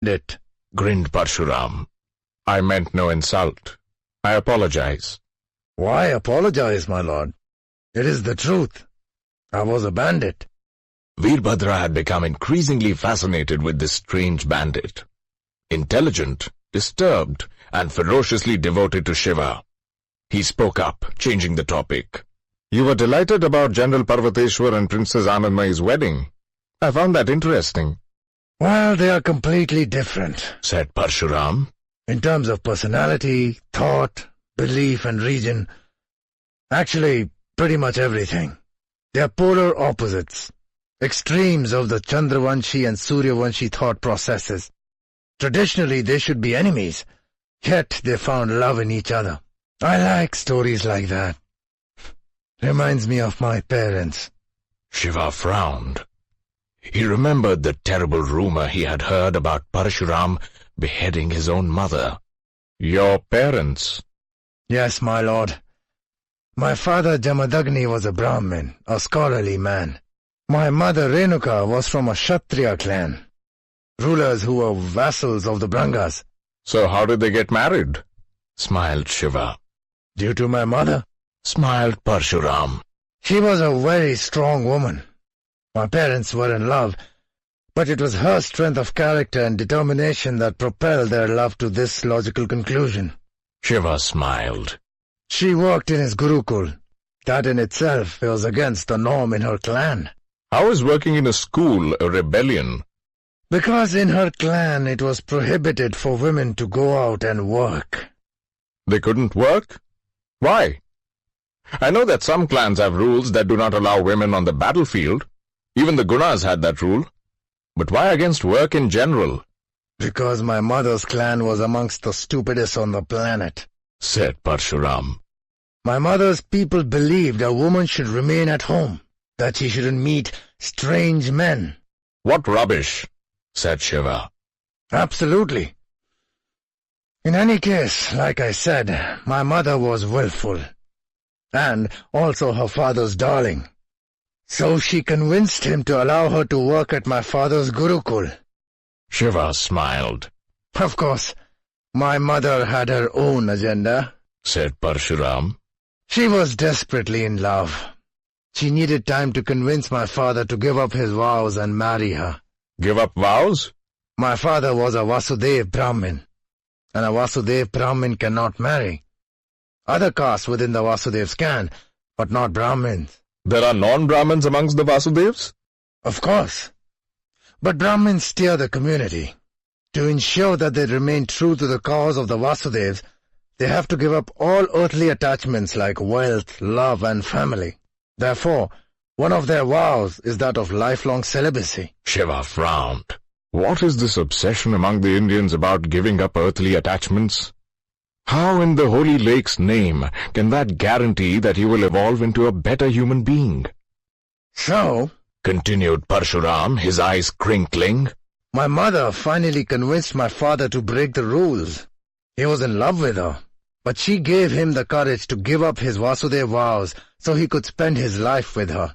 It, grinned Parshuram. I meant no insult. I apologize. Why apologize, my lord? It is the truth. I was a bandit. Veerbhadra had become increasingly fascinated with this strange bandit. Intelligent, disturbed, and ferociously devoted to Shiva. He spoke up, changing the topic. You were delighted about General Parvateshwar and Princess Anandmayi's wedding. I found that interesting. Well, they are completely different, said Parshuram. In terms of personality, thought, belief and region. Actually, pretty much everything. They are polar opposites. Extremes of the Chandravanshi and Suryavanshi thought processes. Traditionally, they should be enemies, yet they found love in each other. I like stories like that. Reminds me of my parents. Shiva frowned. He remembered the terrible rumor he had heard about Parshuram beheading his own mother. Your parents? Yes, my lord. My father Jamadagni was a Brahmin, a scholarly man. My mother Renuka was from a Kshatriya clan, rulers who were vassals of the Brangas. So how did they get married? Smiled Shiva. Due to my mother, smiled Parshuram. She was a very strong woman. My parents were in love, but it was her strength of character and determination that propelled their love to this logical conclusion. Shiva smiled. She worked in his Gurukul. That in itself was against the norm in her clan. How is working in a school a rebellion? Because in her clan it was prohibited for women to go out and work. They couldn't work? Why? I know that some clans have rules that do not allow women on the battlefield. Even the Gunas had that rule. But why against work in general? Because my mother's clan was amongst the stupidest on the planet, said Parshuram. My mother's people believed a woman should remain at home, that she shouldn't meet strange men. What rubbish, said Shiva. Absolutely. In any case, like I said, my mother was willful, and also her father's darling. So she convinced him to allow her to work at my father's Gurukul. Shiva smiled. Of course, my mother had her own agenda, said Parshuram. She was desperately in love. She needed time to convince my father to give up his vows and marry her. Give up vows? My father was a Vasudev Brahmin, and a Vasudev Brahmin cannot marry. Other castes within the Vasudevs can, but not Brahmins. There are non-Brahmins amongst the Vasudevs? Of course. But Brahmins steer the community. To ensure that they remain true to the cause of the Vasudevs, they have to give up all earthly attachments like wealth, love and family. Therefore, one of their vows is that of lifelong celibacy. Shiva frowned. What is this obsession among the Indians about giving up earthly attachments? How in the Holy Lake's name can that guarantee that you will evolve into a better human being? So, continued Parshuram, his eyes crinkling, my mother finally convinced my father to break the rules. He was in love with her, but she gave him the courage to give up his Vasudev vows so he could spend his life with her.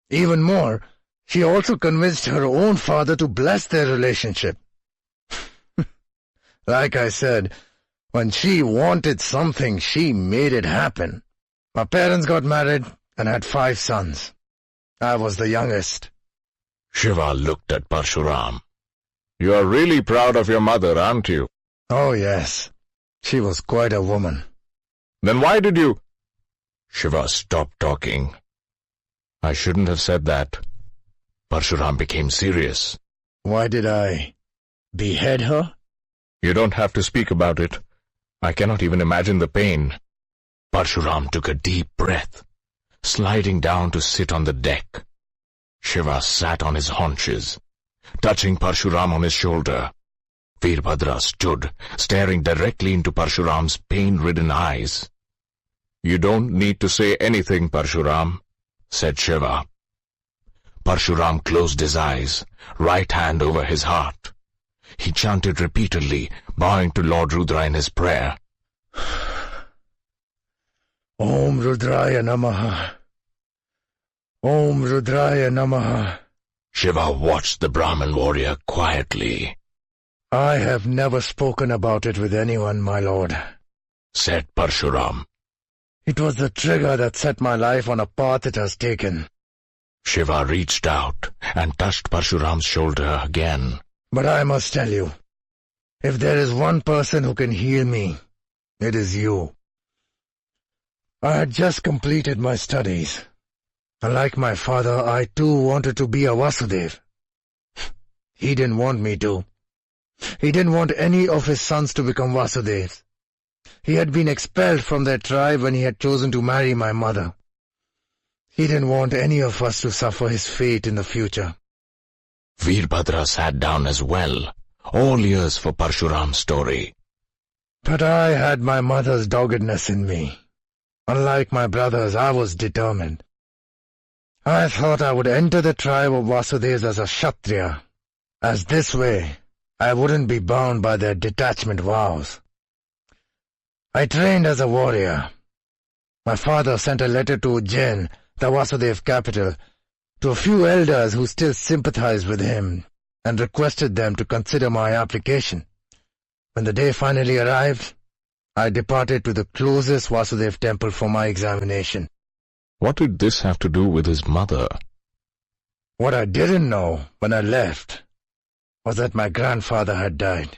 Even more, she also convinced her own father to bless their relationship. Like I said, when she wanted something, she made it happen. My parents got married and had 5 sons. I was the youngest. Shiva looked at Parshuram. You are really proud of your mother, aren't you? Oh, yes. She was quite a woman. Then why did you... Shiva stopped talking. I shouldn't have said that. Parshuram became serious. Why did I behead her? You don't have to speak about it. I cannot even imagine the pain. Parshuram took a deep breath, sliding down to sit on the deck. Shiva sat on his haunches, touching Parshuram on his shoulder. Veerbhadra stood, staring directly into Parshuram's pain-ridden eyes. You don't need to say anything, Parshuram, said Shiva. Parshuram closed his eyes, right hand over his heart. He chanted repeatedly, bowing to Lord Rudra in his prayer. Om Rudraya Namaha. Om Rudraya Namaha. Shiva watched the Brahmin warrior quietly. I have never spoken about it with anyone, my lord, said Parshuram. It was the trigger that set my life on a path it has taken. Shiva reached out and touched Parshuram's shoulder again. But I must tell you, if there is one person who can heal me, it is you. I had just completed my studies. Like my father, I too wanted to be a Vasudev. He didn't want me to. He didn't want any of his sons to become Vasudevs. He had been expelled from their tribe when he had chosen to marry my mother. He didn't want any of us to suffer his fate in the future. Veerbhadra sat down as well, all ears for Parshuram's story. But I had my mother's doggedness in me. Unlike my brothers, I was determined. I thought I would enter the tribe of Vasudevs as a Kshatriya, as this way I wouldn't be bound by their detachment vows. I trained as a warrior. My father sent a letter to Ujjain, the Vasudev capital, to a few elders who still sympathized with him, and requested them to consider my application. When the day finally arrived, I departed to the closest Vasudev temple for my examination. What did this have to do with his mother? What I didn't know when I left was that my grandfather had died.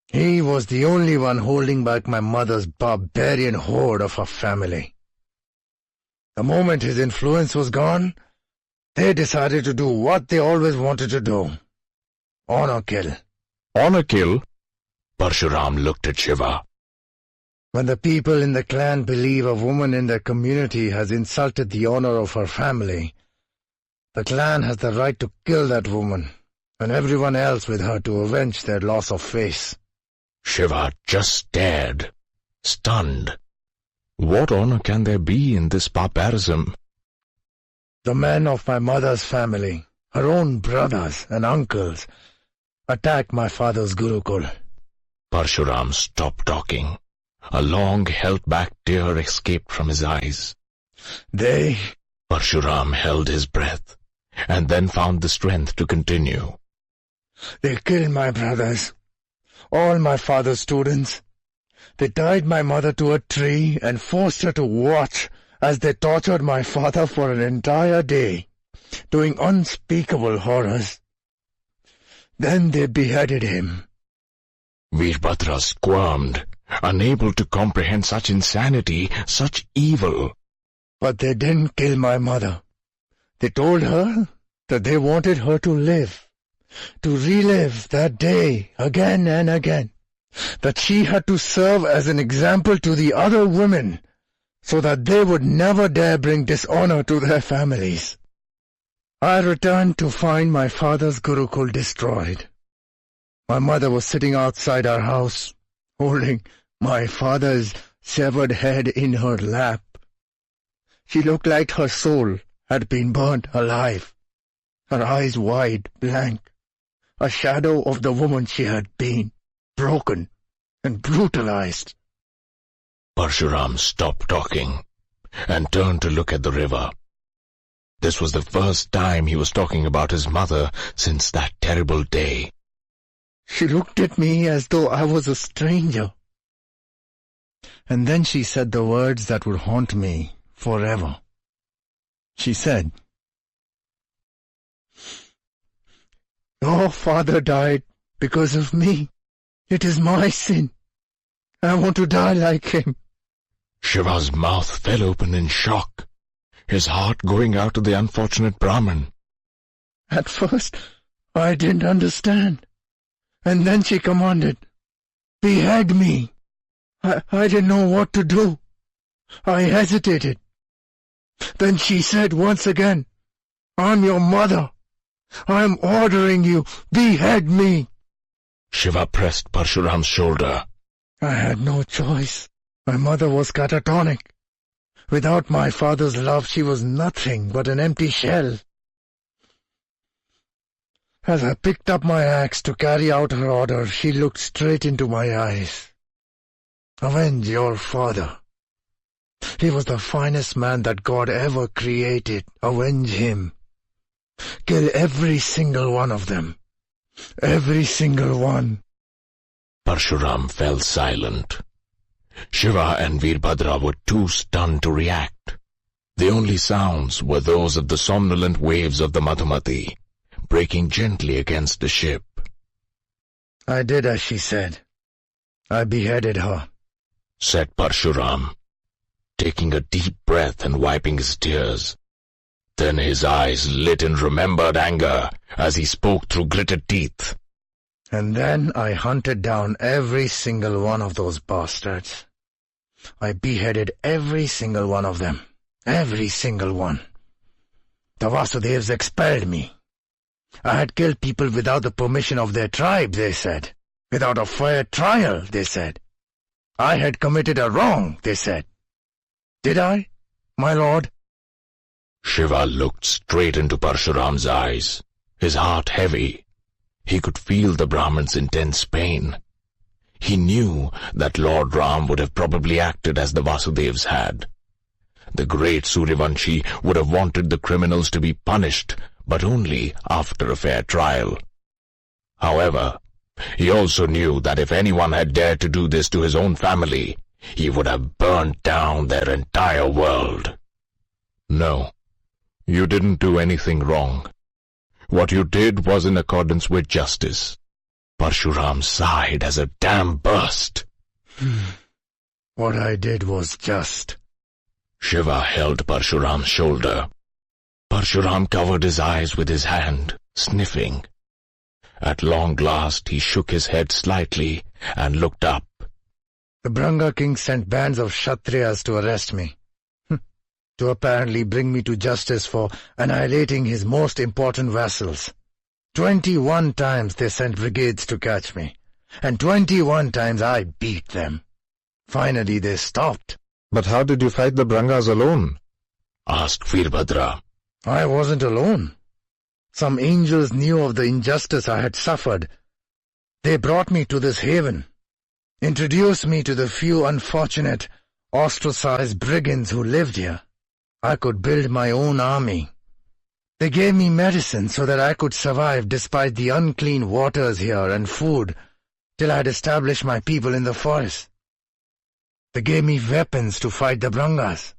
He was the only one holding back my mother's barbarian horde of her family. The moment his influence was gone, they decided to do what they always wanted to do. Honor kill. Honor kill? Parshuram looked at Shiva. When the people in the clan believe a woman in their community has insulted the honor of her family, the clan has the right to kill that woman and everyone else with her to avenge their loss of face. Shiva just stared, stunned. What honor can there be in this barbarism? The men of my mother's family, her own brothers and uncles, attacked my father's Gurukul. Parshuram stopped talking. A long held-back tear escaped from his eyes. Parshuram held his breath, and then found the strength to continue. They killed my brothers, all my father's students. They tied my mother to a tree and forced her to watch as they tortured my father for an entire day, doing unspeakable horrors. Then they beheaded him. Veerbhadra squirmed, unable to comprehend such insanity, such evil. But they didn't kill my mother. They told her that they wanted her to live, to relive that day again and again, that she had to serve as an example to the other women, so that they would never dare bring dishonor to their families. I returned to find my father's Gurukul destroyed. My mother was sitting outside our house, holding my father's severed head in her lap. She looked like her soul had been burnt alive, her eyes wide, blank, a shadow of the woman she had been, broken and brutalized. Parshuram stopped talking and turned to look at the river. This was the first time he was talking about his mother since that terrible day. She looked at me as though I was a stranger. And then she said the words that would haunt me forever. She said, "Your father died because of me. It is my sin. I want to die like him." Shiva's mouth fell open in shock, his heart going out to the unfortunate Brahmin. At first, I didn't understand. And then she commanded, "Behead me." I didn't know what to do. I hesitated. Then she said once again, "I'm your mother. I'm ordering you, behead me." Shiva pressed Parshuram's shoulder. I had no choice. My mother was catatonic. Without my father's love, she was nothing but an empty shell. As I picked up my axe to carry out her order, she looked straight into my eyes. "Avenge your father. He was the finest man that God ever created. Avenge him. Kill every single one of them. Every single one." Parshuram fell silent. Shiva and Veerbhadra were too stunned to react. The only sounds were those of the somnolent waves of the Madhumati, breaking gently against the ship. I did as she said. I beheaded her, said Parshuram, taking a deep breath and wiping his tears. Then his eyes lit in remembered anger as he spoke through gritted teeth. And then I hunted down every single one of those bastards. I beheaded every single one of them. Every single one. The Vasudevs expelled me. I had killed people without the permission of their tribe, they said. Without a fair trial, they said. I had committed a wrong, they said. Did I, my lord? Shiva looked straight into Parshuram's eyes, his heart heavy. He could feel the Brahman's intense pain. He knew that Lord Ram would have probably acted as the Vasudevs had. The great Suryavanshi would have wanted the criminals to be punished, but only after a fair trial. However, he also knew that if anyone had dared to do this to his own family, he would have burnt down their entire world. No, you didn't do anything wrong. What you did was in accordance with justice. Parshuram sighed as a dam burst. What I did was just. Shiva held Parshuram's shoulder. Parshuram covered his eyes with his hand, sniffing. At long last he shook his head slightly and looked up. The Branga king sent bands of Kshatriyas to arrest me. To apparently bring me to justice for annihilating his most important vassals. 21 times they sent brigades to catch me, and 21 times I beat them. Finally they stopped. But how did you fight the Brangas alone? Asked Veerbhadra. I wasn't alone. Some angels knew of the injustice I had suffered. They brought me to this haven, introduced me to the few unfortunate, ostracized brigands who lived here. I could build my own army. They gave me medicine so that I could survive despite the unclean waters here and food, till I had established my people in the forest. They gave me weapons to fight the Brangas.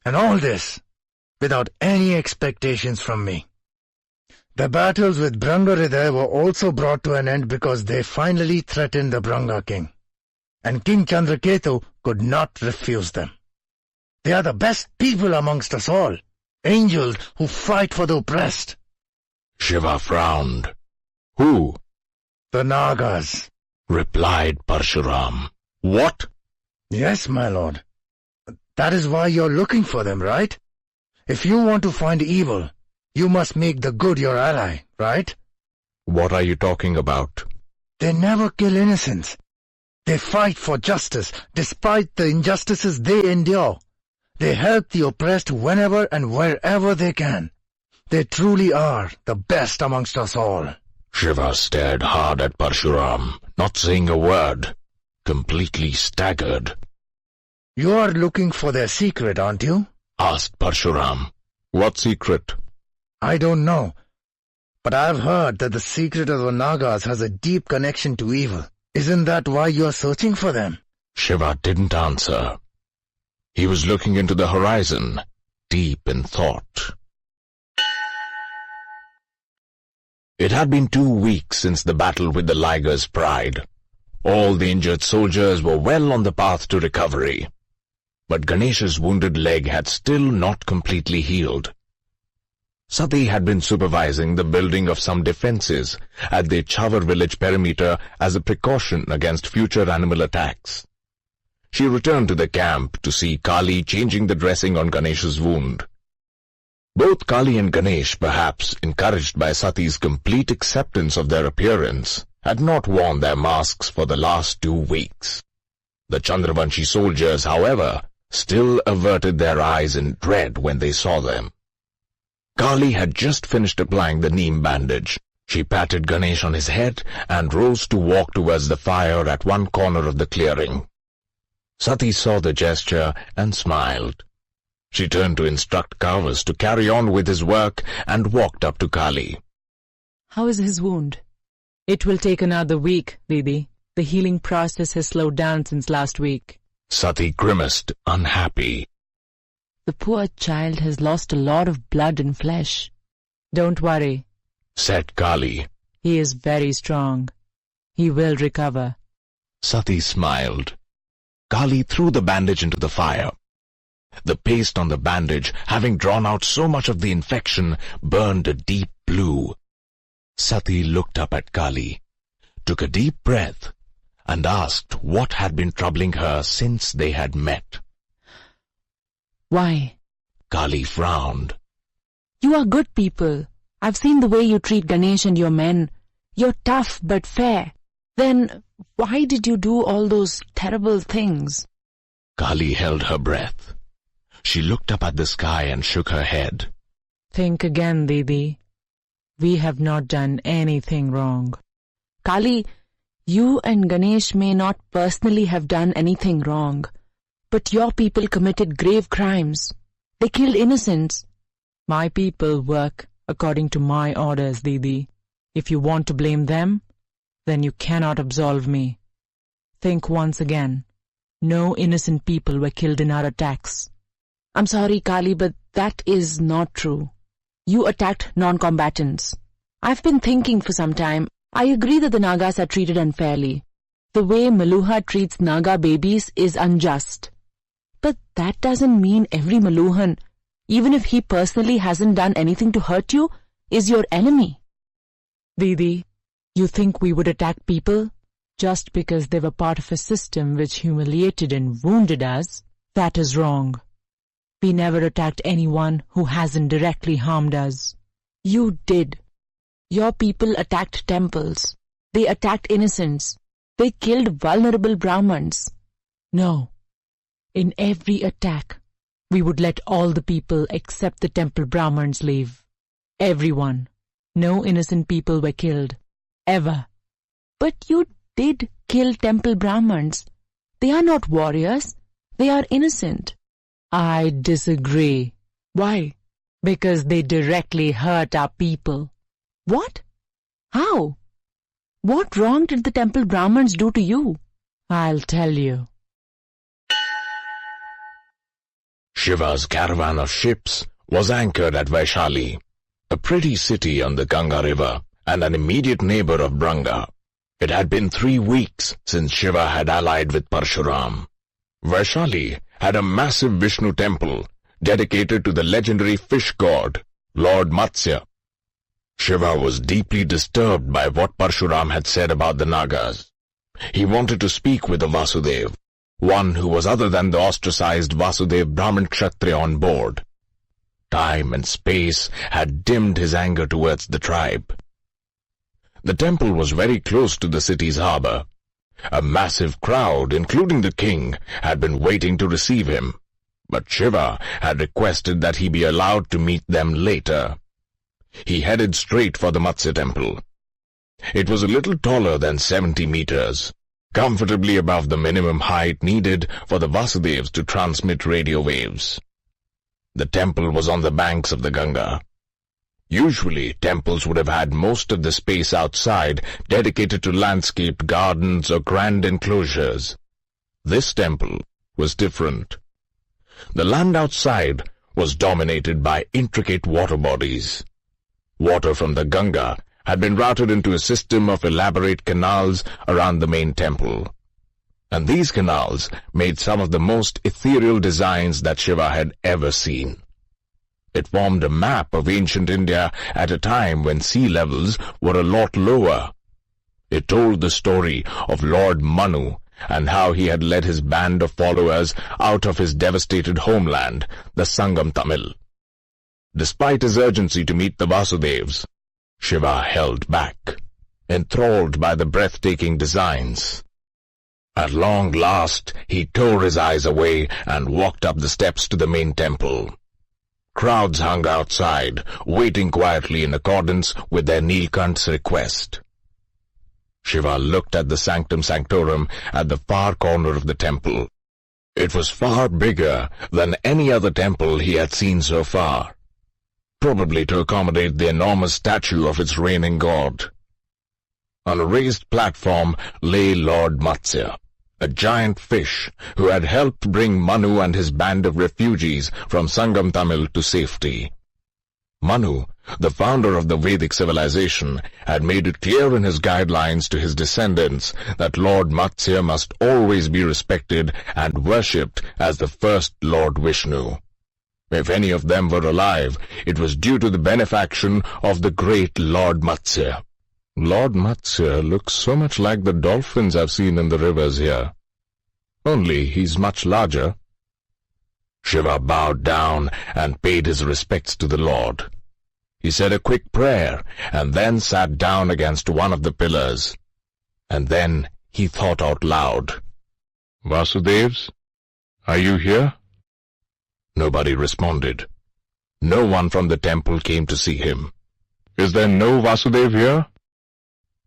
And all this, without any expectations from me. The battles with Brangaridai were also brought to an end because they finally threatened the Branga king. And King Chandraketu could not refuse them. They are the best people amongst us all, angels who fight for the oppressed. Shiva frowned. Who? The Nagas, replied Parshuram. What? Yes, my lord. That is why you're looking for them, right? If you want to find evil, you must make the good your ally, right? What are you talking about? They never kill innocents. They fight for justice despite the injustices they endure. They help the oppressed whenever and wherever they can. They truly are the best amongst us all. Shiva stared hard at Parshuram, not saying a word, completely staggered. You are looking for their secret, aren't you? Asked Parshuram. What secret? I don't know, but I've heard that the secret of the Nagas has a deep connection to evil. Isn't that why you are searching for them? Shiva didn't answer. He was looking into the horizon, deep in thought. It had been 2 weeks since the battle with the Liger's Pride. All the injured soldiers were well on the path to recovery. But Ganesha's wounded leg had still not completely healed. Sati had been supervising the building of some defences at the Chavar village perimeter as a precaution against future animal attacks. She returned to the camp to see Kali changing the dressing on Ganesha's wound. Both Kali and Ganesh, perhaps encouraged by Sati's complete acceptance of their appearance, had not worn their masks for the last 2 weeks. The Chandravanshi soldiers, however, still averted their eyes in dread when they saw them. Kali had just finished applying the neem bandage. She patted Ganesh on his head and rose to walk towards the fire at one corner of the clearing. Sati saw the gesture and smiled. She turned to instruct Kavas to carry on with his work and walked up to Kali. How is his wound? It will take another week, Didi. The healing process has slowed down since last week. Sati grimaced, unhappy. The poor child has lost a lot of blood and flesh. Don't worry, Said Kali. he is very strong. He will recover. Sati smiled. Kali threw the bandage into the fire. The paste on the bandage, having drawn out so much of the infection, burned a deep blue. Sati looked up at Kali, took a deep breath, and asked what had been troubling her since they had met. Why? Kali frowned. You are good people. I've seen the way you treat Ganesh and your men. You're tough but fair. Then why did you do all those terrible things? Kali held her breath. She looked up at the sky and shook her head. Think again, Didi. We have not done anything wrong. Kali, you and Ganesh may not personally have done anything wrong, but your people committed grave crimes. They killed innocents. My people work according to my orders, Didi. If you want to blame them, then you cannot absolve me. Think once again. No innocent people were killed in our attacks. I'm sorry, Kali, but that is not true. You attacked non-combatants. I've been thinking for some time. I agree that the Nagas are treated unfairly. The way Maluha treats Naga babies is unjust. But that doesn't mean every Maluhan, even if he personally hasn't done anything to hurt you, is your enemy. Didi, you think we would attack people just because they were part of a system which humiliated and wounded us? That is wrong. We never attacked anyone who hasn't directly harmed us. You did. Your people attacked temples. They attacked innocents. They killed vulnerable Brahmins. No. In every attack, we would let all the people except the temple Brahmins leave. Everyone. No innocent people were killed. Ever. But you did kill temple Brahmins. They are not warriors. They are innocent. I disagree. Why? Because they directly hurt our people. What? How? What wrong did the temple Brahmins do to you? I'll tell you. Shiva's caravan of ships was anchored at Vaishali, a pretty city on the Ganga river and an immediate neighbor of Branga. It had been 3 weeks since Shiva had allied with Parshuram. Vaishali had a massive Vishnu temple dedicated to the legendary fish god, Lord Matsya. Shiva was deeply disturbed by what Parshuram had said about the Nagas. He wanted to speak with the Vasudev, one who was other than the ostracized Vasudev Brahmin Kshatriya on board. Time and space had dimmed his anger towards the tribe. The temple was very close to the city's harbor. A massive crowd, including the king, had been waiting to receive him, but Shiva had requested that he be allowed to meet them later. He headed straight for the Matsya temple. It was a little taller than 70 meters, comfortably above the minimum height needed for the Vasudevs to transmit radio waves. The temple was on the banks of the Ganga. Usually, temples would have had most of the space outside dedicated to landscaped gardens or grand enclosures. This temple was different. The land outside was dominated by intricate water bodies. Water from the Ganga had been routed into a system of elaborate canals around the main temple, and these canals made some of the most ethereal designs that Shiva had ever seen. It formed a map of ancient India at a time when sea levels were a lot lower. It told the story of Lord Manu and how he had led his band of followers out of his devastated homeland, the Sangam Tamil. Despite his urgency to meet the Vasudevs, Shiva held back, enthralled by the breathtaking designs. At long last, he tore his eyes away and walked up the steps to the main temple. Crowds hung outside, waiting quietly in accordance with their Nilkant's request. Shiva looked at the sanctum sanctorum at the far corner of the temple. It was far bigger than any other temple he had seen so far, probably to accommodate the enormous statue of its reigning god. On a raised platform lay Lord Matsya, a giant fish who had helped bring Manu and his band of refugees from Sangam Tamil to safety. Manu, the founder of the Vedic civilization, had made it clear in his guidelines to his descendants that Lord Matsya must always be respected and worshipped as the first Lord Vishnu. If any of them were alive, it was due to the benefaction of the great Lord Matsya. Lord Matsya looks so much like the dolphins I've seen in the rivers here. Only he's much larger. Shiva bowed down and paid his respects to the Lord. He said a quick prayer and then sat down against one of the pillars. And then he thought out loud. "Vasudevs, are you here?" Nobody responded. No one from the temple came to see him. "Is there no Vasudev here?"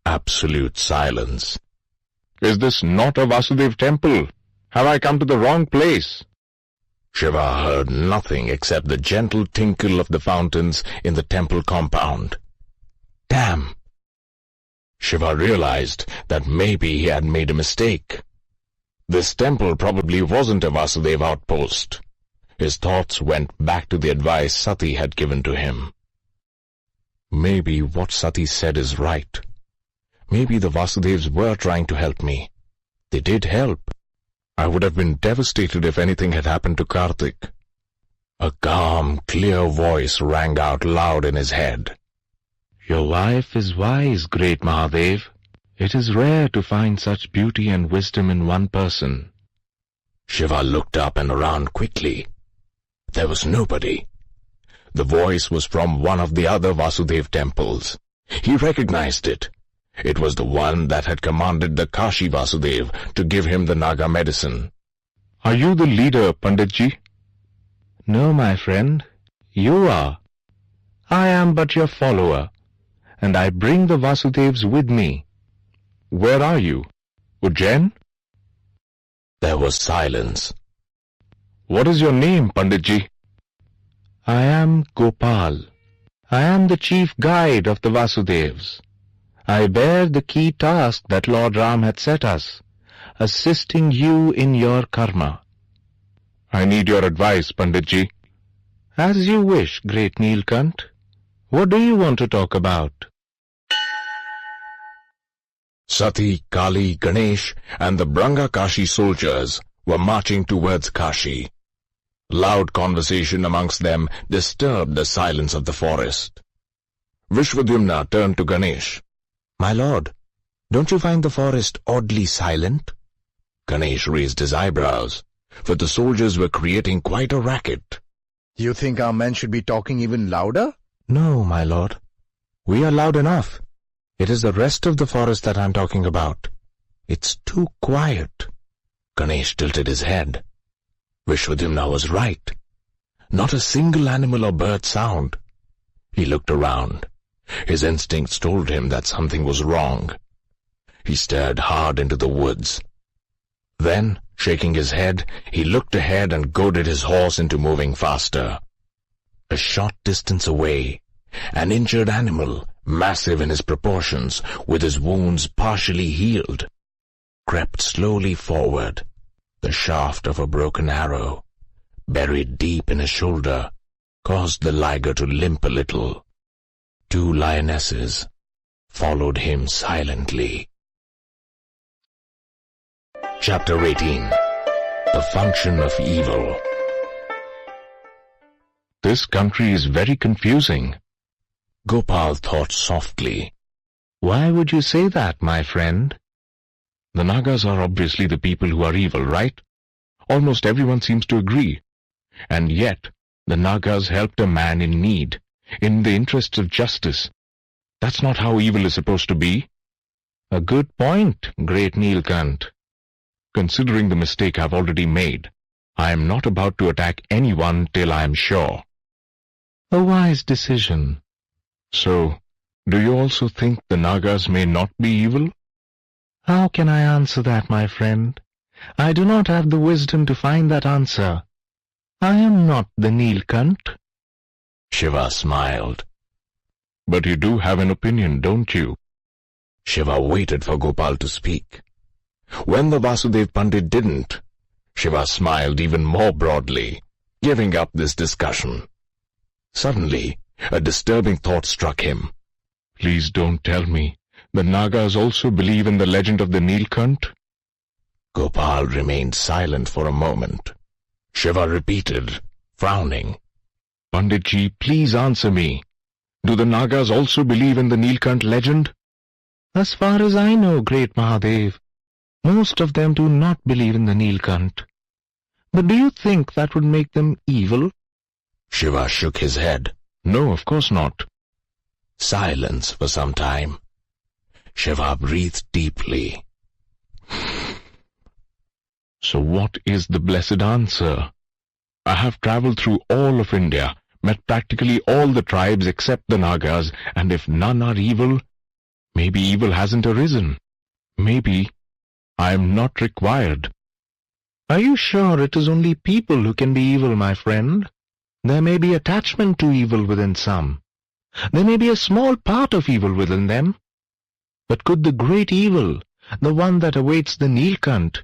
Absolute silence. "Is this not a Vasudev temple? Have I come to the wrong place?" Shiva heard nothing except the gentle tinkle of the fountains in the temple compound. Damn! Shiva realized that maybe he had made a mistake. This temple probably wasn't a Vasudev outpost. His thoughts went back to the advice Sati had given to him. Maybe what Sati said is right. Maybe the Vasudevs were trying to help me. They did help. I would have been devastated if anything had happened to Karthik. A calm, clear voice rang out loud in his head. "Your wife is wise, great Mahadev. It is rare to find such beauty and wisdom in one person." Shiva looked up and around quickly. There was nobody. The voice was from one of the other Vasudev temples. He recognized it. It was the one that had commanded the Kashi Vasudev to give him the Naga medicine. "Are you the leader, Panditji?" "No, my friend. You are. I am but your follower, and I bring the Vasudevs with me." "Where are you? Ujjain?" There was silence. "What is your name, Panditji?" "I am Gopal. I am the chief guide of the Vasudevs. I bear the key task that Lord Ram had set us, assisting you in your karma." "I need your advice, Panditji." "As you wish, great Neelkant. What do you want to talk about?" Sati, Kali, Ganesh, and the Branga Kashi soldiers were marching towards Kashi. Loud conversation amongst them disturbed the silence of the forest. Vishwadhyumna turned to Ganesh. "My lord, don't you find the forest oddly silent?" Ganesh raised his eyebrows, for the soldiers were creating quite a racket. You think our men should be talking even louder? "No, my lord. We are loud enough. It is the rest of the forest that I'm talking about. It's too quiet." Ganesh tilted his head. Vishwadhyumna was right. Not a single animal or bird sound. He looked around. His instincts told him that something was wrong. He stared hard into the woods. Then, shaking his head, he looked ahead and goaded his horse into moving faster. A short distance away, an injured animal, massive in his proportions, with his wounds partially healed, crept slowly forward. The shaft of a broken arrow, buried deep in his shoulder, caused the liger to limp a little. 2 lionesses followed him silently. Chapter 18. The Function of Evil. This country is very confusing. Gopal thought softly. Why would you say that, my friend? The Nagas are obviously the people who are evil, right? Almost everyone seems to agree. And yet, the Nagas helped a man in need, in the interests of justice. That's not how evil is supposed to be. A good point, great Neelkant. Considering the mistake I've already made, I am not about to attack anyone till I am sure. A wise decision. So, do you also think the Nagas may not be evil? How can I answer that, my friend? I do not have the wisdom to find that answer. I am not the Neelkant. Shiva smiled. But you do have an opinion, don't you? Shiva waited for Gopal to speak. When the Vasudev Pandit didn't, Shiva smiled even more broadly, giving up this discussion. Suddenly, a disturbing thought struck him. Please don't tell me the Nagas also believe in the legend of the Nilkant? Gopal remained silent for a moment. Shiva repeated, frowning. Panditji, please answer me. Do the Nagas also believe in the Nilkant legend? As far as I know, great Mahadev, most of them do not believe in the Nilkant. But do you think that would make them evil? Shiva shook his head. No, of course not. Silence for some time. Shiva breathed deeply. So what is the blessed answer? I have travelled through all of India, met practically all the tribes except the Nagas, and if none are evil, maybe evil hasn't arisen. Maybe I am not required. Are you sure it is only people who can be evil, my friend? There may be attachment to evil within some. There may be a small part of evil within them. But could the great evil, the one that awaits the Nilkant,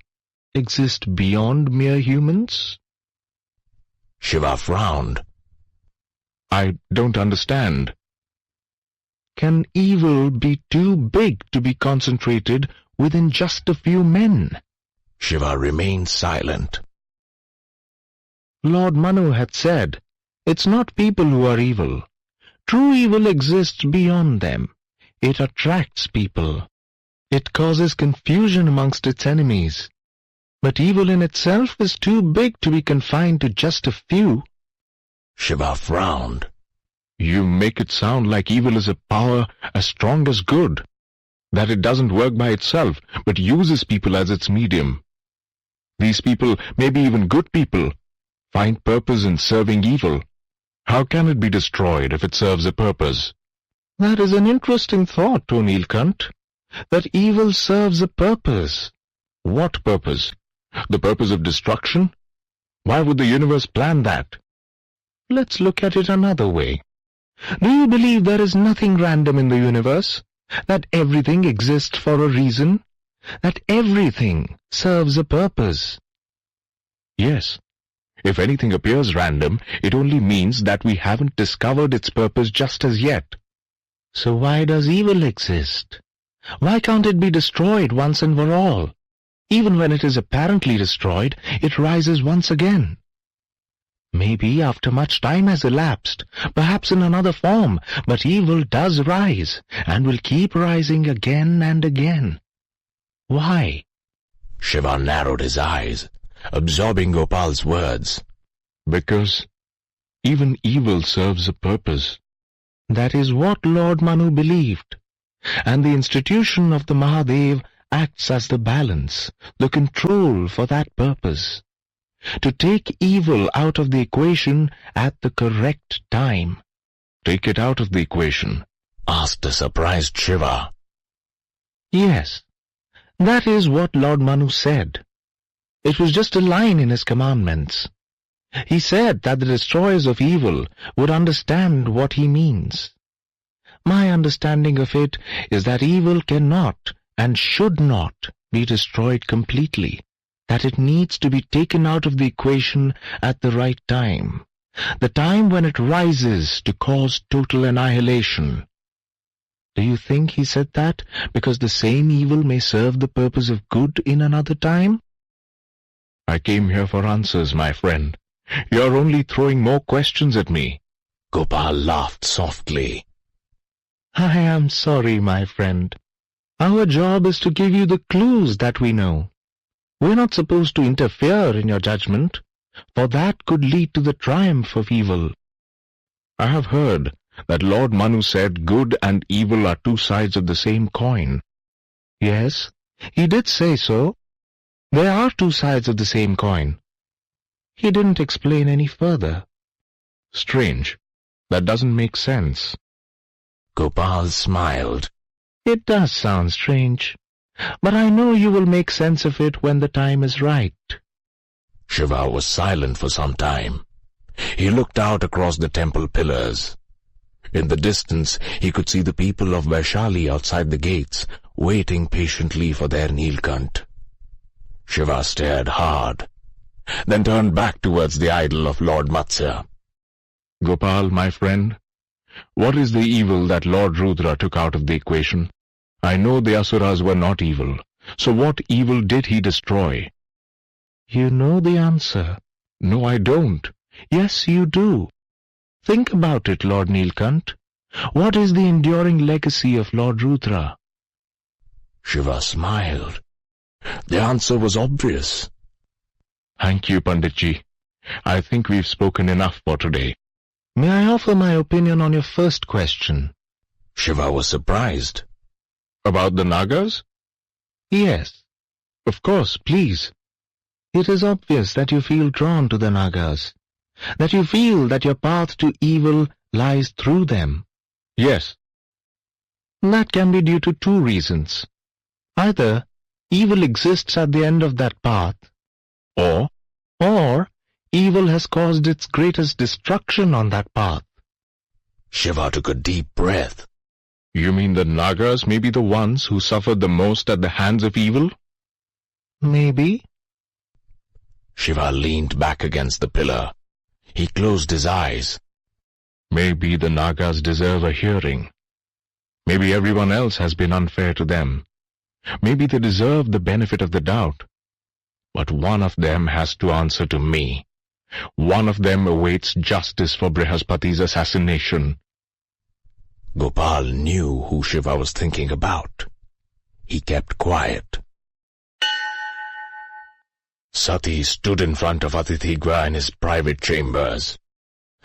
exist beyond mere humans? Shiva frowned. I don't understand. Can evil be too big to be concentrated within just a few men? Shiva remained silent. Lord Manu had said, it's not people who are evil. True evil exists beyond them. It attracts people. It causes confusion amongst its enemies. But evil in itself is too big to be confined to just a few. Shiva frowned. You make it sound like evil is a power as strong as good, that it doesn't work by itself, but uses people as its medium. These people, maybe even good people, find purpose in serving evil. How can it be destroyed if it serves a purpose? That is an interesting thought, O Nilkant, that evil serves a purpose. What purpose? The purpose of destruction? Why would the universe plan that? Let's look at it another way. Do you believe there is nothing random in the universe? That everything exists for a reason? That everything serves a purpose? Yes. If anything appears random, it only means that we haven't discovered its purpose just as yet. So why does evil exist? Why can't it be destroyed once and for all? Even when it is apparently destroyed, it rises once again. Maybe after much time has elapsed, perhaps in another form, but evil does rise, and will keep rising again and again. Why? Shiva narrowed his eyes, absorbing Gopal's words. Because even evil serves a purpose. That is what Lord Manu believed, and the institution of the Mahadev acts as the balance, the control for that purpose. To take evil out of the equation at the correct time. Take it out of the equation? Asked a surprised Shiva. Yes, that is what Lord Manu said. It was just a line in his commandments. He said that the destroyers of evil would understand what he means. My understanding of it is that evil cannot and should not be destroyed completely, that it needs to be taken out of the equation at the right time, the time when it rises to cause total annihilation. Do you think he said that because the same evil may serve the purpose of good in another time? I came here for answers, my friend. You're only throwing more questions at me. Gopal laughed softly. I am sorry, my friend. Our job is to give you the clues that we know. We're not supposed to interfere in your judgment, for that could lead to the triumph of evil. I have heard that Lord Manu said good and evil are two sides of the same coin. Yes, he did say so. There are two sides of the same coin. He didn't explain any further. Strange. That doesn't make sense. Gopal smiled. It does sound strange, but I know you will make sense of it when the time is right. Shiva was silent for some time. He looked out across the temple pillars. In the distance, he could see the people of Vaishali outside the gates, waiting patiently for their Nilkant. Shiva stared hard, then turned back towards the idol of Lord Matsya. Gopal, my friend, what is the evil that Lord Rudra took out of the equation? I know the Asuras were not evil, so what evil did he destroy? You know the answer. No, I don't. Yes, you do. Think about it, Lord Nilkant. What is the enduring legacy of Lord Rudra? Shiva smiled. The answer was obvious. Thank you, Panditji. I think we've spoken enough for today. May I offer my opinion on your first question? Shiva was surprised. About the Nagas? Yes. Of course, please. It is obvious that you feel drawn to the Nagas, that you feel that your path to evil lies through them. Yes. That can be due to two reasons. Either evil exists at the end of that path, or evil has caused its greatest destruction on that path. Shiva took a deep breath. You mean the Nagas may be the ones who suffered the most at the hands of evil? Maybe. Shiva leaned back against the pillar. He closed his eyes. Maybe the Nagas deserve a hearing. Maybe everyone else has been unfair to them. Maybe they deserve the benefit of the doubt. But one of them has to answer to me. One of them awaits justice for Brihaspati's assassination. Gopal knew who Shiva was thinking about. He kept quiet. Sati stood in front of Adithigva in his private chambers.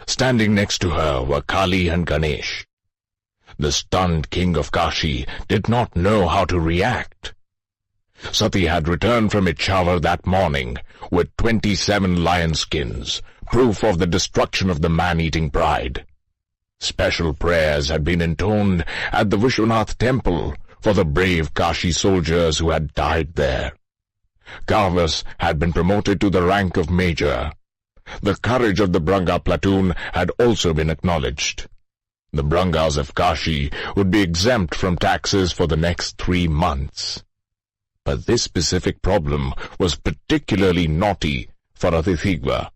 Standing next to her were Kali and Ganesh. The stunned king of Kashi did not know how to react. Sati had returned from Ichhavar that morning with 27 lion skins, proof of the destruction of the man-eating pride. Special prayers had been intoned at the Vishwanath temple for the brave Kashi soldiers who had died there. Kavas had been promoted to the rank of major. The courage of the Branga platoon had also been acknowledged. The Brangas of Kashi would be exempt from taxes for the next 3 months. But this specific problem was particularly knotty for Adithigva.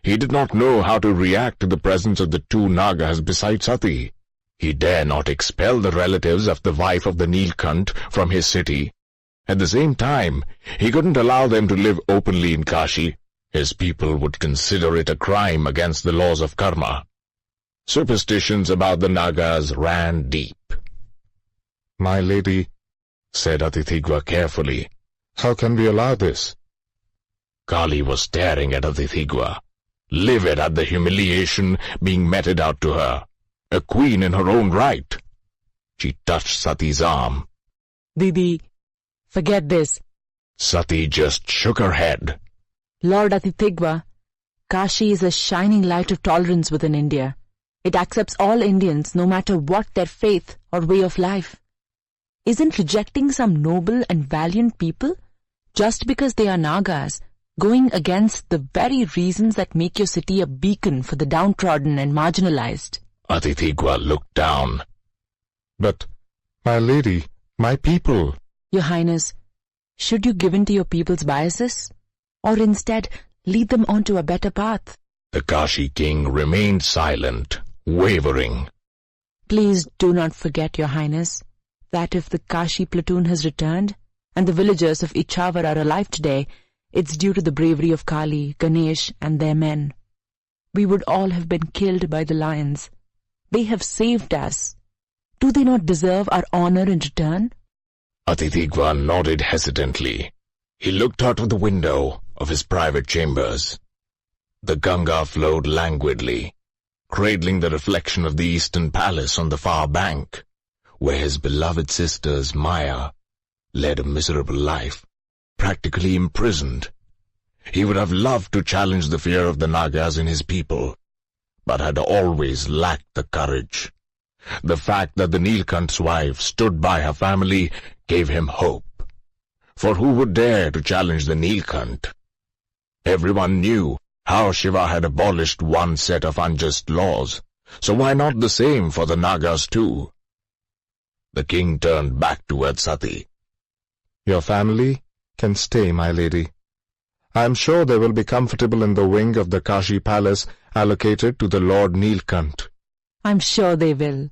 He did not know how to react to the presence of the two Nagas beside Sati. He dare not expel the relatives of the wife of the Nilkant from his city. At the same time, he couldn't allow them to live openly in Kashi. His people would consider it a crime against the laws of karma. Superstitions about the Nagas ran deep. My lady, said Adithigva carefully, how can we allow this? Kali was staring at Adithigva, livid at the humiliation being meted out to her, a queen in her own right. She touched Sati's arm. Didi, forget this. Sati just shook her head. Lord Adithigva, Kashi is a shining light of tolerance within India. It accepts all Indians, no matter what their faith or way of life. Isn't rejecting some noble and valiant people, just because they are Nagas, going against the very reasons that make your city a beacon for the downtrodden and marginalized? Adithigva looked down. But, my lady, my people... Your Highness, should you give in to your people's biases? Or instead, lead them on to a better path? The Kashi king remained silent, wavering. Please do not forget, Your Highness, that if the Kashi platoon has returned, and the villagers of Ichhavar are alive today, it's due to the bravery of Kali, Ganesh, and their men. We would all have been killed by the lions. They have saved us. Do they not deserve our honor in return? Adithigva nodded hesitantly. He looked out of the window of his private chambers. The Ganga flowed languidly, cradling the reflection of the eastern palace on the far bank, where his beloved sisters Maya led a miserable life, practically imprisoned. He would have loved to challenge the fear of the Nagas in his people, but had always lacked the courage. The fact that the Nilkant's wife stood by her family gave him hope. For who would dare to challenge the Nilkant? Everyone knew how Shiva had abolished one set of unjust laws, so why not the same for the Nagas too? The king turned back towards Sati. Your family can stay, my lady. I am sure they will be comfortable in the wing of the Kashi palace allocated to the Lord Nilkant. I'm sure they will.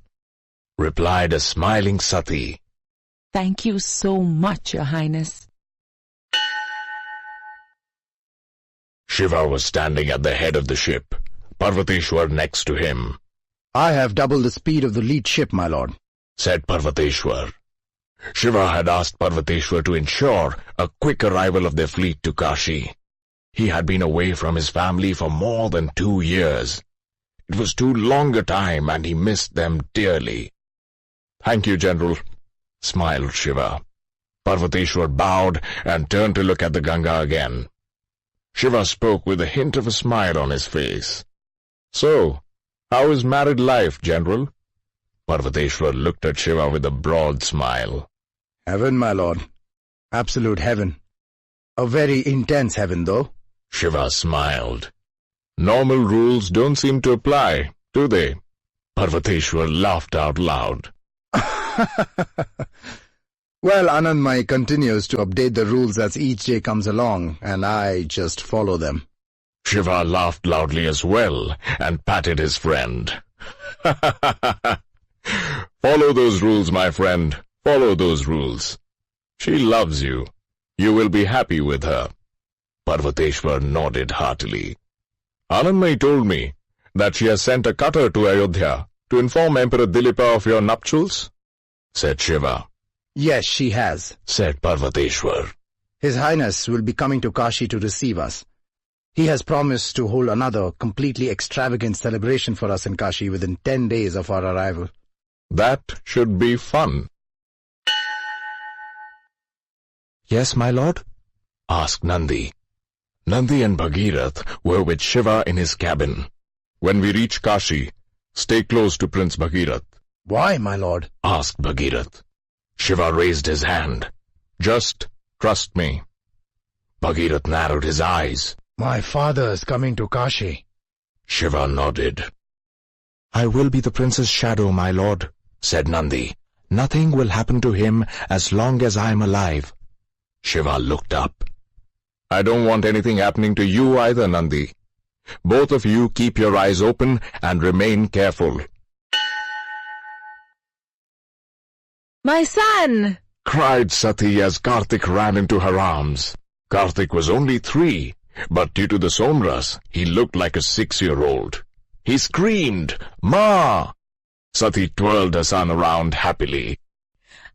Replied a smiling Sati. Thank you so much, Your Highness. Shiva was standing at the head of the ship, Parvateshwar next to him. I have double the speed of the lead ship, my lord, said Parvateshwar. Shiva had asked Parvateshwar to ensure a quick arrival of their fleet to Kashi. He had been away from his family for more than 2 years. It was too long a time, and he missed them dearly. Thank you, General, smiled Shiva. Parvateshwar bowed and turned to look at the Ganga again. Shiva spoke with a hint of a smile on his face. So, how is married life, General? Parvateshwar looked at Shiva with a broad smile. Heaven, my lord. Absolute heaven. A very intense heaven, though. Shiva smiled. Normal rules don't seem to apply, do they? Parvateshwar laughed out loud. Well, Anandmai continues to update the rules as each day comes along, and I just follow them. Shiva laughed loudly as well, and patted his friend. Follow those rules, my friend. Follow those rules. She loves you. You will be happy with her. Parvateshwar nodded heartily. Anandmai told me that she has sent a cutter to Ayodhya to inform Emperor Dilipa of your nuptials, said Shiva. Yes, she has, said Parvateshwar. His Highness will be coming to Kashi to receive us. He has promised to hold another completely extravagant celebration for us in Kashi within 10 days of our arrival. That should be fun. Yes, my lord? asked Nandi. Nandi and Bhagirath were with Shiva in his cabin. When we reach Kashi, stay close to Prince Bhagirath. Why, my lord? asked Bhagirath. Shiva raised his hand. Just trust me. Bhagirath narrowed his eyes. My father is coming to Kashi. Shiva nodded. I will be the prince's shadow, my lord, said Nandi. Nothing will happen to him as long as I am alive. Shiva looked up. I don't want anything happening to you either, Nandi. Both of you keep your eyes open and remain careful. My son! cried Sati as Karthik ran into her arms. Karthik was only 3, but due to the somras, he looked like a 6-year-old. He screamed, Ma! Sati twirled her son around happily.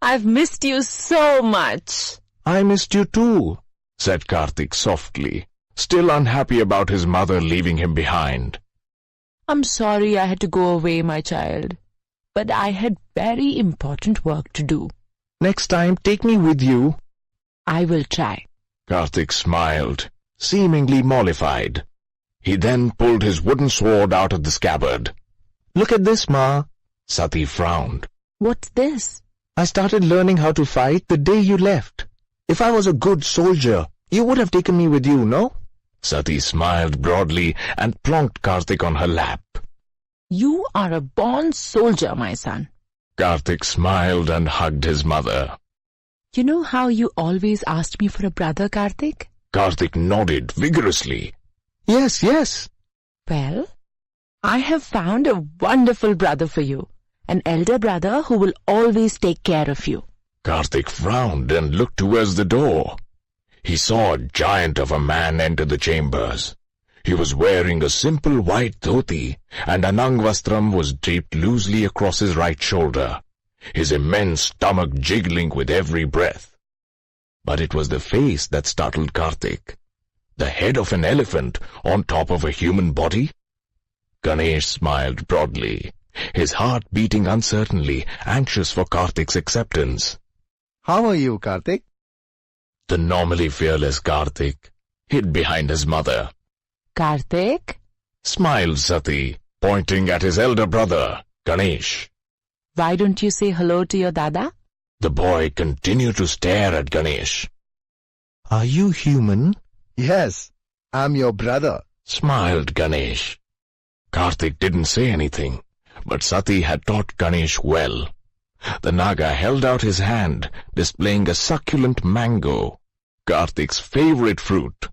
I've missed you so much. I missed you too, said Karthik softly, still unhappy about his mother leaving him behind. I'm sorry I had to go away, my child, but I had very important work to do. Next time, take me with you. I will try. Karthik smiled, seemingly mollified. He then pulled his wooden sword out of the scabbard. Look at this, Ma. Sati frowned. What's this? I started learning how to fight the day you left. If I was a good soldier, you would have taken me with you, no? Sati smiled broadly and plonked Karthik on her lap. You are a born soldier, my son. Karthik smiled and hugged his mother. You know how you always asked me for a brother, Karthik? Karthik nodded vigorously. Yes, yes. Well, I have found a wonderful brother for you, an elder brother who will always take care of you. Karthik frowned and looked towards the door. He saw a giant of a man enter the chambers. He was wearing a simple white dhoti, and an angvastram was draped loosely across his right shoulder, his immense stomach jiggling with every breath. But it was the face that startled Karthik. The head of an elephant on top of a human body? Ganesh smiled broadly, his heart beating uncertainly, anxious for Karthik's acceptance. How are you, Karthik? The normally fearless Karthik hid behind his mother. Karthik? Smiled Sati, pointing at his elder brother, Ganesh. Why don't you say hello to your dada? The boy continued to stare at Ganesh. Are you human? Yes, I'm your brother, smiled Ganesh. Karthik didn't say anything, but Sati had taught Ganesh well. The Naga held out his hand, displaying a succulent mango, Karthik's favorite fruit.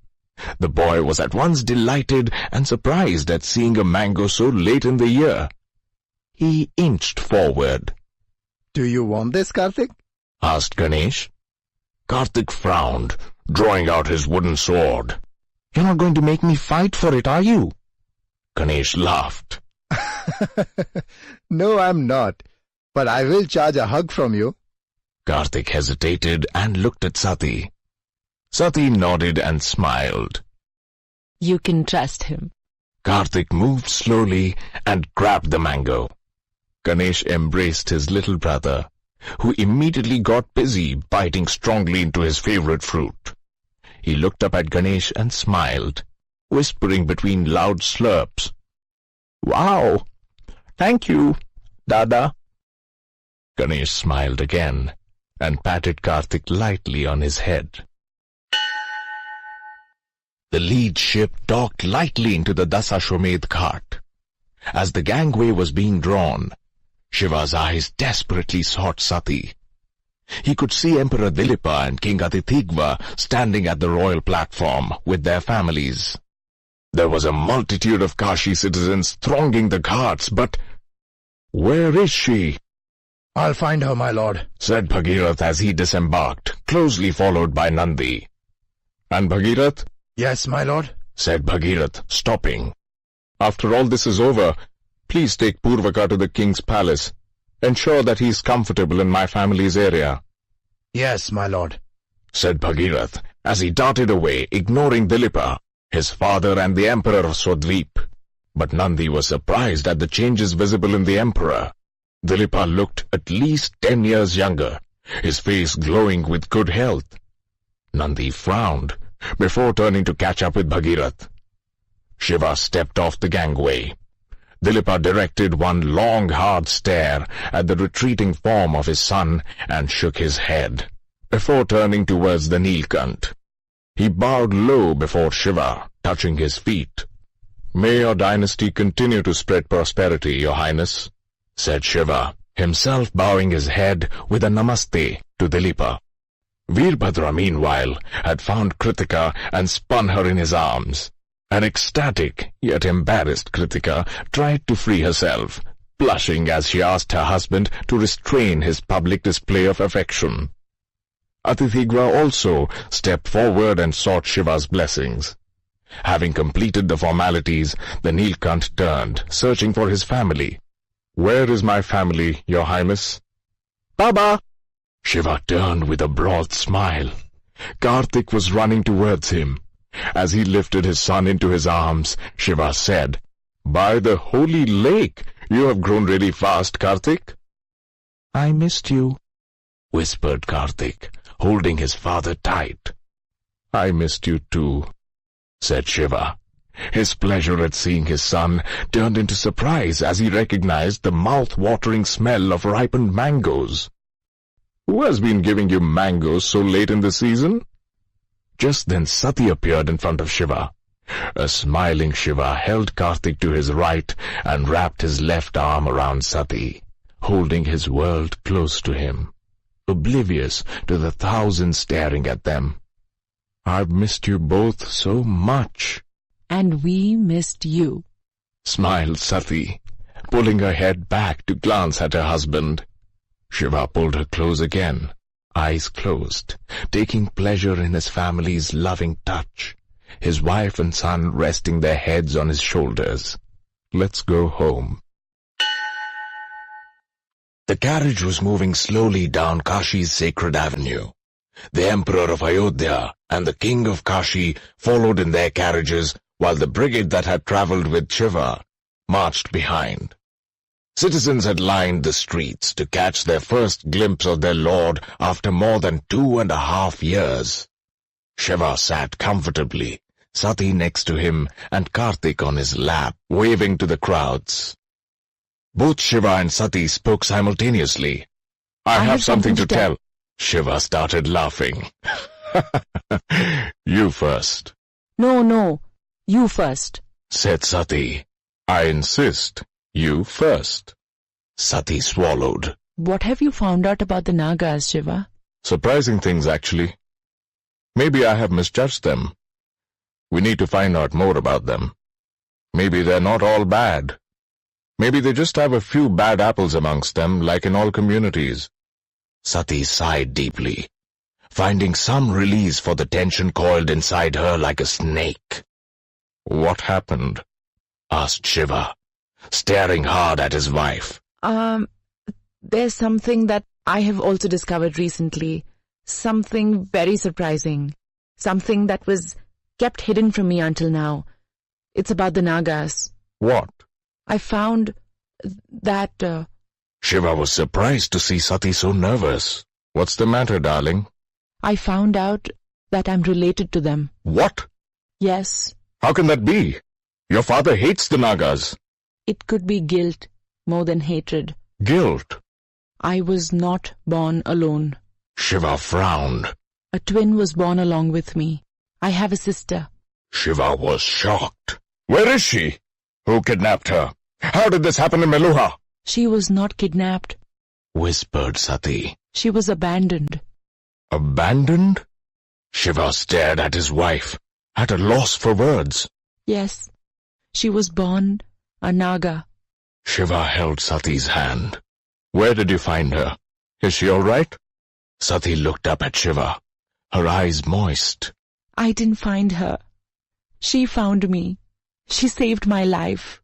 The boy was at once delighted and surprised at seeing a mango so late in the year. He inched forward. Do you want this, Karthik? Asked Ganesh. Karthik frowned, drawing out his wooden sword. You're not going to make me fight for it, are you? Ganesh laughed. No, I'm not. But I will charge a hug from you. Karthik hesitated and looked at Sati. Sati nodded and smiled. You can trust him. Karthik moved slowly and grabbed the mango. Ganesh embraced his little brother, who immediately got busy biting strongly into his favorite fruit. He looked up at Ganesh and smiled, whispering between loud slurps. Wow! Thank you, Dada. Ganesh smiled again and patted Karthik lightly on his head. The lead ship docked lightly into the Dasashwamedh Ghat. As the gangway was being drawn, Shiva's eyes desperately sought Sati. He could see Emperor Dilipa and King Adithigva standing at the royal platform with their families. There was a multitude of Kashi citizens thronging the ghats, but where is she? I'll find her, my lord, said Bhagirath as he disembarked, closely followed by Nandi. And Bhagirath? Yes, my lord, said Bhagirath, stopping. After all this is over, please take Purvaka to the king's palace. Ensure that he is comfortable in my family's area. Yes, my lord, said Bhagirath as he darted away, ignoring Dilipa, his father and the emperor of Swadweep. But Nandi was surprised at the changes visible in the emperor. Dilipa looked at least 10 years younger, his face glowing with good health. Nandi frowned before turning to catch up with Bhagirath. Shiva stepped off the gangway. Dilipa directed one long, hard stare at the retreating form of his son and shook his head, before turning towards the Nilkant. He bowed low before Shiva, touching his feet. May your dynasty continue to spread prosperity, your highness, said Shiva, himself bowing his head with a namaste to Dilipa. Veerbhadra, meanwhile, had found Kritika and spun her in his arms. An ecstatic, yet embarrassed Kritika tried to free herself, blushing as she asked her husband to restrain his public display of affection. Adithigva also stepped forward and sought Shiva's blessings. Having completed the formalities, the Nilkant turned, searching for his family. Where is my family, your highness? Baba! Shiva turned with a broad smile. Karthik was running towards him. As he lifted his son into his arms, Shiva said, By the holy lake, you have grown really fast, Karthik. I missed you, whispered Karthik, holding his father tight. I missed you too, said Shiva. His pleasure at seeing his son turned into surprise as he recognized the mouth-watering smell of ripened mangoes. Who has been giving you mangoes so late in the season? Just then Sati appeared in front of Shiva. A smiling Shiva held Karthik to his right and wrapped his left arm around Sati, holding his world close to him, oblivious to the thousands staring at them. I've missed you both so much. And we missed you, smiled Sati, pulling her head back to glance at her husband. Shiva pulled her close again, eyes closed, taking pleasure in his family's loving touch, his wife and son resting their heads on his shoulders. Let's go home. The carriage was moving slowly down Kashi's sacred avenue. The emperor of Ayodhya and the king of Kashi followed in their carriages, while the brigade that had travelled with Shiva marched behind. Citizens had lined the streets to catch their first glimpse of their lord after more than 2.5 years. Shiva sat comfortably, Sati next to him and Karthik on his lap, waving to the crowds. Both Shiva and Sati spoke simultaneously. I have something to tell. Shiva started laughing. You first. No, you first, said Sati. I insist. You first. Sati swallowed, What have you found out about the Nagas, Shiva? Surprising things, actually. Maybe I have misjudged them. We need to find out more about them. Maybe they're not all bad. Maybe they just have a few bad apples amongst them, like in all communities. Sati sighed deeply, finding some release for the tension coiled inside her like a snake. What happened? Asked Shiva, staring hard at his wife. There's something that I have also discovered recently. Something very surprising. Something that was kept hidden from me until now. It's about the Nagas. What? I found that... Shiva was surprised to see Sati so nervous. What's the matter, darling? I found out that I'm related to them. What? Yes. How can that be? Your father hates the Nagas. It could be guilt more than hatred. Guilt? I was not born alone. Shiva frowned. A twin was born along with me. I have a sister. Shiva was shocked. Where is she? Who kidnapped her? How did this happen in Meluha? She was not kidnapped. Whispered Sati. She was abandoned. Abandoned? Shiva stared at his wife, at a loss for words. Yes. She was born a Naga. Shiva held Sati's hand. Where did you find her? Is she all right? Sati looked up at Shiva, her eyes moist. I didn't find her. She found me. She saved my life.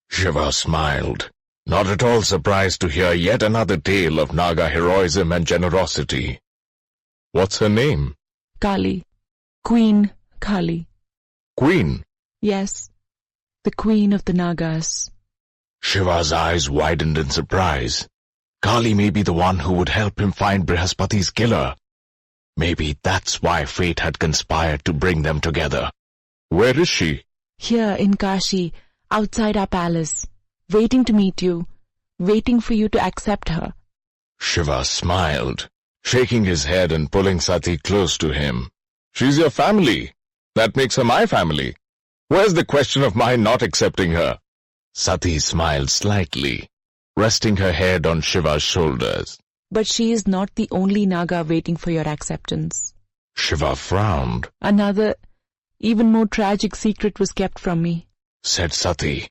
Shiva smiled, not at all surprised to hear yet another tale of Naga heroism and generosity. What's her name? Kali. Queen Kali. Queen? Yes. The Queen of the Nagas. Shiva's eyes widened in surprise. Kali may be the one who would help him find Brihaspati's killer. Maybe that's why fate had conspired to bring them together. Where is she? Here in Kashi, outside our palace, waiting to meet you, waiting for you to accept her. Shiva smiled, shaking his head and pulling Sati close to him. She's your family. That makes her my family. Where's the question of my not accepting her? Sati smiled slightly, resting her head on Shiva's shoulders. But she is not the only Naga waiting for your acceptance. Shiva frowned. Another, even more tragic secret was kept from me, said Sati.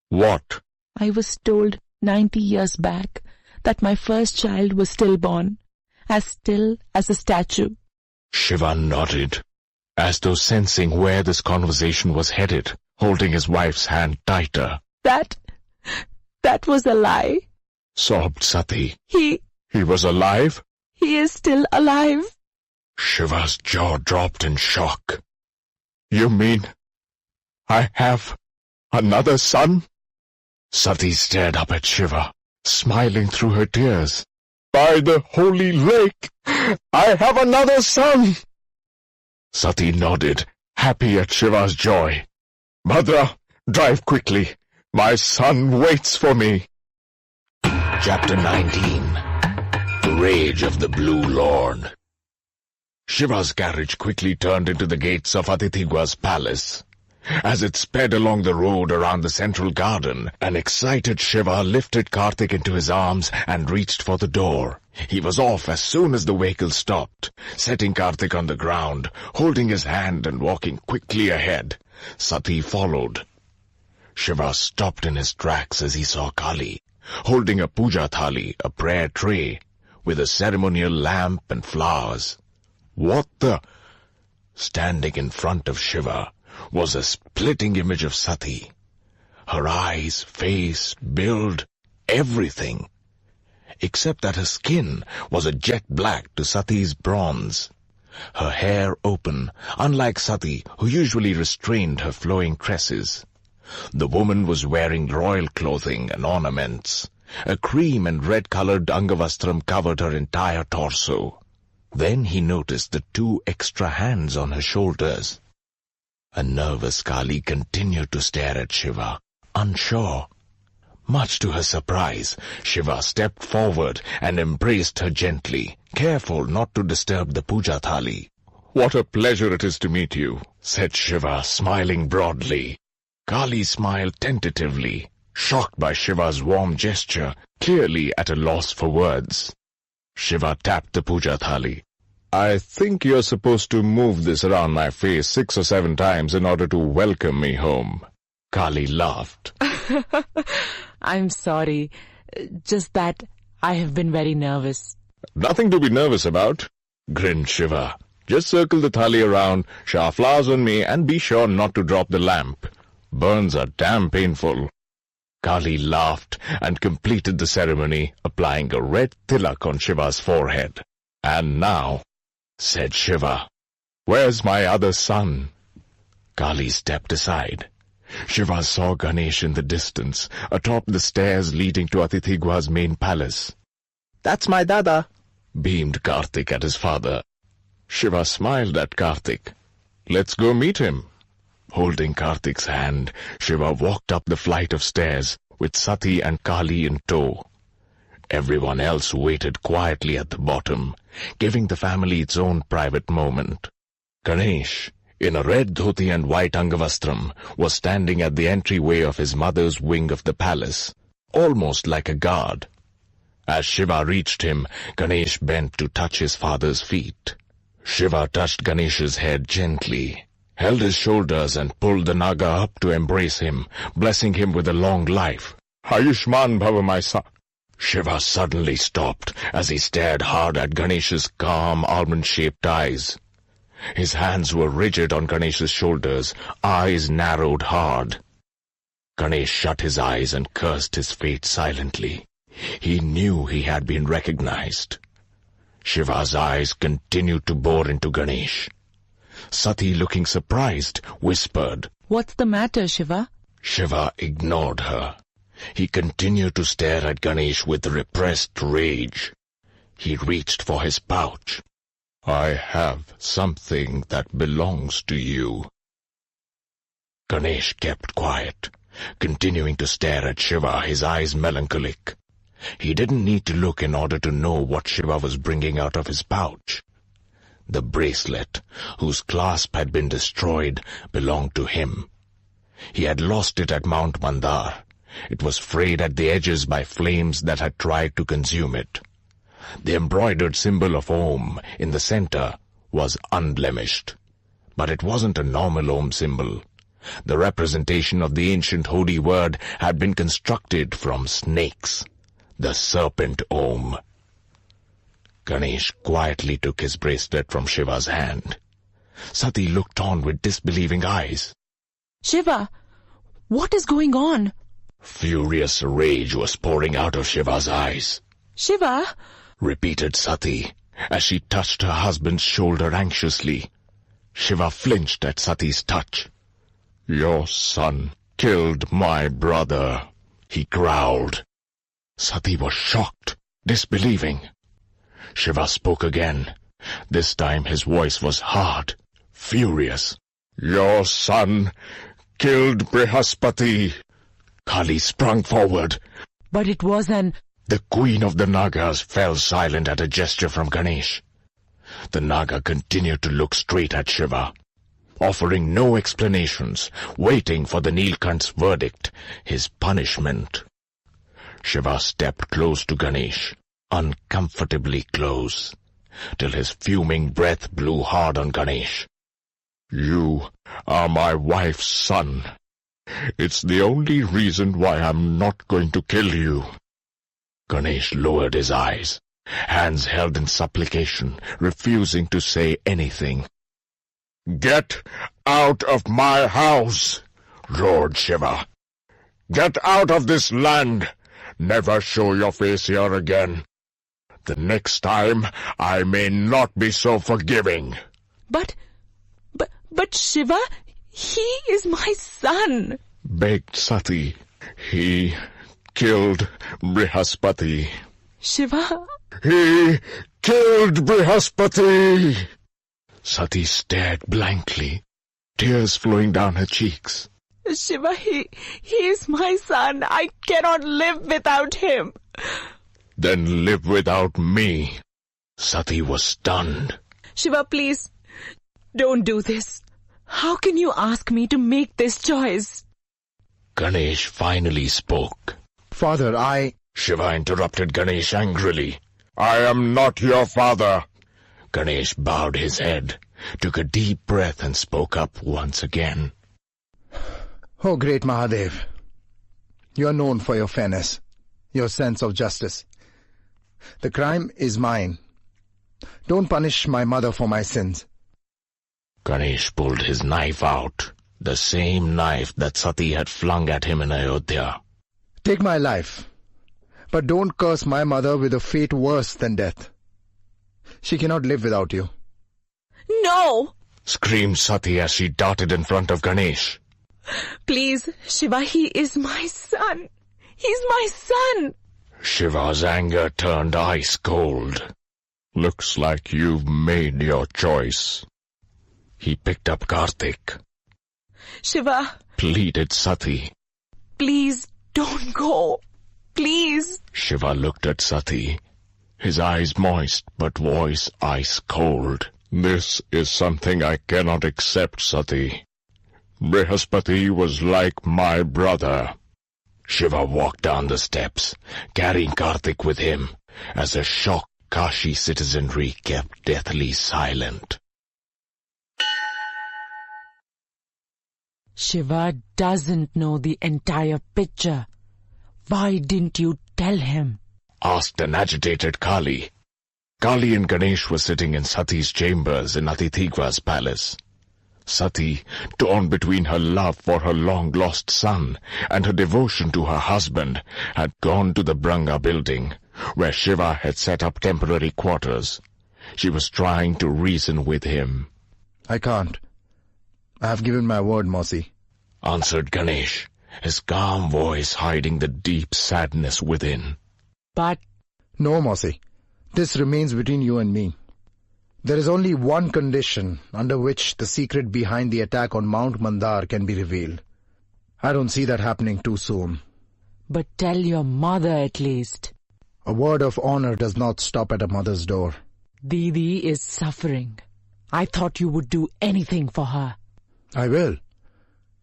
What? I was told 90 years back that my first child was stillborn, as still as a statue. Shiva nodded, as though sensing where this conversation was headed, holding his wife's hand tighter. That was a lie. Sobbed Sati. He was alive? He is still alive. Shiva's jaw dropped in shock. You mean I have another son? Sati stared up at Shiva, smiling through her tears. By the holy lake, I have another son! Sati nodded, happy at Shiva's joy. Bhadra, drive quickly. My son waits for me. Chapter 19. The Rage of the Blue Lord. Shiva's carriage quickly turned into the gates of Adithigwa's palace. As it sped along the road around the central garden, an excited Shiva lifted Karthik into his arms and reached for the door. He was off as soon as the vehicle stopped, setting Karthik on the ground, holding his hand and walking quickly ahead. Sati followed. Shiva stopped in his tracks as he saw Kali, holding a puja thali, a prayer tray, with a ceremonial lamp and flowers. What the... Standing in front of Shiva was a splitting image of Sati. Her eyes, face, build, everything. Except that her skin was a jet black to Sati's bronze. Her hair open, unlike Sati, who usually restrained her flowing tresses. The woman was wearing royal clothing and ornaments. A cream and red-colored angavastram covered her entire torso. Then he noticed the 2 extra hands on her shoulders. A nervous Kali continued to stare at Shiva, unsure. Much to her surprise, Shiva stepped forward and embraced her gently, careful not to disturb the puja thali. What a pleasure it is to meet you, said Shiva, smiling broadly. Kali smiled tentatively, shocked by Shiva's warm gesture, clearly at a loss for words. Shiva tapped the puja thali. I think you're supposed to move this around my face 6 or 7 times in order to welcome me home. Kali laughed. I'm sorry. Just that I have been very nervous. Nothing to be nervous about, Grinned Shiva. Just circle the thali around, shower flowers on me, and be sure not to drop the lamp. Burns are damn painful. Kali laughed and completed the ceremony, applying a red tilak on Shiva's forehead. And now, said Shiva, where's my other son? Kali stepped aside. Shiva saw Ganesh in the distance, atop the stairs leading to Atithigwa's main palace. That's my dada, Beamed Karthik at his father. Shiva smiled at Karthik. Let's go meet him. Holding Karthik's hand, Shiva walked up the flight of stairs, with Sati and Kali in tow. Everyone else waited quietly at the bottom, giving the family its own private moment. Ganesh, in a red dhoti and white angavastram, was standing at the entryway of his mother's wing of the palace, almost like a guard. As Shiva reached him, Ganesh bent to touch his father's feet. Shiva touched Ganesh's head gently, held his shoulders and pulled the Naga up to embrace him, blessing him with a long life. Ayushman Bhava, my son. Shiva suddenly stopped as he stared hard at Ganesh's calm, almond-shaped eyes. His hands were rigid on Ganesh's shoulders, eyes narrowed hard. Ganesh shut his eyes and cursed his fate silently. He knew he had been recognized. Shiva's eyes continued to bore into Ganesh. Sati, looking surprised, whispered, What's the matter, Shiva? Shiva ignored her. He continued to stare at Ganesh with repressed rage. He reached for his pouch. I have something that belongs to you. Ganesh kept quiet, continuing to stare at Shiva, his eyes melancholic. He didn't need to look in order to know what Shiva was bringing out of his pouch. The bracelet, whose clasp had been destroyed, belonged to him. He had lost it at Mount Mandar. It was frayed at the edges by flames that had tried to consume it. The embroidered symbol of Om in the center was unblemished. But it wasn't a normal Om symbol. The representation of the ancient holy word had been constructed from snakes. The serpent Om. Ganesh quietly took his bracelet from Shiva's hand. Sati looked on with disbelieving eyes. Shiva, what is going on? Furious rage was pouring out of Shiva's eyes. Shiva? Repeated Sati, as she touched her husband's shoulder anxiously. Shiva flinched at Sati's touch. Your son killed my brother, he growled. Sati was shocked, disbelieving. Shiva spoke again. This time his voice was hard, furious. Your son killed Brihaspati. Kali sprung forward. But it was an... The queen of the Nagas fell silent at a gesture from Ganesh. The Naga continued to look straight at Shiva, offering no explanations, waiting for the Nilkant's verdict, his punishment. Shiva stepped close to Ganesh, uncomfortably close, till his fuming breath blew hard on Ganesh. You are my wife's son. It's the only reason why I'm not going to kill you. Ganesh lowered his eyes, hands held in supplication, refusing to say anything. Get out of my house, roared Shiva. Get out of this land. Never show your face here again. The next time, I may not be so forgiving. But Shiva, he is my son, begged Sati. He killed Brihaspati. Shiva? He killed Brihaspati! Sati stared blankly, tears flowing down her cheeks. Shiva, he is my son. I cannot live without him. Then live without me. Sati was stunned. Shiva, please, don't do this. How can you ask me to make this choice? Ganesh finally spoke. Father, Shiva interrupted Ganesh angrily. I am not your father. Ganesh bowed his head, took a deep breath and spoke up once again. Oh great Mahadev, you are known for your fairness, your sense of justice. The crime is mine. Don't punish my mother for my sins. Ganesh pulled his knife out, the same knife that Sati had flung at him in Ayodhya. Take my life, but don't curse my mother with a fate worse than death. She cannot live without you. No! Screamed Sati as she darted in front of Ganesh. Please, Shiva, he is my son. He's my son. Shiva's anger turned ice cold. Looks like you've made your choice. He picked up Karthik. Shiva, Pleaded Sati. please don't go. Please. Shiva looked at Sati, his eyes moist but voice ice cold. This is something I cannot accept, Sati. Brihaspati was like my brother. Shiva walked down the steps, carrying Karthik with him, as the shocked Kashi citizenry kept deathly silent. Shiva doesn't know the entire picture. Why didn't you tell him? Asked an agitated Kali. Kali and Ganesh were sitting in Sati's chambers in Atithigwa's palace. Sati, torn between her love for her long-lost son and her devotion to her husband, had gone to the Branga building, where Shiva had set up temporary quarters. She was trying to reason with him. I can't. I have given my word, Mosi. Answered Ganesh, his calm voice hiding the deep sadness within. But No, Mosi. This remains between you and me. There is only one condition under which the secret behind the attack on Mount Mandar can be revealed. I don't see that happening too soon. tell your mother at least. A word of honor does not stop at a mother's door. Didi is suffering. I thought you would do anything for her. I will.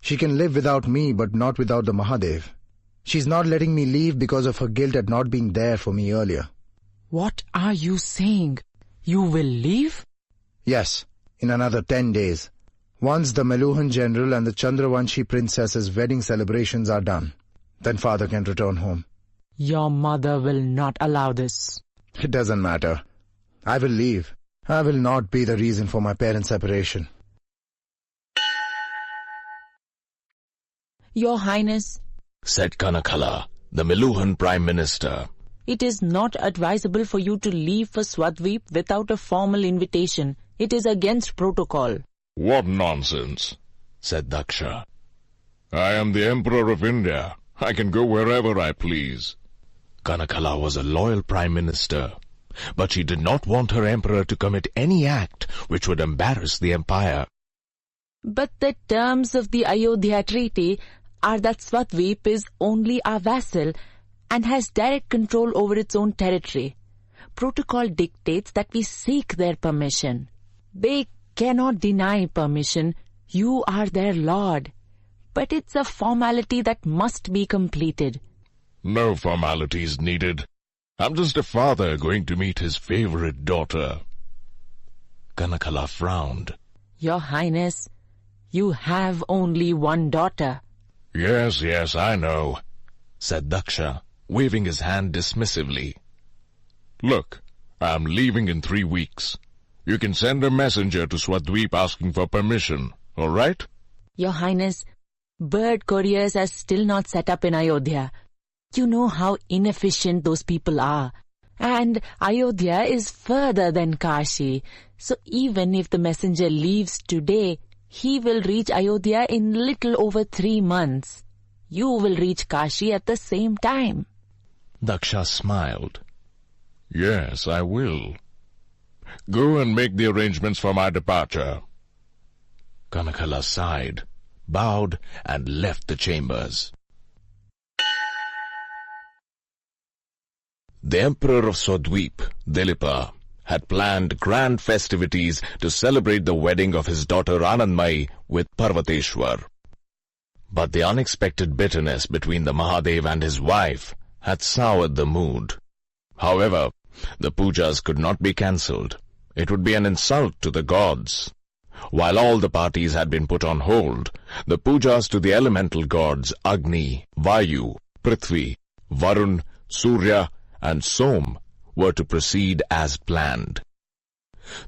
She can live without me, but not without the Mahadev. She's not letting me leave because of her guilt at not being there for me earlier. What are you saying? You will leave? Yes, in another 10 days. Once the Meluhan general and the Chandravanshi princess's wedding celebrations are done, then father can return home. Your mother will not allow this. It doesn't matter. I will leave. I will not be the reason for my parents' separation. Your Highness, Said Kanakala, the Meluhan Prime Minister. it is not advisable for you to leave for Swadweep without a formal invitation. It is against protocol. What nonsense, said Daksha. I am the Emperor of India. I can go wherever I please. Kanakala was a loyal Prime Minister, but she did not want her Emperor to commit any act which would embarrass the empire. But the terms of the Ayodhya Treaty are that Swadweep is only our vassal and has direct control over its own territory. Protocol dictates that we seek their permission. They cannot deny permission. You are their lord. But it's a formality that must be completed. No formalities needed. I'm just a father going to meet his favorite daughter. Kanakala frowned. Your Highness, you have only one daughter. Yes, I know, said Daksha, waving his hand dismissively. Look, I'm leaving in 3 weeks. You can send a messenger to Swadweep asking for permission, all right? Your Highness, bird couriers are still not set up in Ayodhya. You know how inefficient those people are. And Ayodhya is further than Kashi. So even if the messenger leaves today, he will reach Ayodhya in little over 3 months. You will reach Kashi at the same time. Daksha smiled. Yes, I will. Go and make the arrangements for my departure. Kanakala sighed, bowed, and left the chambers. The Emperor of Swadweep, Dilipa, had planned grand festivities to celebrate the wedding of his daughter Anandmai with Parvateshwar. But the unexpected bitterness between the Mahadev and his wife had soured the mood. However, the pujas could not be cancelled. It would be an insult to the gods. While all the parties had been put on hold, the pujas to the elemental gods Agni, Vayu, Prithvi, Varun, Surya and Som were to proceed as planned.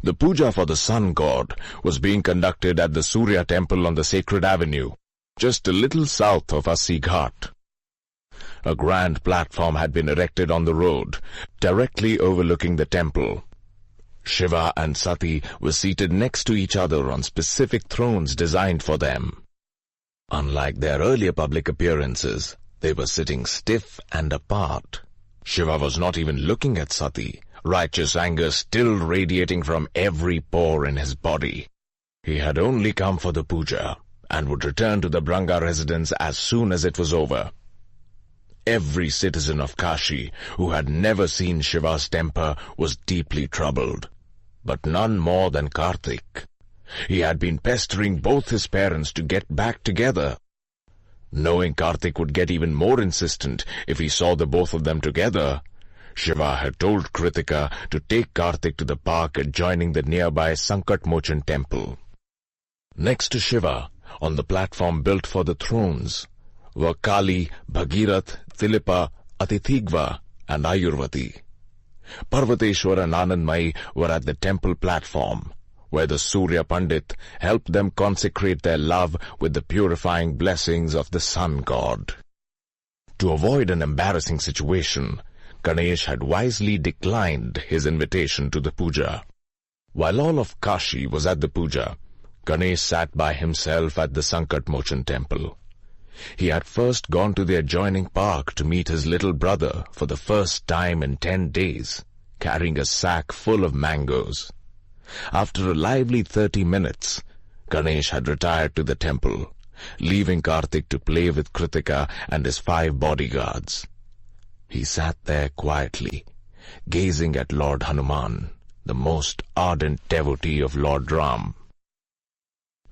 The puja for the sun god was being conducted at the Surya temple on the sacred avenue, just a little south of Assi Ghat. A grand platform had been erected on the road, directly overlooking the temple. Shiva and Sati were seated next to each other on specific thrones designed for them. Unlike their earlier public appearances, they were sitting stiff and apart. Shiva was not even looking at Sati, righteous anger still radiating from every pore in his body. He had only come for the puja, and would return to the Branga residence as soon as it was over. Every citizen of Kashi who had never seen Shiva's temper was deeply troubled, but none more than Karthik. He had been pestering both his parents to get back together. Knowing Karthik would get even more insistent if he saw the both of them together, Shiva had told Kritika to take Karthik to the park adjoining the nearby Sankatmochan temple. Next to Shiva, on the platform built for the thrones, were Kali, Bhagirath, Tilipa, Atithigva, and Ayurvati. Parvateshwar and Anandmai were at the temple platform, where the Surya Pandit helped them consecrate their love with the purifying blessings of the sun god. To avoid an embarrassing situation, Ganesh had wisely declined his invitation to the puja. While all of Kashi was at the puja, Ganesh sat by himself at the Sankatmochan temple. He had first gone to the adjoining park to meet his little brother for the first time in 10 days, carrying a sack full of mangoes. After a lively 30 minutes, Ganesh had retired to the temple, leaving Karthik to play with Kritika and his 5 bodyguards. He sat there quietly, gazing at Lord Hanuman, the most ardent devotee of Lord Ram.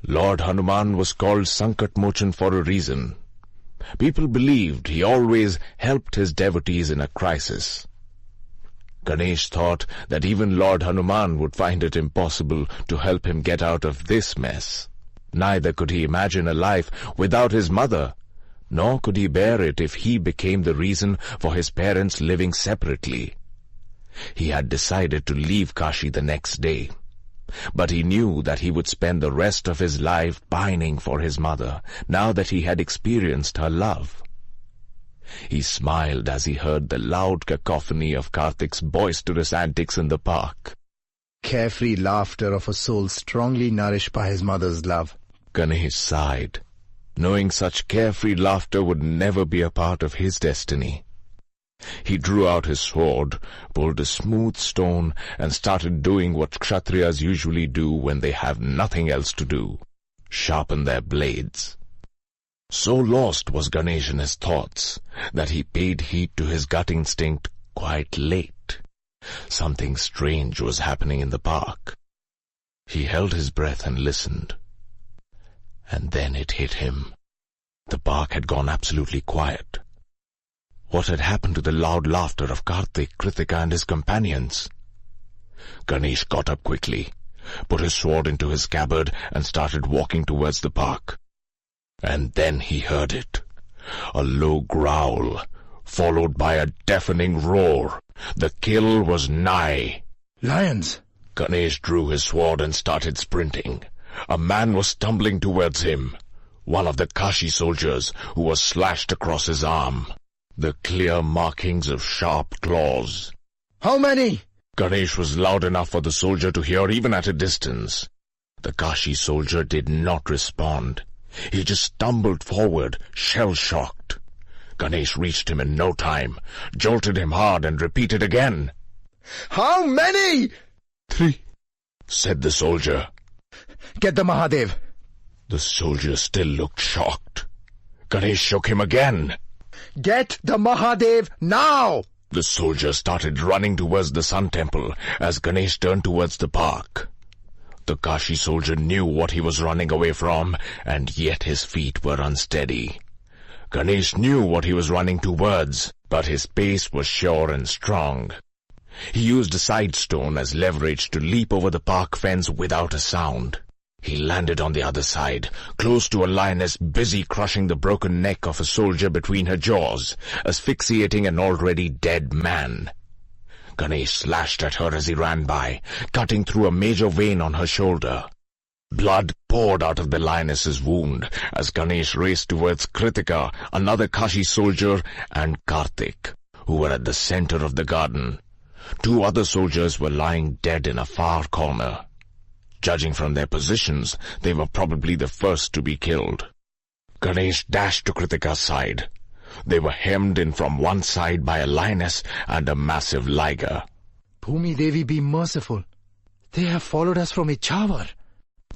Lord Hanuman was called Sankatmochan for a reason. People believed he always helped his devotees in a crisis. Ganesh thought that even Lord Hanuman would find it impossible to help him get out of this mess. Neither could he imagine a life without his mother, nor could he bear it if he became the reason for his parents living separately. He had decided to leave Kashi the next day, but he knew that he would spend the rest of his life pining for his mother, now that he had experienced her love. He smiled as he heard the loud cacophony of Karthik's boisterous antics in the park. Carefree laughter of a soul strongly nourished by his mother's love. Ganesh sighed, knowing such carefree laughter would never be a part of his destiny. He drew out his sword, pulled a smooth stone, and started doing what Kshatriyas usually do when they have nothing else to do, sharpen their blades. So lost was Ganesh in his thoughts that he paid heed to his gut instinct quite late. Something strange was happening in the park. He held his breath and listened. And then it hit him. The park had gone absolutely quiet. What had happened to the loud laughter of Karthik, Kritika and his companions? Ganesh got up quickly, put his sword into his scabbard and started walking towards the park. And then he heard it. A low growl, followed by a deafening roar. The kill was nigh. Lions! Ganesh drew his sword and started sprinting. A man was stumbling towards him, one of the Kashi soldiers who was slashed across his arm. The clear markings of sharp claws. How many? Ganesh was loud enough for the soldier to hear even at a distance. The Kashi soldier did not respond. He just stumbled forward, shell-shocked. Ganesh reached him in no time, jolted him hard and repeated again. How many? 3, said the soldier. Get the Mahadev. The soldier still looked shocked. Ganesh shook him again. Get the Mahadev now! The soldier started running towards the Sun Temple as Ganesh turned towards the park. The Kashi soldier knew what he was running away from, and yet his feet were unsteady. Ganesh knew what he was running towards, but his pace was sure and strong. He used a side stone as leverage to leap over the park fence without a sound. He landed on the other side, close to a lioness busy crushing the broken neck of a soldier between her jaws, asphyxiating an already dead man. Ganesh slashed at her as he ran by, cutting through a major vein on her shoulder. Blood poured out of the lioness's wound as Ganesh raced towards Kritika, another Kashi soldier, and Karthik, who were at the center of the garden. 2 other soldiers were lying dead in a far corner. Judging from their positions, they were probably the first to be killed. Ganesh dashed to Kritika's side. They were hemmed in from one side by a lioness and a massive liger. Bhumi Devi, be merciful. They have followed us from Ichawar.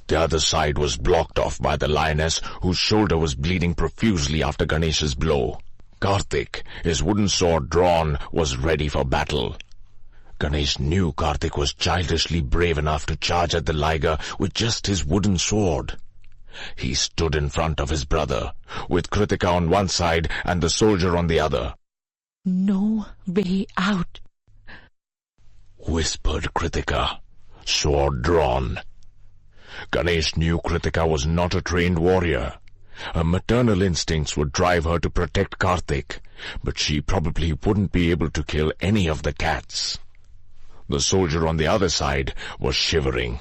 The other side was blocked off by the lioness, whose shoulder was bleeding profusely after Ganesh's blow. Karthik, his wooden sword drawn, was ready for battle. Ganesh knew Karthik was childishly brave enough to charge at the liger with just his wooden sword. He stood in front of his brother, with Kritika on one side and the soldier on the other. No way out, whispered Kritika, sword drawn. Ganesh knew Kritika was not a trained warrior. Her maternal instincts would drive her to protect Karthik, but she probably wouldn't be able to kill any of the cats. The soldier on the other side was shivering.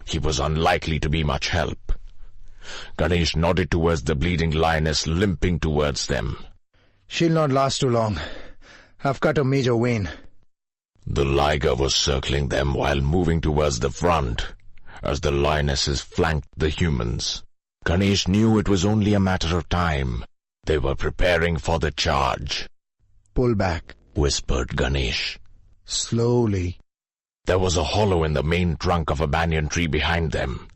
He was unlikely to be much help. Ganesh nodded towards the bleeding lioness limping towards them. She'll not last too long. I've cut a major vein. The liger was circling them while moving towards the front, as the lionesses flanked the humans. Ganesh knew it was only a matter of time. They were preparing for the charge. Pull back, whispered Ganesh. Slowly. There was a hollow in the main trunk of a banyan tree behind them.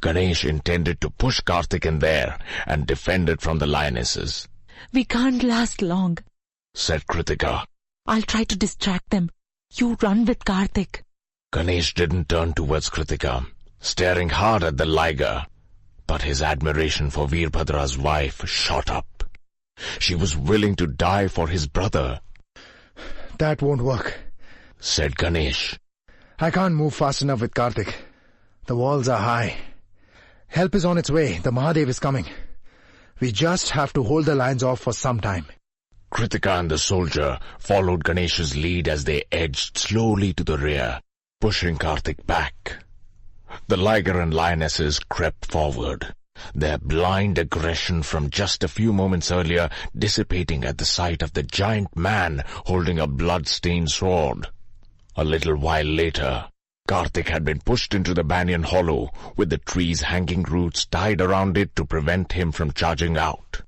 Ganesh intended to push Karthik in there and defend it from the lionesses. We can't last long, said Kritika. I'll try to distract them. You run with Karthik. Ganesh didn't turn towards Kritika, staring hard at the liger, but his admiration for Veerbhadra's wife shot up. She was willing to die for his brother. That won't work, said Ganesh. I can't move fast enough with Karthik. The walls are high. Help is on its way. The Mahadev is coming. We just have to hold the lions off for some time. Kritika and the soldier followed Ganesh's lead as they edged slowly to the rear, pushing Karthik back. The liger and lionesses crept forward, their blind aggression from just a few moments earlier dissipating at the sight of the giant man holding a blood-stained sword. A little while later, Karthik had been pushed into the banyan hollow, with the tree's hanging roots tied around it to prevent him from charging out.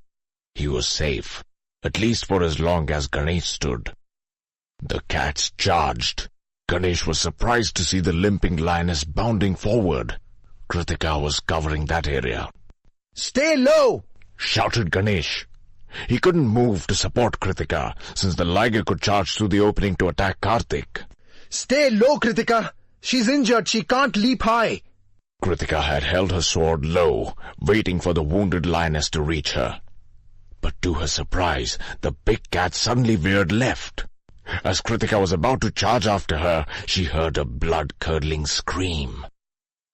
He was safe, at least for as long as Ganesh stood. The cats charged. Ganesh was surprised to see the limping lioness bounding forward. Kritika was covering that area. Stay low! Shouted Ganesh. He couldn't move to support Kritika, since the liger could charge through the opening to attack Karthik. Stay low, Kritika! She's injured, she can't leap high! Kritika had held her sword low, waiting for the wounded lioness to reach her. But to her surprise, the big cat suddenly veered left. As Kritika was about to charge after her, she heard a blood-curdling scream.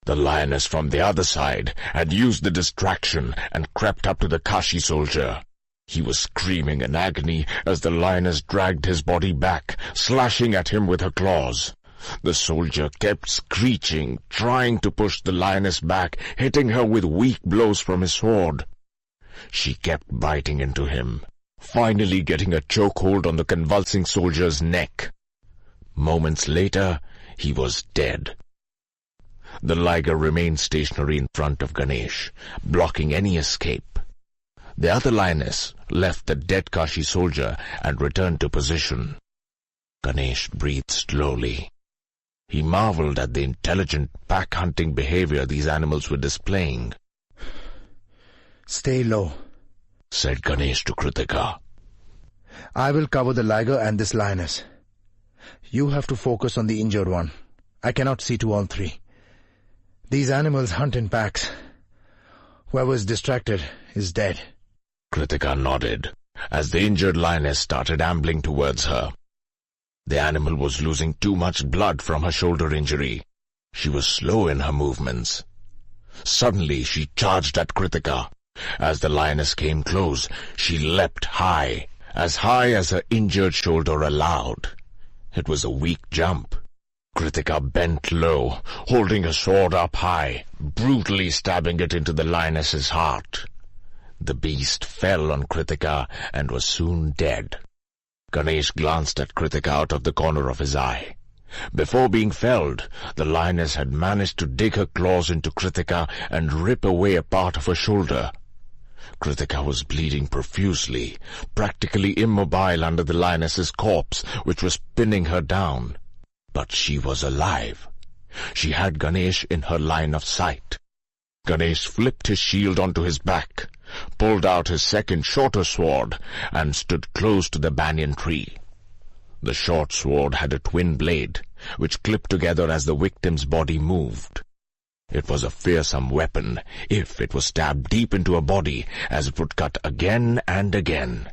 The lioness from the other side had used the distraction and crept up to the Kashi soldier. He was screaming in agony as the lioness dragged his body back, slashing at him with her claws. The soldier kept screeching, trying to push the lioness back, hitting her with weak blows from his sword. She kept biting into him, finally getting a chokehold on the convulsing soldier's neck. Moments later, he was dead. The liger remained stationary in front of Ganesh, blocking any escape. The other lioness left the dead Kashi soldier and returned to position. Ganesh breathed slowly. He marveled at the intelligent pack-hunting behavior these animals were displaying. Stay low, said Ganesh to Kritika. I will cover the liger and this lioness. You have to focus on the injured one. I cannot see to all three. These animals hunt in packs. Whoever's distracted is dead. Kritika nodded as the injured lioness started ambling towards her. The animal was losing too much blood from her shoulder injury. She was slow in her movements. Suddenly she charged at Kritika. As the lioness came close, she leapt high as her injured shoulder allowed. It was a weak jump. Kritika bent low, holding her sword up high, brutally stabbing it into the lioness's heart. The beast fell on Kritika and was soon dead. Ganesh glanced at Kritika out of the corner of his eye. Before being felled, the lioness had managed to dig her claws into Kritika and rip away a part of her shoulder. Kritika was bleeding profusely, practically immobile under the lioness's corpse, which was pinning her down. But she was alive. She had Ganesh in her line of sight. Ganesh flipped his shield onto his back, pulled out his second shorter sword, and stood close to the banyan tree. The short sword had a twin blade, which clipped together as the victim's body moved. It was a fearsome weapon if it was stabbed deep into a body, as it would cut again and again.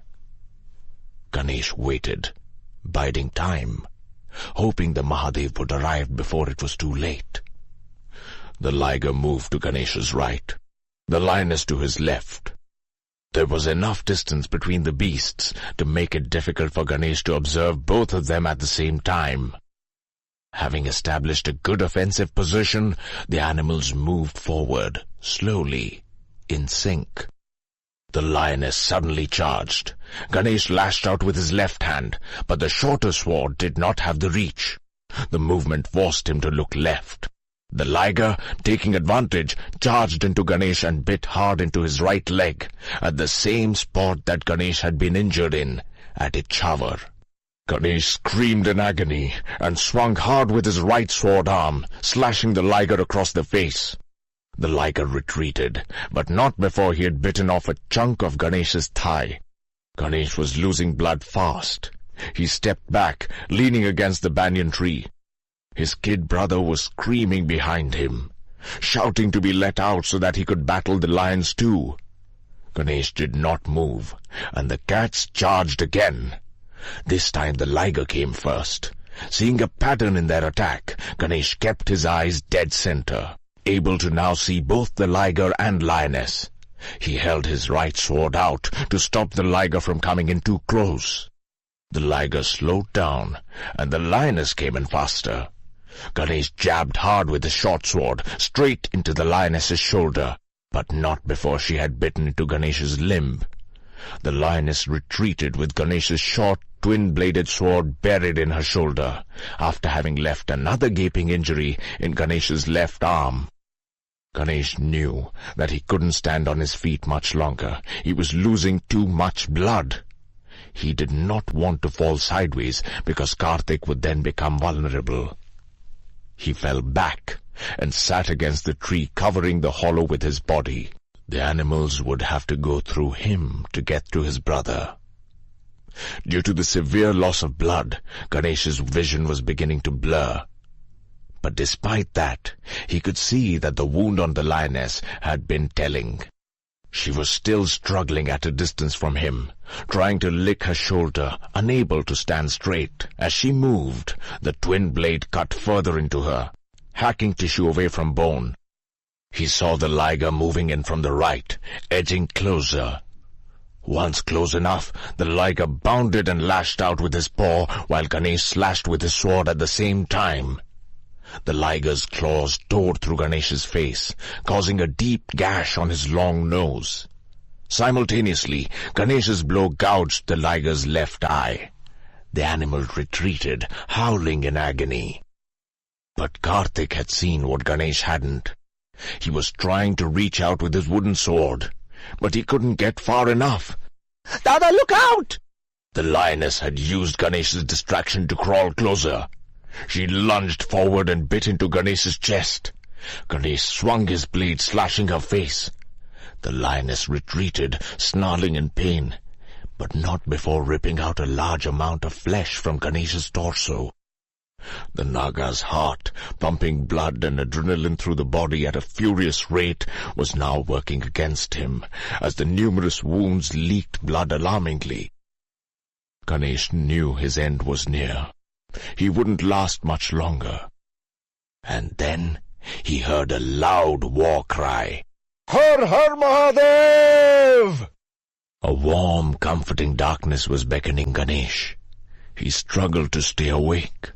Ganesh waited, biding time, hoping the Mahadev would arrive before it was too late. The liger moved to Ganesh's right, the lioness to his left. There was enough distance between the beasts to make it difficult for Ganesh to observe both of them at the same time. Having established a good offensive position, the animals moved forward, slowly, in sync. The lioness suddenly charged. Ganesh lashed out with his left hand, but the shorter sword did not have the reach. The movement forced him to look left. The liger, taking advantage, charged into Ganesh and bit hard into his right leg, at the same spot that Ganesh had been injured in, at Ichhavar. Ganesh screamed in agony and swung hard with his right sword arm, slashing the liger across the face. The liger retreated, but not before he had bitten off a chunk of Ganesh's thigh. Ganesh was losing blood fast. He stepped back, leaning against the banyan tree. His kid brother was screaming behind him, shouting to be let out so that he could battle the lions too. Ganesh did not move, and the cats charged again. This time the liger came first. Seeing a pattern in their attack, Ganesh kept his eyes dead center, able to now see both the liger and lioness. He held his right sword out to stop the liger from coming in too close. The liger slowed down, and the lioness came in faster. Ganesh jabbed hard with his short sword, straight into the lioness's shoulder, but not before she had bitten into Ganesh's limb. The lioness retreated with Ganesh's short, twin-bladed sword buried in her shoulder, after having left another gaping injury in Ganesh's left arm. Ganesh knew that he couldn't stand on his feet much longer. He was losing too much blood. He did not want to fall sideways, because Karthik would then become vulnerable. He fell back and sat against the tree, covering the hollow with his body. The animals would have to go through him to get to his brother. Due to the severe loss of blood, Ganesh's vision was beginning to blur. But despite that, he could see that the wound on the lioness had been telling. She was still struggling at a distance from him, trying to lick her shoulder, unable to stand straight. As she moved, the twin blade cut further into her, hacking tissue away from bone. He saw the liger moving in from the right, edging closer. Once close enough, the liger bounded and lashed out with his paw, while Ganesh slashed with his sword at the same time. The liger's claws tore through Ganesh's face, causing a deep gash on his long nose. Simultaneously, Ganesh's blow gouged the liger's left eye. The animal retreated, howling in agony. But Karthik had seen what Ganesh hadn't. He was trying to reach out with his wooden sword, but he couldn't get far enough. "Dada, look out!" The lioness had used Ganesh's distraction to crawl closer. She lunged forward and bit into Ganesh's chest. Ganesh swung his blade, slashing her face. The lioness retreated, snarling in pain, but not before ripping out a large amount of flesh from Ganesh's torso. The Naga's heart, pumping blood and adrenaline through the body at a furious rate, was now working against him, as the numerous wounds leaked blood alarmingly. Ganesh knew his end was near. He wouldn't last much longer. And then he heard a loud war cry. Har Har Mahadev! A warm, comforting darkness was beckoning Ganesh. He struggled to stay awake.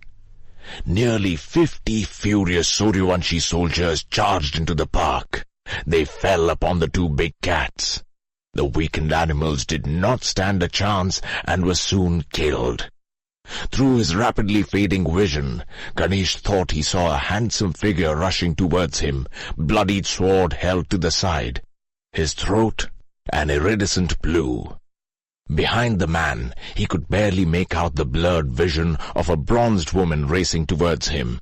Nearly 50 furious Suryavanshi soldiers charged into the park. They fell upon the two big cats. The weakened animals did not stand a chance and were soon killed. Through his rapidly fading vision, Ganesh thought he saw a handsome figure rushing towards him, bloodied sword held to the side, his throat an iridescent blue. Behind the man, he could barely make out the blurred vision of a bronzed woman racing towards him,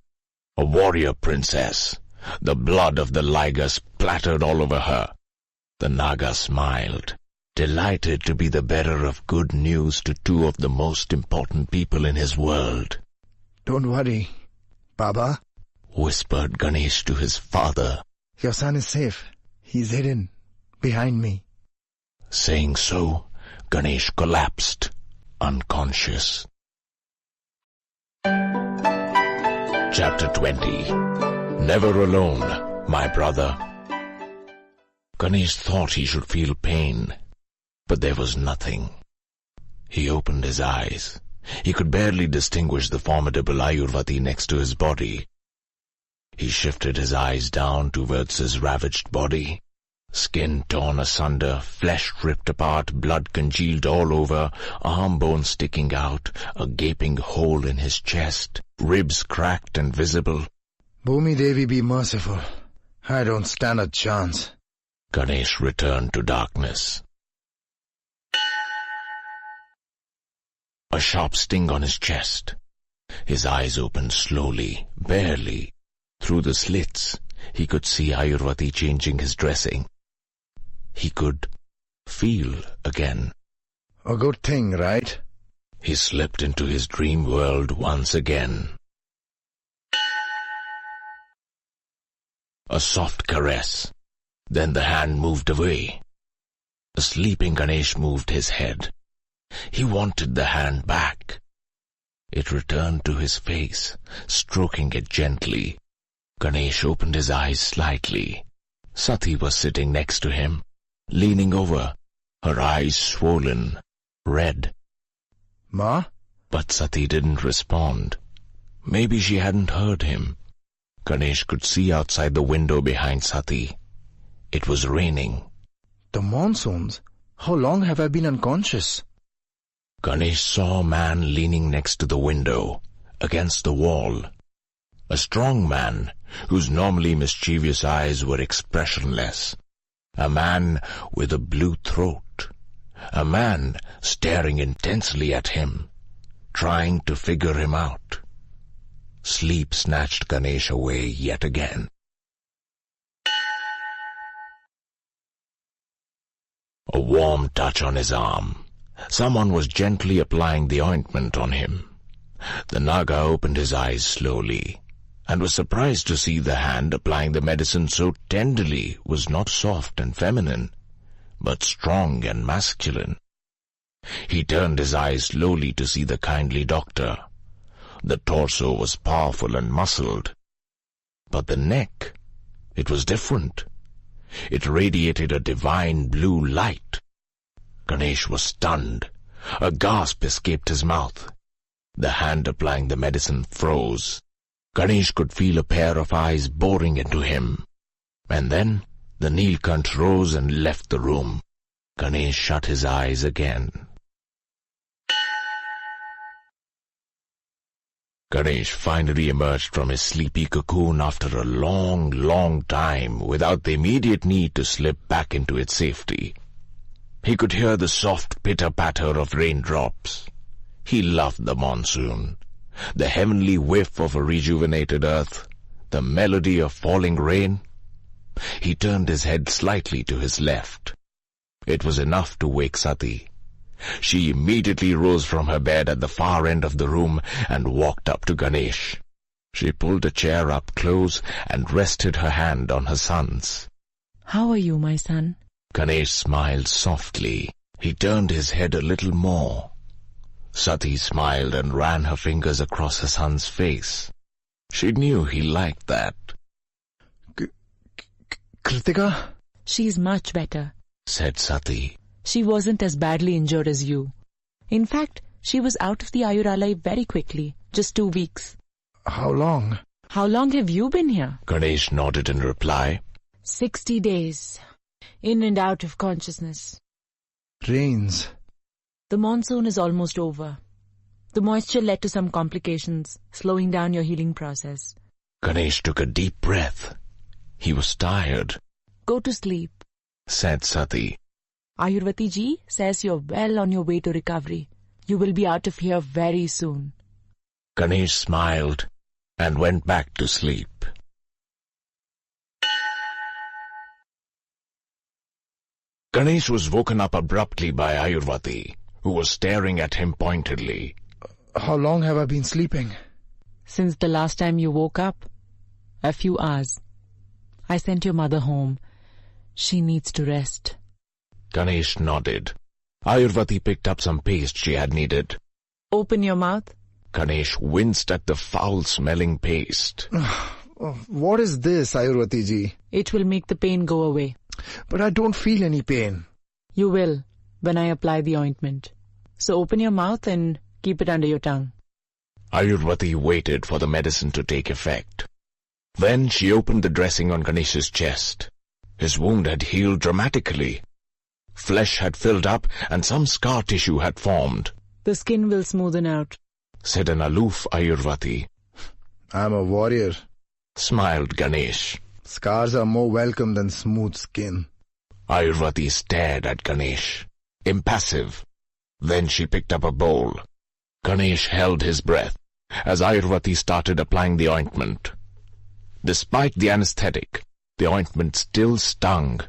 a warrior princess. The blood of the liger splattered all over her. The Naga smiled, delighted to be the bearer of good news to two of the most important people in his world. Don't worry, Baba. Whispered Ganesh to his father. Your son is safe. He's hidden behind me. Saying so, Ganesh collapsed, unconscious. Chapter 20. Never alone, my brother. Ganesh thought he should feel pain, but there was nothing. He opened his eyes. He could barely distinguish the formidable Ayurvati next to his body. He shifted his eyes down towards his ravaged body. Skin torn asunder, flesh ripped apart, blood congealed all over, arm bones sticking out, a gaping hole in his chest, ribs cracked and visible. Bhumi Devi be merciful. I don't stand a chance. Ganesh returned to darkness. A sharp sting on his chest. His eyes opened slowly, barely. Through the slits, he could see Ayurvati changing his dressing. He could feel again. A good thing, right? He slipped into his dream world once again. A soft caress. Then the hand moved away. The sleeping Ganesh moved his head. He wanted the hand back. It returned to his face, stroking it gently. Ganesh opened his eyes slightly. Sati was sitting next to him, leaning over, her eyes swollen, red. Ma? But Sati didn't respond. Maybe she hadn't heard him. Ganesh could see outside the window behind Sati. It was raining. The monsoons? How long have I been unconscious? Ganesh saw a man leaning next to the window, against the wall. A strong man, whose normally mischievous eyes were expressionless. A man with a blue throat. A man staring intensely at him, trying to figure him out. Sleep snatched Ganesh away yet again. A warm touch on his arm. Someone was gently applying the ointment on him. The Naga opened his eyes slowly, and was surprised to see the hand applying the medicine so tenderly was not soft and feminine, but strong and masculine. He turned his eyes slowly to see the kindly doctor. The torso was powerful and muscled, but the neck, it was different. It radiated a divine blue light. Ganesh was stunned. A gasp escaped his mouth. The hand applying the medicine froze. Ganesh could feel a pair of eyes boring into him. And then the Neelkant rose and left the room. Ganesh shut his eyes again. Ganesh finally emerged from his sleepy cocoon after a long, long time without the immediate need to slip back into its safety. He could hear the soft pitter-patter of raindrops. He loved the monsoon, the heavenly whiff of a rejuvenated earth, the melody of falling rain. He turned his head slightly to his left. It was enough to wake Sati. She immediately rose from her bed at the far end of the room and walked up to Ganesh. She pulled a chair up close and rested her hand on her son's. How are you, my son? Ganesh smiled softly. He turned his head a little more. Sati smiled and ran her fingers across her son's face. She knew he liked that. Kritika? She's much better, Said Sati. She wasn't as badly injured as you. In fact, she was out of the Ayuralaya very quickly, just 2 weeks. How long? How long have you been here? Ganesh nodded in reply. 60 days. In and out of consciousness. Rains. The monsoon is almost over. The moisture led to some complications, slowing down your healing process. Ganesh took a deep breath. He was tired, Go to sleep. said Sati. Ayurvati ji says you're well on your way to recovery. You will be out of here very soon. Ganesh smiled and went back to sleep. Ganesh was woken up abruptly by Ayurvati, who was staring at him pointedly. How long have I been sleeping? Since the last time you woke up, a few hours. I sent your mother home. She needs to rest. Ganesh nodded. Ayurvati picked up some paste she had needed. Open your mouth. Ganesh winced at the foul-smelling paste. What is this, Ayurvati ji? It will make the pain go away. But I don't feel any pain. You will, when I apply the ointment. So open your mouth and keep it under your tongue. Ayurvati waited for the medicine to take effect. Then she opened the dressing on Ganesh's chest. His wound had healed dramatically. Flesh had filled up and some scar tissue had formed. The skin will smoothen out. Said an aloof Ayurvati. I'm a warrior. Smiled Ganesh. Scars are more welcome than smooth skin. Ayurvati stared at Ganesh, impassive. Then she picked up a bowl. Ganesh held his breath as Ayurvati started applying the ointment. Despite the anesthetic, the ointment still stung.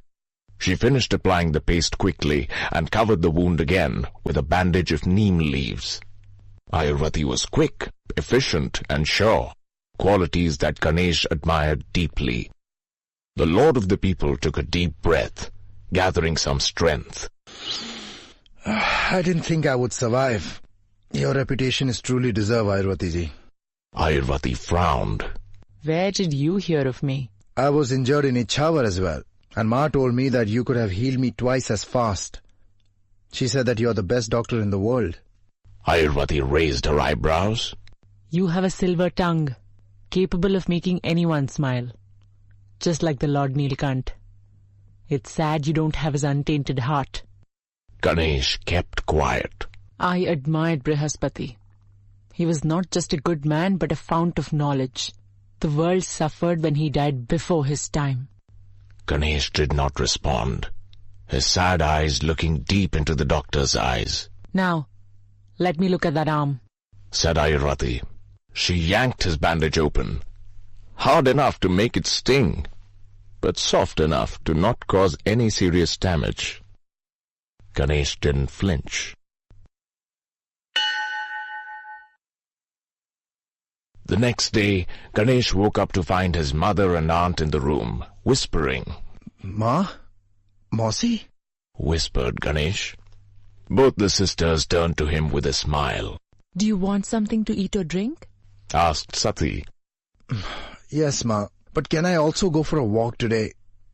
She finished applying the paste quickly and covered the wound again with a bandage of neem leaves. Ayurvati was quick, efficient, and sure, qualities that Ganesh admired deeply. The lord of the people took a deep breath, gathering some strength. I didn't think I would survive. Your reputation is truly deserved, Ayurvati ji. Ayurvati frowned. Where did you hear of me? I was injured in Ichhawar as well, and Ma told me that you could have healed me twice as fast. She said that you're the best doctor in the world. Ayurvati raised her eyebrows. You have a silver tongue, capable of making anyone smile. Just like the Lord Nilkant. It's sad you don't have his untainted heart. Ganesh kept quiet. I admired Brihaspati. He was not just a good man but a fount of knowledge. The world suffered when he died before his time. Ganesh did not respond, his sad eyes looking deep into the doctor's eyes. Now, let me look at that arm, said Ayurvati. She yanked his bandage open. Hard enough to make it sting, but soft enough to not cause any serious damage. Ganesh didn't flinch. The next day, Ganesh woke up to find his mother and aunt in the room, whispering. Ma? Mausi? Whispered Ganesh. Both the sisters turned to him with a smile. Do you want something to eat or drink? Asked Sati. Yes, Ma. But can I also go for a walk today?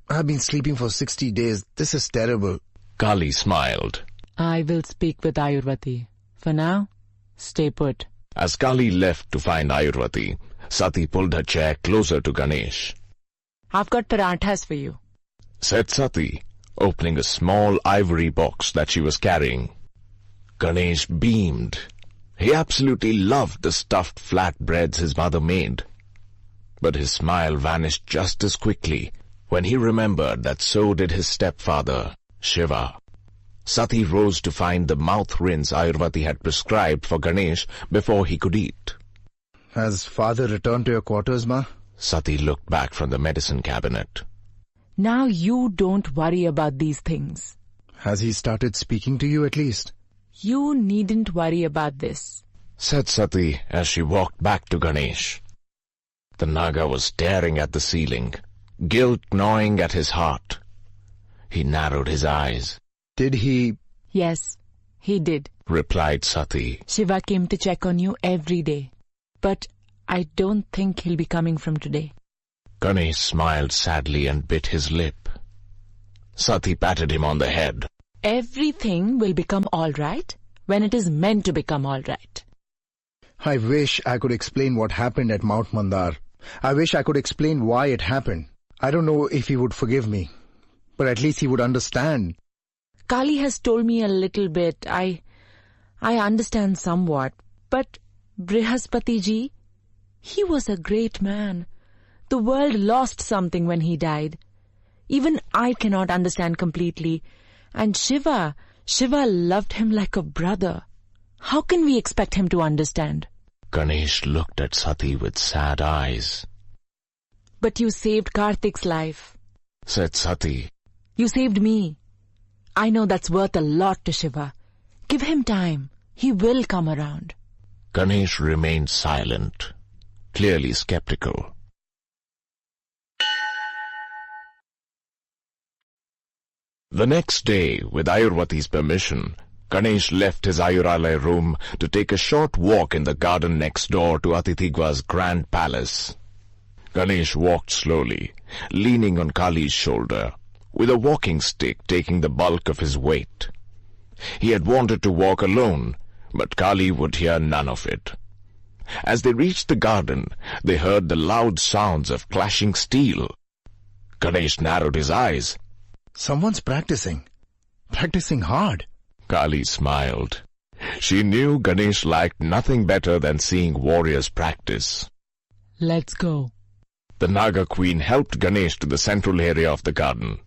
I've been sleeping for 60 days. This is terrible. Kali smiled. I will speak with Ayurvati. For now, stay put. As Kali left to find Ayurvati, Sati pulled her chair closer to Ganesh. I've got paranthas for you, said Sati, opening a small ivory box that she was carrying. Ganesh beamed. He absolutely loved the stuffed flatbreads his mother made. But his smile vanished just as quickly when he remembered that so did his stepfather, Shiva. Sati rose to find the mouth rinse Ayurvati had prescribed for Ganesh before he could eat. Has father returned to your quarters, Ma? Sati looked back from the medicine cabinet. Now you don't worry about these things. Has he started speaking to you at least? You needn't worry about this. said Sati as she walked back to Ganesh. The Naga was staring at the ceiling, guilt gnawing at his heart. He narrowed his eyes. Did he... Yes, he did. Replied Sati. Shiva came to check on you every day. But I don't think he'll be coming from today. Ganesh smiled sadly and bit his lip. Sati patted him on the head. Everything will become all right when it is meant to become all right. I wish I could explain what happened at Mount Mandar. I wish I could explain why it happened. I don't know if he would forgive me, but at least he would understand. Kali has told me a little bit. I understand somewhat. But Brihaspati ji, he was a great man. The world lost something when he died. Even I cannot understand completely. And Shiva loved him like a brother. How can we expect him to understand? Ganesh looked at Sati with sad eyes. But you saved Karthik's life. Said Sati. You saved me. I know that's worth a lot to Shiva. Give him time. He will come around. Ganesh remained silent, clearly skeptical. The next day, with Ayurvati's permission, Ganesh left his Ayuralaya room to take a short walk in the garden next door to Atithigwa's grand palace. Ganesh walked slowly, leaning on Kali's shoulder, with a walking stick taking the bulk of his weight. He had wanted to walk alone, but Kali would hear none of it. As they reached the garden, they heard the loud sounds of clashing steel. Ganesh narrowed his eyes. Someone's practicing. Practicing hard. Kali smiled. She knew Ganesh liked nothing better than seeing warriors practice. Let's go. The Naga queen helped Ganesh to the central area of the garden.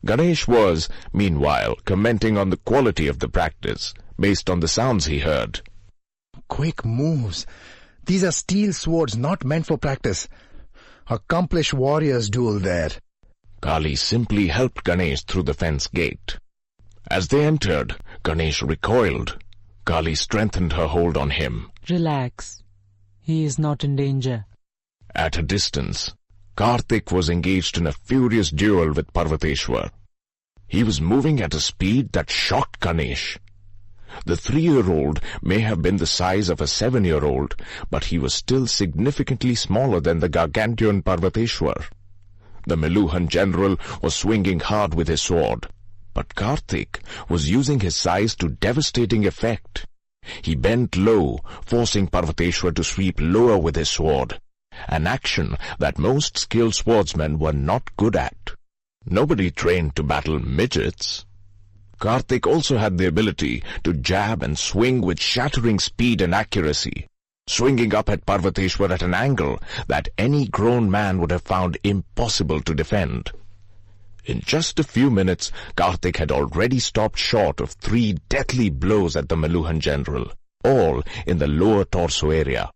Ganesh was, meanwhile, commenting on the quality of the practice, based on the sounds he heard. Quick moves. These are steel swords not meant for practice. Accomplished warriors duel there. Kali simply helped Ganesh through the fence gate. As they entered, Ganesh recoiled. Kali strengthened her hold on him. Relax. He is not in danger. At a distance, Karthik was engaged in a furious duel with Parvateshwar. He was moving at a speed that shocked Ganesh. The 3-year-old may have been the size of a 7-year-old, but he was still significantly smaller than the gargantuan Parvateshwar. The Meluhan general was swinging hard with his sword, but Karthik was using his size to devastating effect. He bent low, forcing Parvateshwar to sweep lower with his sword, an action that most skilled swordsmen were not good at. Nobody trained to battle midgets. Karthik also had the ability to jab and swing with shattering speed and accuracy, swinging up at Parvateshwar at an angle that any grown man would have found impossible to defend. In just a few minutes, Karthik had already stopped short of 3 deathly blows at the Meluhan general, all in the lower torso area.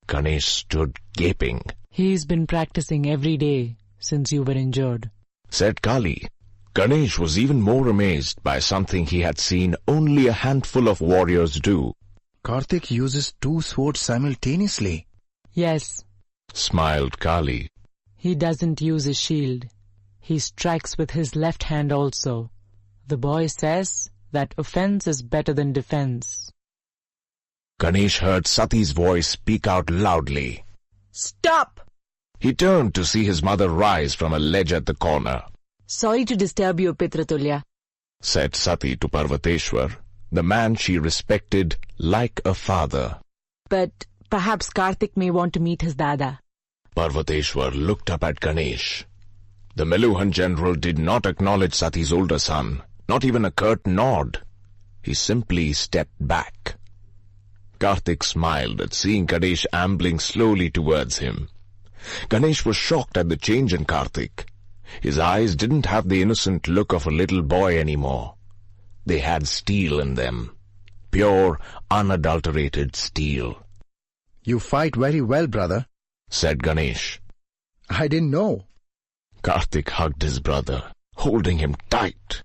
Ganesh stood gaping. He's been practicing every day since you were injured, said Kali. Ganesh was even more amazed by something he had seen only a handful of warriors do. Karthik uses 2 swords simultaneously. Yes. Smiled Kali. He doesn't use his shield. He strikes with his left hand also. The boy says that offense is better than defense. Ganesh heard Sati's voice speak out loudly. Stop! He turned to see his mother rise from a ledge at the corner. Sorry to disturb you, Pitratulya, said Sati to Parvateshwar, the man she respected like a father. But perhaps Karthik may want to meet his dada. Parvateshwar looked up at Ganesh. The Meluhan general did not acknowledge Sati's older son, not even a curt nod. He simply stepped back. Karthik smiled at seeing Ganesh ambling slowly towards him. Ganesh was shocked at the change in Karthik. His eyes didn't have the innocent look of a little boy anymore. They had steel in them. Pure, unadulterated steel. You fight very well, brother, said Ganesh. I didn't know. Karthik hugged his brother, holding him tight.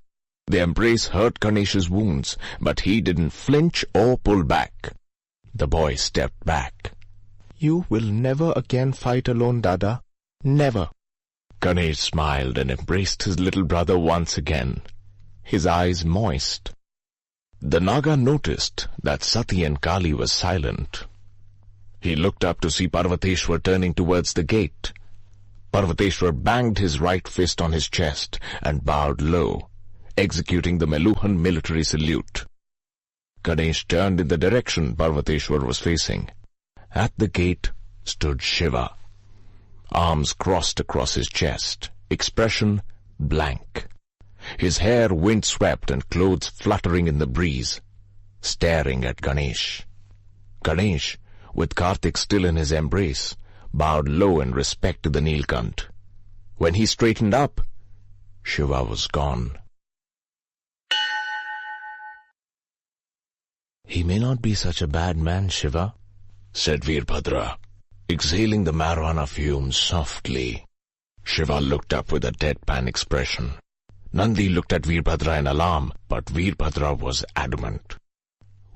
The embrace hurt Ganesh's wounds, but he didn't flinch or pull back. The boy stepped back. You will never again fight alone, Dada. Never. Ganesh smiled and embraced his little brother once again, his eyes moist. The Naga noticed that Sati and Kali were silent. He looked up to see Parvateshwar turning towards the gate. Parvateshwar banged his right fist on his chest and bowed low, executing the Meluhan military salute. Ganesh turned in the direction Parvateshwar was facing. At the gate stood Shiva, arms crossed across his chest, expression blank. His hair wind-swept and clothes fluttering in the breeze, staring at Ganesh. Ganesh, with Karthik still in his embrace, bowed low in respect to the Nilkant. When he straightened up, Shiva was gone. "He may not be such a bad man, Shiva," said Veerbhadra, exhaling the marijuana fumes softly. Shiva looked up with a deadpan expression. Nandi looked at Veerbhadra in alarm, but Veerbhadra was adamant.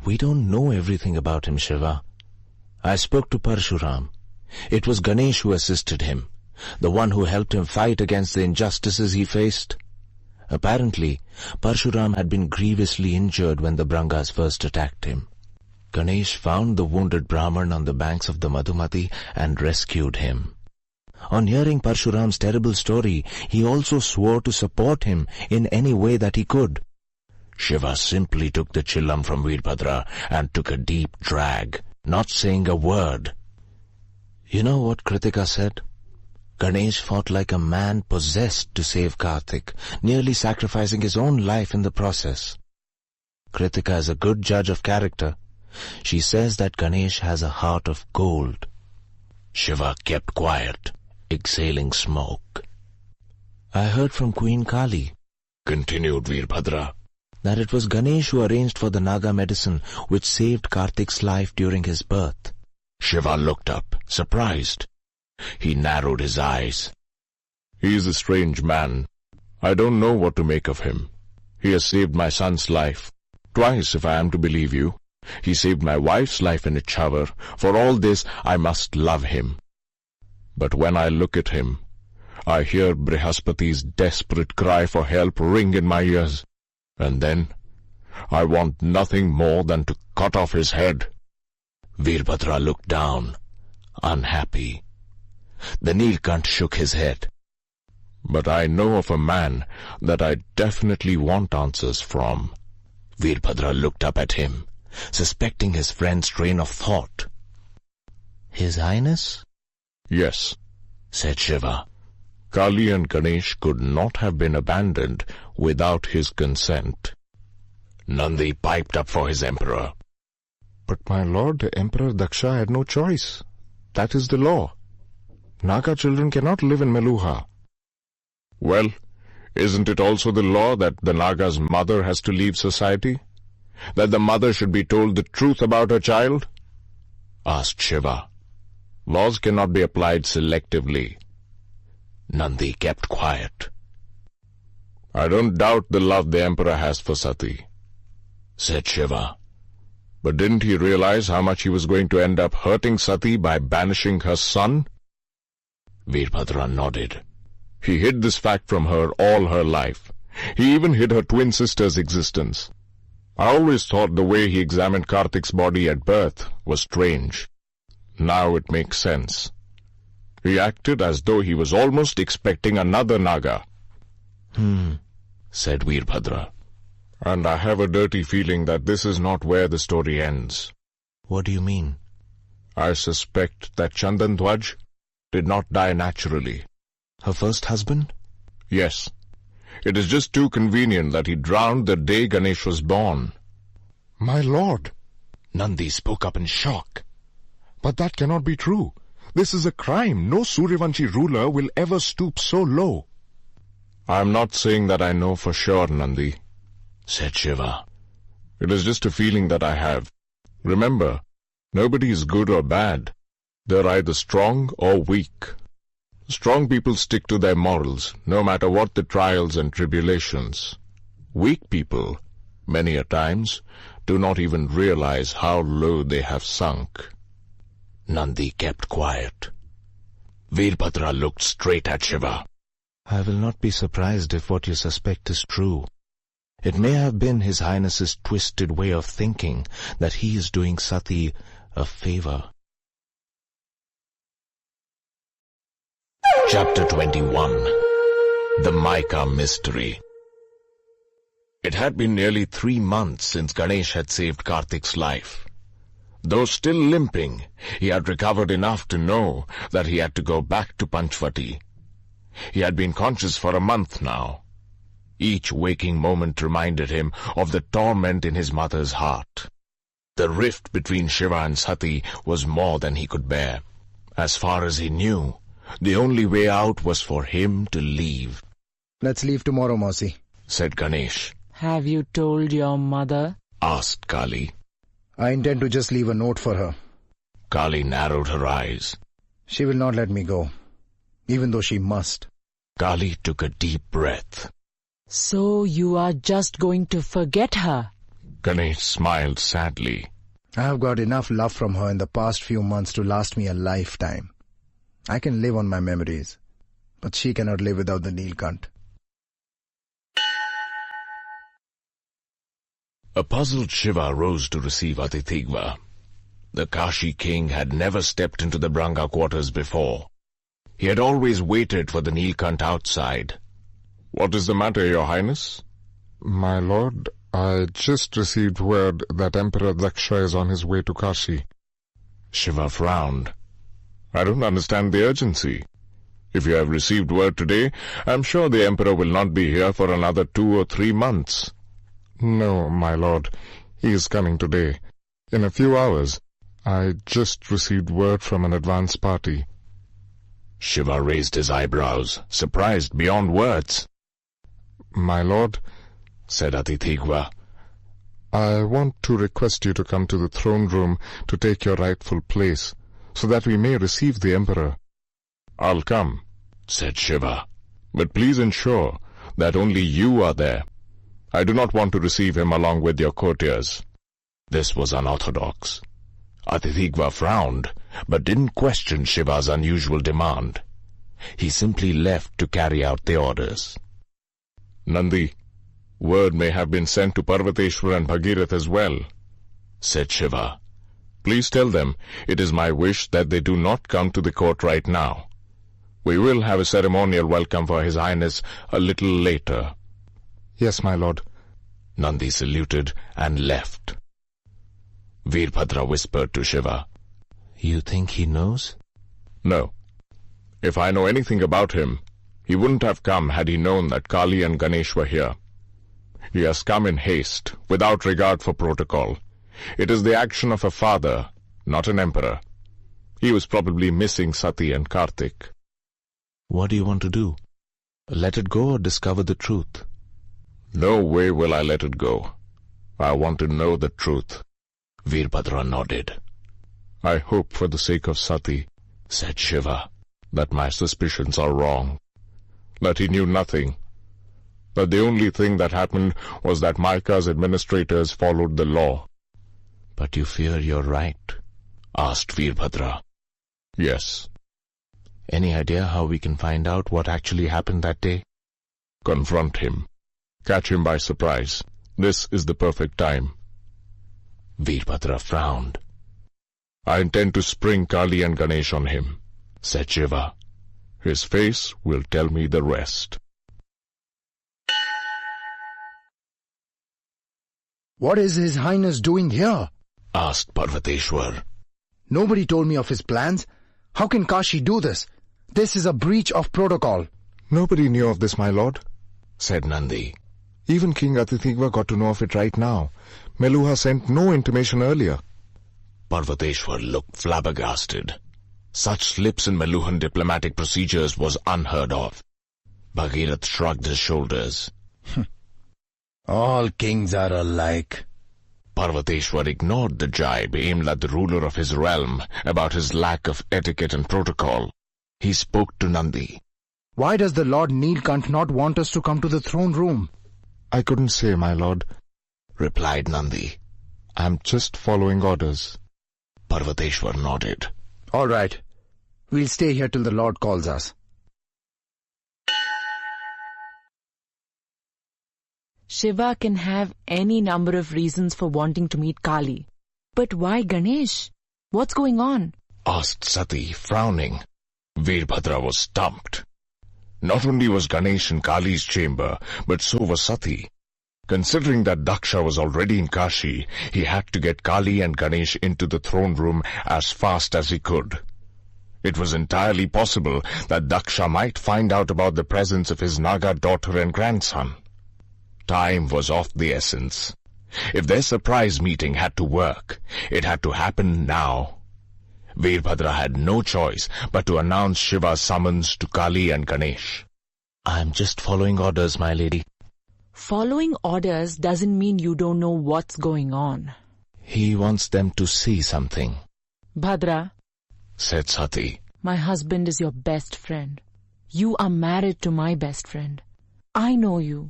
"We don't know everything about him, Shiva. I spoke to Parshuram. It was Ganesh who assisted him, the one who helped him fight against the injustices he faced. Apparently, Parshuram had been grievously injured when the Brangas first attacked him. Ganesh found the wounded Brahman on the banks of the Madhumati and rescued him. On hearing Parshuram's terrible story, he also swore to support him in any way that he could." Shiva simply took the chillam from Veerbhadra and took a deep drag, not saying a word. "You know what Kritika said? Ganesh fought like a man possessed to save Karthik, nearly sacrificing his own life in the process. Kritika is a good judge of character. She says that Ganesh has a heart of gold." Shiva kept quiet, exhaling smoke. "I heard from Queen Kali," continued Veerbhadra, "that it was Ganesh who arranged for the Naga medicine which saved Karthik's life during his birth." Shiva looked up, surprised. He narrowed his eyes. "He is a strange man. I don't know what to make of him. He has saved my son's life. Twice, if I am to believe you. He saved my wife's life in Ichhavar. For all this, I must love him. But when I look at him, I hear Brihaspati's desperate cry for help ring in my ears. And then, I want nothing more than to cut off his head." Veerbhadra looked down, unhappy. The Nilkant shook his head. "But I know of a man that I definitely want answers from." Veerbhadra looked up at him, suspecting his friend's train of thought. "His Highness?" "Yes," said Shiva. "Kali and Ganesh could not have been abandoned without his consent." Nandi piped up for his emperor. But my lord, the Emperor Daksha had no choice. That is the law. Naga children cannot live in Meluha. "Well, isn't it also the law that the Naga's mother has to leave society? That the mother should be told the truth about her child?" asked Shiva. "Laws cannot be applied selectively." Nandi kept quiet. "I don't doubt the love the emperor has for Sati," said Shiva. "But didn't he realize how much he was going to end up hurting Sati by banishing her son?" Veerbhadra nodded. "He hid this fact from her all her life. He even hid her twin sister's existence. I always thought the way he examined Karthik's body at birth was strange. Now it makes sense. He acted as though he was almost expecting another Naga." Said Veerbhadra. "And I have a dirty feeling that this is not where the story ends." "What do you mean?" "I suspect that Chandan Dhwaj did not die naturally." "Her first husband?" "Yes. It is just too convenient that he drowned the day Ganesh was born." My lord! Nandi spoke up in shock. But that cannot be true. This is a crime. No Suryavanshi ruler will ever stoop so low. "I am not saying that I know for sure, Nandi," said Shiva. "It is just a feeling that I have. Remember, nobody is good or bad. They're either strong or weak. Strong people stick to their morals, no matter what the trials and tribulations. Weak people, many a times, do not even realize how low they have sunk. Nandi kept quiet. Veerbhadra looked straight at Shiva. I will not be surprised if what you suspect is true. It may have been His Highness's twisted way of thinking that he is doing Sati a favor. Chapter 21. The Mica Mystery. It had been nearly 3 months since Ganesh had saved Karthik's life. Though still limping, he had recovered enough to know that he had to go back to Panchvati. He had been conscious for a month now. Each waking moment reminded him of the torment in his mother's heart. The rift between Shiva and Sati was more than he could bear. As far as he knew, the only way out was for him to leave. Let's leave tomorrow, Mausi, said Ganesh. Have you told your mother? Asked Kali. I intend to just leave a note for her. Kali narrowed her eyes. She will not let me go, even though she must. Kali took a deep breath. So you are just going to forget her? Ganesh smiled sadly. I have got enough love from her in the past few months to last me a lifetime. I can live on my memories, but she cannot live without the Neelkant. A puzzled Shiva rose to receive Adithigva. The Kashi king had never stepped into the Branga quarters before. He had always waited for the Neelkant outside. What is the matter, Your Highness? My lord, I just received word that Emperor Daksha is on his way to Kashi. Shiva frowned. I don't understand the urgency. If you have received word today, I am sure the Emperor will not be here for another 2 or 3 months. No, my lord, he is coming today. In a few hours. I just received word from an advance party. Shiva raised his eyebrows, surprised beyond words. My lord, said Adithigva, I want to request you to come to the throne room to take your rightful place, so that we may receive the Emperor. I'll come, said Shiva, but please ensure that only you are there. I do not want to receive him along with your courtiers. This was unorthodox. Adithigva frowned, but didn't question Shiva's unusual demand. He simply left to carry out the orders. Nandi, word may have been sent to Parvateshwar and Bhagirath as well, said Shiva. Please tell them it is my wish that they do not come to the court right now. We will have a ceremonial welcome for His Highness a little later. Yes, my lord. Nandi saluted and left. Veerbhadra whispered to Shiva. You think he knows? No. If I know anything about him, he wouldn't have come had he known that Kali and Ganesh were here. He has come in haste, without regard for protocol. It is the action of a father, not an emperor. He was probably missing Sati and Karthik. What do you want to do? Let it go or discover the truth? No way will I let it go. I want to know the truth. Veerbhadra nodded. I hope for the sake of Sati, said Shiva, that my suspicions are wrong. That he knew nothing. That the only thing that happened was that Mica's administrators followed the law. But you fear you're right? Asked Veerbhadra. Yes. Any idea how we can find out what actually happened that day? Confront him. Catch him by surprise. This is the perfect time. Veerbhadra frowned. I intend to spring Kali and Ganesh on him, said Shiva. His face will tell me the rest. What is His Highness doing here? Asked Parvateshwar. Nobody told me of his plans. How can Kashi do this? This is a breach of protocol. Nobody knew of this, my lord, said Nandi. Even King Adithigva got to know of it right now. Meluha sent no intimation earlier. Parvateshwar looked flabbergasted. Such slips in Meluhan diplomatic procedures was unheard of. Bhagirath shrugged his shoulders. All kings are alike. Parvateshwar ignored the jibe aimed at the ruler of his realm about his lack of etiquette and protocol. He spoke to Nandi. Why does the Lord Neelkant not want us to come to the throne room? I couldn't say, my lord. replied Nandi. I'm just following orders. Parvateshwar nodded. All right. We'll stay here till the Lord calls us. Shiva can have any number of reasons for wanting to meet Kali. But why Ganesh? What's going on? Asked Sati, frowning. Veerbhadra was stumped. Not only was Ganesh in Kali's chamber, but so was Sati. Considering that Daksha was already in Kashi, he had to get Kali and Ganesh into the throne room as fast as he could. It was entirely possible that Daksha might find out about the presence of his Naga daughter and grandson. Time was of the essence. If their surprise meeting had to work, it had to happen now. Veerbhadra had no choice but to announce Shiva's summons to Kali and Ganesh. I'm just following orders, my lady. Following orders doesn't mean you don't know what's going on. He wants them to see something, Bhadra, said Sati. my husband is your best friend. You are married to my best friend. I know you.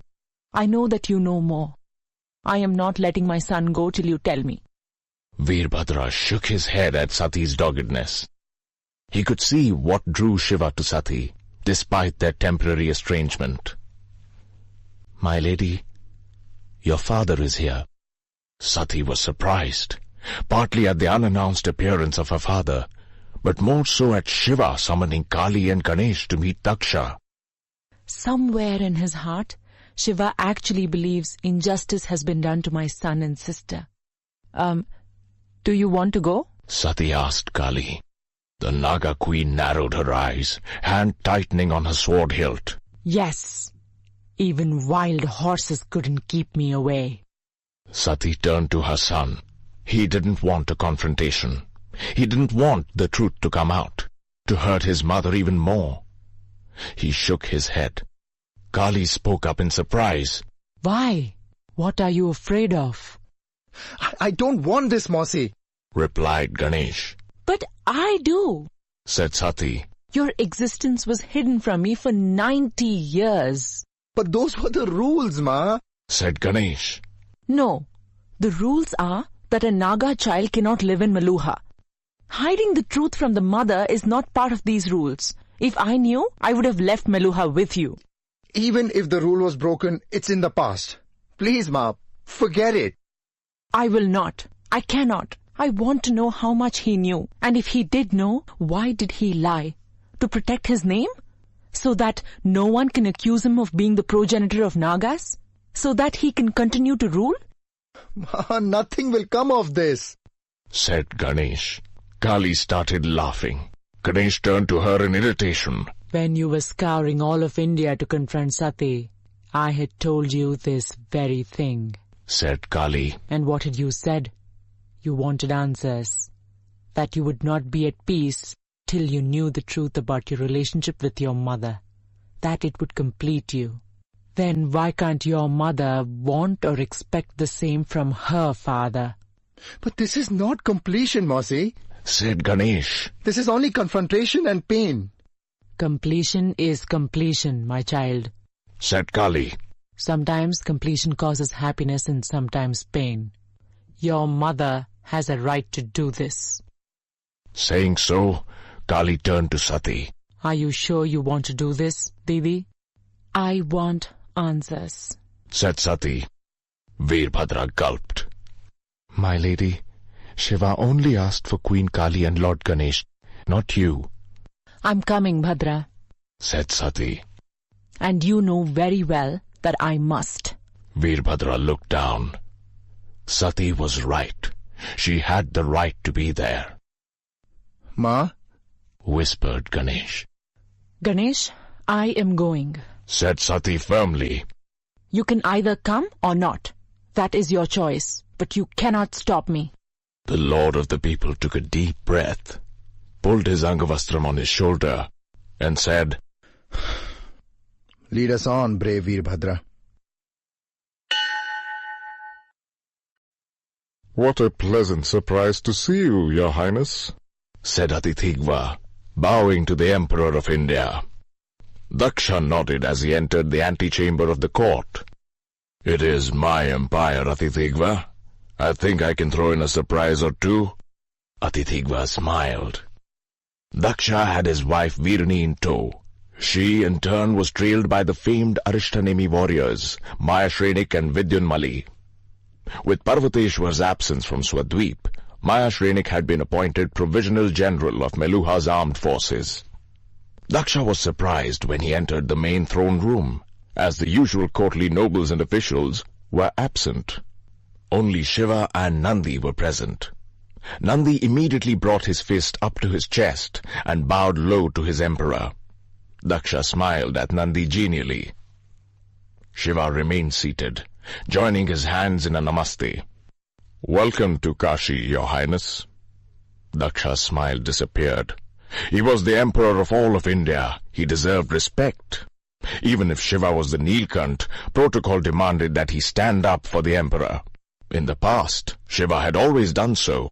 I know that you know more. I am not letting my son go till you tell me. Veerbhadra shook his head at Sati's doggedness. He could see what drew Shiva to Sati, despite their temporary estrangement. My lady, your father is here. Sati was surprised, partly at the unannounced appearance of her father, but more so at Shiva summoning Kali and Ganesh to meet Daksha. Somewhere in his heart, Shiva actually believes injustice has been done to my son and sister. Do you want to go? Sati asked Kali. The Naga queen narrowed her eyes, hand tightening on her sword hilt. Yes. Even wild horses couldn't keep me away. Sati turned to her son. He didn't want a confrontation. He didn't want the truth to come out, to hurt his mother even more. He shook his head. Kali spoke up in surprise. Why? What are you afraid of? I don't want this, Mausi, replied Ganesh. But I do. Said Sati. Your existence was hidden from me for 90 years. But those were the rules, Ma. Said Ganesh. No. The rules are that a Naga child cannot live in Maluha. Hiding the truth from the mother is not part of these rules. If I knew, I would have left Maluha with you. Even if the rule was broken, it's in the past. Please, Ma, forget it. I will not. I cannot. I want to know how much he knew. And if he did know, why did he lie? To protect his name? So that no one can accuse him of being the progenitor of Nagas? So that he can continue to rule? Ma, nothing will come of this, said Ganesh. Kali started laughing. Ganesh turned to her in irritation. When you were scouring all of India to confront Sati, I had told you this very thing. Said Kali. And what had you said? You wanted answers. That you would not be at peace till you knew the truth about your relationship with your mother. That it would complete you. Then why can't your mother want or expect the same from her father? But this is not completion, Mausi. Said Ganesh. This is only confrontation and pain. Completion is completion, my child. Said Kali. Sometimes completion causes happiness and sometimes pain. Your mother has a right to do this. Saying so, Kali turned to Sati. Are you sure you want to do this, Didi? I want answers, said Sati. Veerbhadra gulped. My lady, Shiva only asked for Queen Kali and Lord Ganesh, not you. I'm coming, Bhadra, said Sati. And you know very well that I must. Veerbhadra looked down. Sati was right. She had the right to be there. Ma? Whispered Ganesh. Ganesh, I am going, said Sati firmly. You can either come or not. That is your choice, but you cannot stop me. The Lord of the People took a deep breath, pulled his Angavastram on his shoulder, and said, Lead us on, brave Veerbhadra. What a pleasant surprise to see you, Your Highness, said Adithigva, bowing to the Emperor of India. Daksha nodded as he entered the antechamber of the court. It is my empire, Atithigva. I think I can throw in a surprise or two. Atithigva smiled. Daksha had his wife Virani in tow. She, in turn, was trailed by the famed Arishtanemi warriors, Mayashrenik and Vidyunmali. With Parvateshwar's absence from Swadweep, Mayashrenik had been appointed Provisional General of Meluha's armed forces. Daksha was surprised when he entered the main throne room, as the usual courtly nobles and officials were absent. Only Shiva and Nandi were present. Nandi immediately brought his fist up to his chest and bowed low to his emperor. Daksha smiled at Nandi genially. Shiva remained seated, joining his hands in a namaste. "Welcome to Kashi, your highness." Daksha's smile disappeared. He was the emperor of all of India. He deserved respect. Even if Shiva was the Nilkant, protocol demanded that he stand up for the emperor. In the past, Shiva had always done so.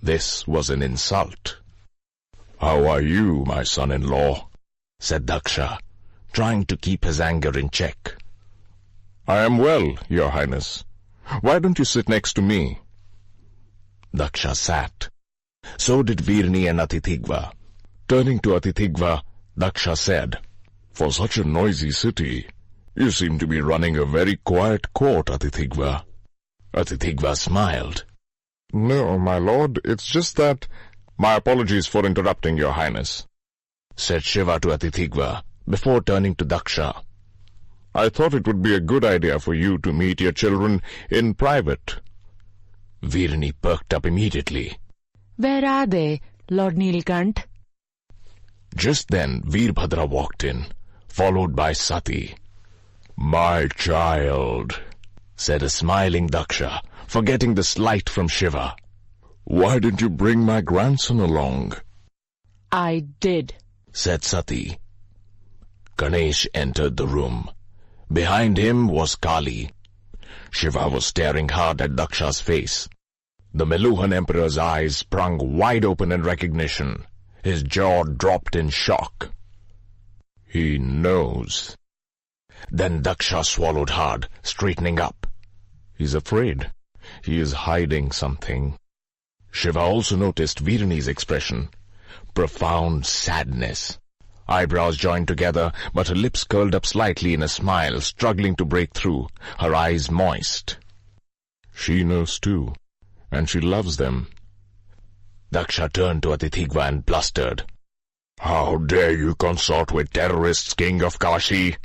This was an insult. "How are you, my son-in-law?" said Daksha, trying to keep his anger in check. "I am well, your highness. Why don't you sit next to me?" Daksha sat. So did Virani and Atithigva. Turning to Atithigva, Daksha said, "For such a noisy city, you seem to be running a very quiet court, Atithigva." Atithigva smiled. "No, my lord, it's just that—" "My apologies for interrupting, your highness," said Shiva to Atithigva, before turning to Daksha. "I thought it would be a good idea for you to meet your children in private." Virani perked up immediately. Where are they, Lord Nilkant? Just then Veerbhadra walked in, followed by Sati. "My child," said a smiling Daksha, forgetting the slight from Shiva. "Why didn't you bring my grandson along?" I did, said Sati. Ganesh entered the room. Behind him was Kali. Shiva was staring hard at Daksha's face. The Meluhan emperor's eyes sprung wide open in recognition. His jaw dropped in shock. He knows. Then Daksha swallowed hard, straightening up. He's afraid. He is hiding something. Shiva also noticed Virani's expression. Profound sadness. Eyebrows joined together, but her lips curled up slightly in a smile, struggling to break through, her eyes moist. She knows too, and she loves them. Daksha turned to Atithigva and blustered. "How dare you consort with terrorists, king of Kashi?"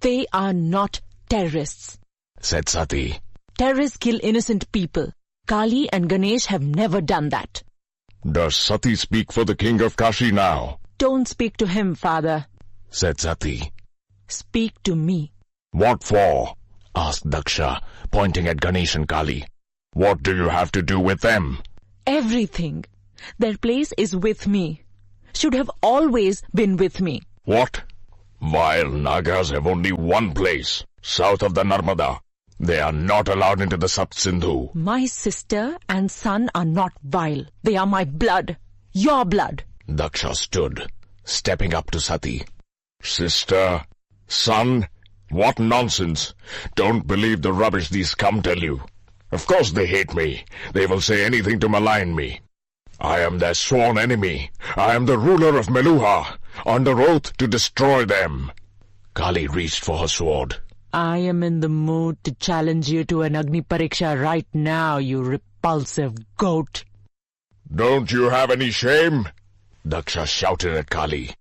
They are not terrorists, said Sati. Terrorists kill innocent people. Kali and Ganesh have never done that. Does Sati speak for the king of Kashi now? Don't speak to him, father. Said Sati. Speak to me. What for? Asked Daksha, pointing at Ganesh and Kali. What do you have to do with them? Everything. Their place is with me. Should have always been with me. What? While Nagas have only one place, south of the Narmada. They are not allowed into the Sapt Sindhu. My sister and son are not vile. They are my blood. Your blood. Daksha stood, stepping up to Sati. Sister? Son? What nonsense. Don't believe the rubbish these scum tell you. Of course they hate me. They will say anything to malign me. I am their sworn enemy. I am the ruler of Meluha, under oath to destroy them. Kali reached for her sword. I am in the mood to challenge you to an Agni Pariksha right now, you repulsive goat. Don't you have any shame? Daksha shouted at Kali.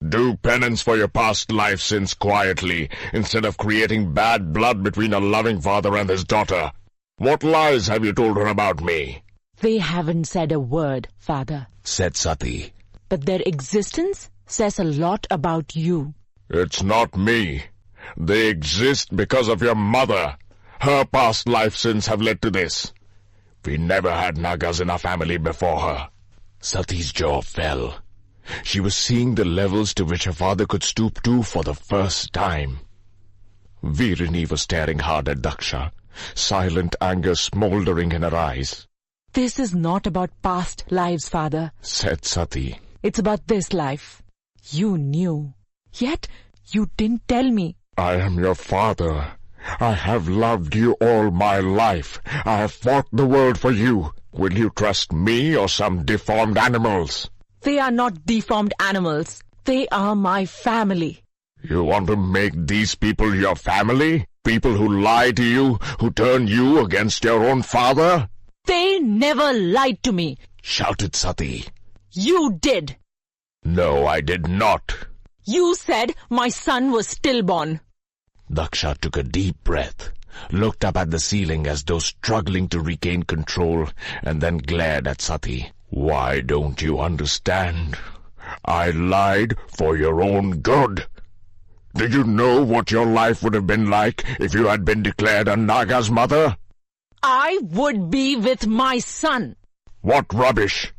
Do penance for your past life sins quietly, instead of creating bad blood between a loving father and his daughter. What lies have you told her about me? They haven't said a word, father, said Sati. But their existence says a lot about you. It's not me. They exist because of your mother. Her past life sins have led to this. We never had Nagas in our family before her. Sati's jaw fell. She was seeing the levels to which her father could stoop to for the first time. Virani was staring hard at Daksha, silent anger smoldering in her eyes. This is not about past lives, father, said Sati. It's about this life. You knew. Yet, you didn't tell me. I am your father. I have loved you all my life. I have fought the world for you. Will you trust me or some deformed animals? They are not deformed animals. They are my family. You want to make these people your family? People who lie to you, who turn you against your own father? They never lied to me. Shouted Sati. You did. No, I did not. You said my son was stillborn. Daksha took a deep breath, looked up at the ceiling as though struggling to regain control, and then glared at Sati. Why don't you understand? I lied for your own good. Do you know what your life would have been like if you had been declared a Naga's mother? I would be with my son. What rubbish!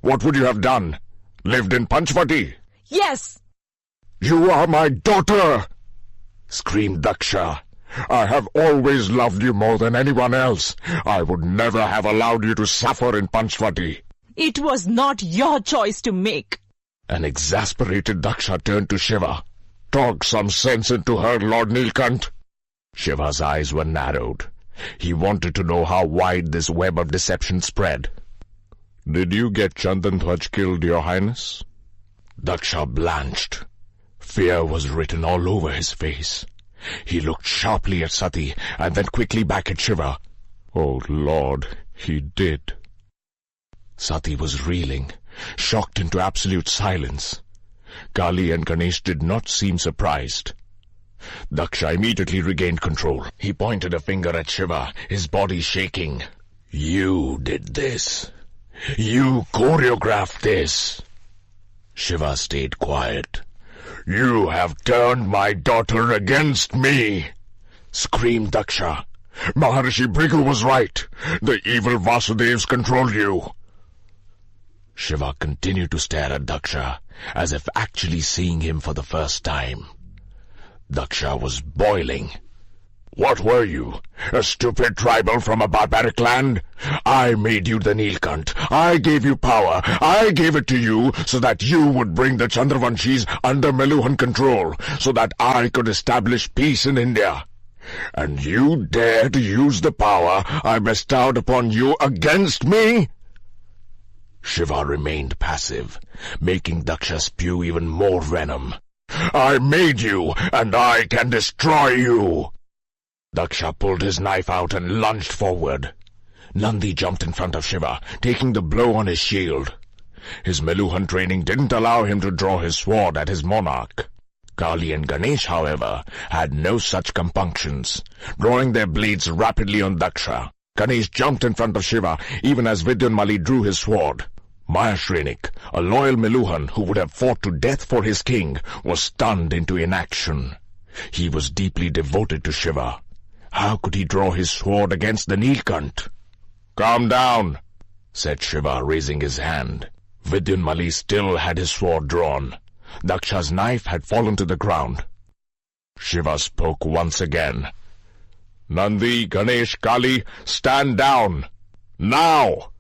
What would you have done? Lived in Panchvati? Yes. You are my daughter! Screamed Daksha. I have always loved you more than anyone else. I would never have allowed you to suffer in Panchvati. It was not your choice to make. An exasperated Daksha turned to Shiva. Talk some sense into her, Lord Nilkant. Shiva's eyes were narrowed. He wanted to know how wide this web of deception spread. Did you get Chandan Dhwaj killed, Your Highness? Daksha blanched. Fear was written all over his face. He looked sharply at Sati and then quickly back at Shiva. Oh, Lord, he did. Sati was reeling, shocked into absolute silence. Kali and Ganesh did not seem surprised. Daksha immediately regained control. He pointed a finger at Shiva, his body shaking. You did this. You choreographed this. Shiva stayed quiet. You have turned my daughter against me, screamed Daksha. Maharishi Bhrigu was right. The evil Vasudevs control you. Shiva continued to stare at Daksha, as if actually seeing him for the first time. Daksha was boiling. What were you? A stupid tribal from a barbaric land? I made you the Nilkant. I gave you power. I gave it to you so that you would bring the Chandravanshis under Meluhan control, so that I could establish peace in India. And you dare to use the power I bestowed upon you against me? Shiva remained passive, making Daksha spew even more venom. I made you, and I can destroy you. Daksha pulled his knife out and lunged forward. Nandi jumped in front of Shiva, taking the blow on his shield. His Meluhan training didn't allow him to draw his sword at his monarch. Kali and Ganesh, however, had no such compunctions, drawing their blades rapidly on Daksha. Ganesh jumped in front of Shiva, even as Vidyunmali drew his sword. Mahashrenik, a loyal Meluhan who would have fought to death for his king, was stunned into inaction. He was deeply devoted to Shiva. How could he draw his sword against the Nilkant? Calm down, said Shiva, raising his hand. Vidyunmali still had his sword drawn. Daksha's knife had fallen to the ground. Shiva spoke once again. Nandi, Ganesh, Kali, stand down! Now!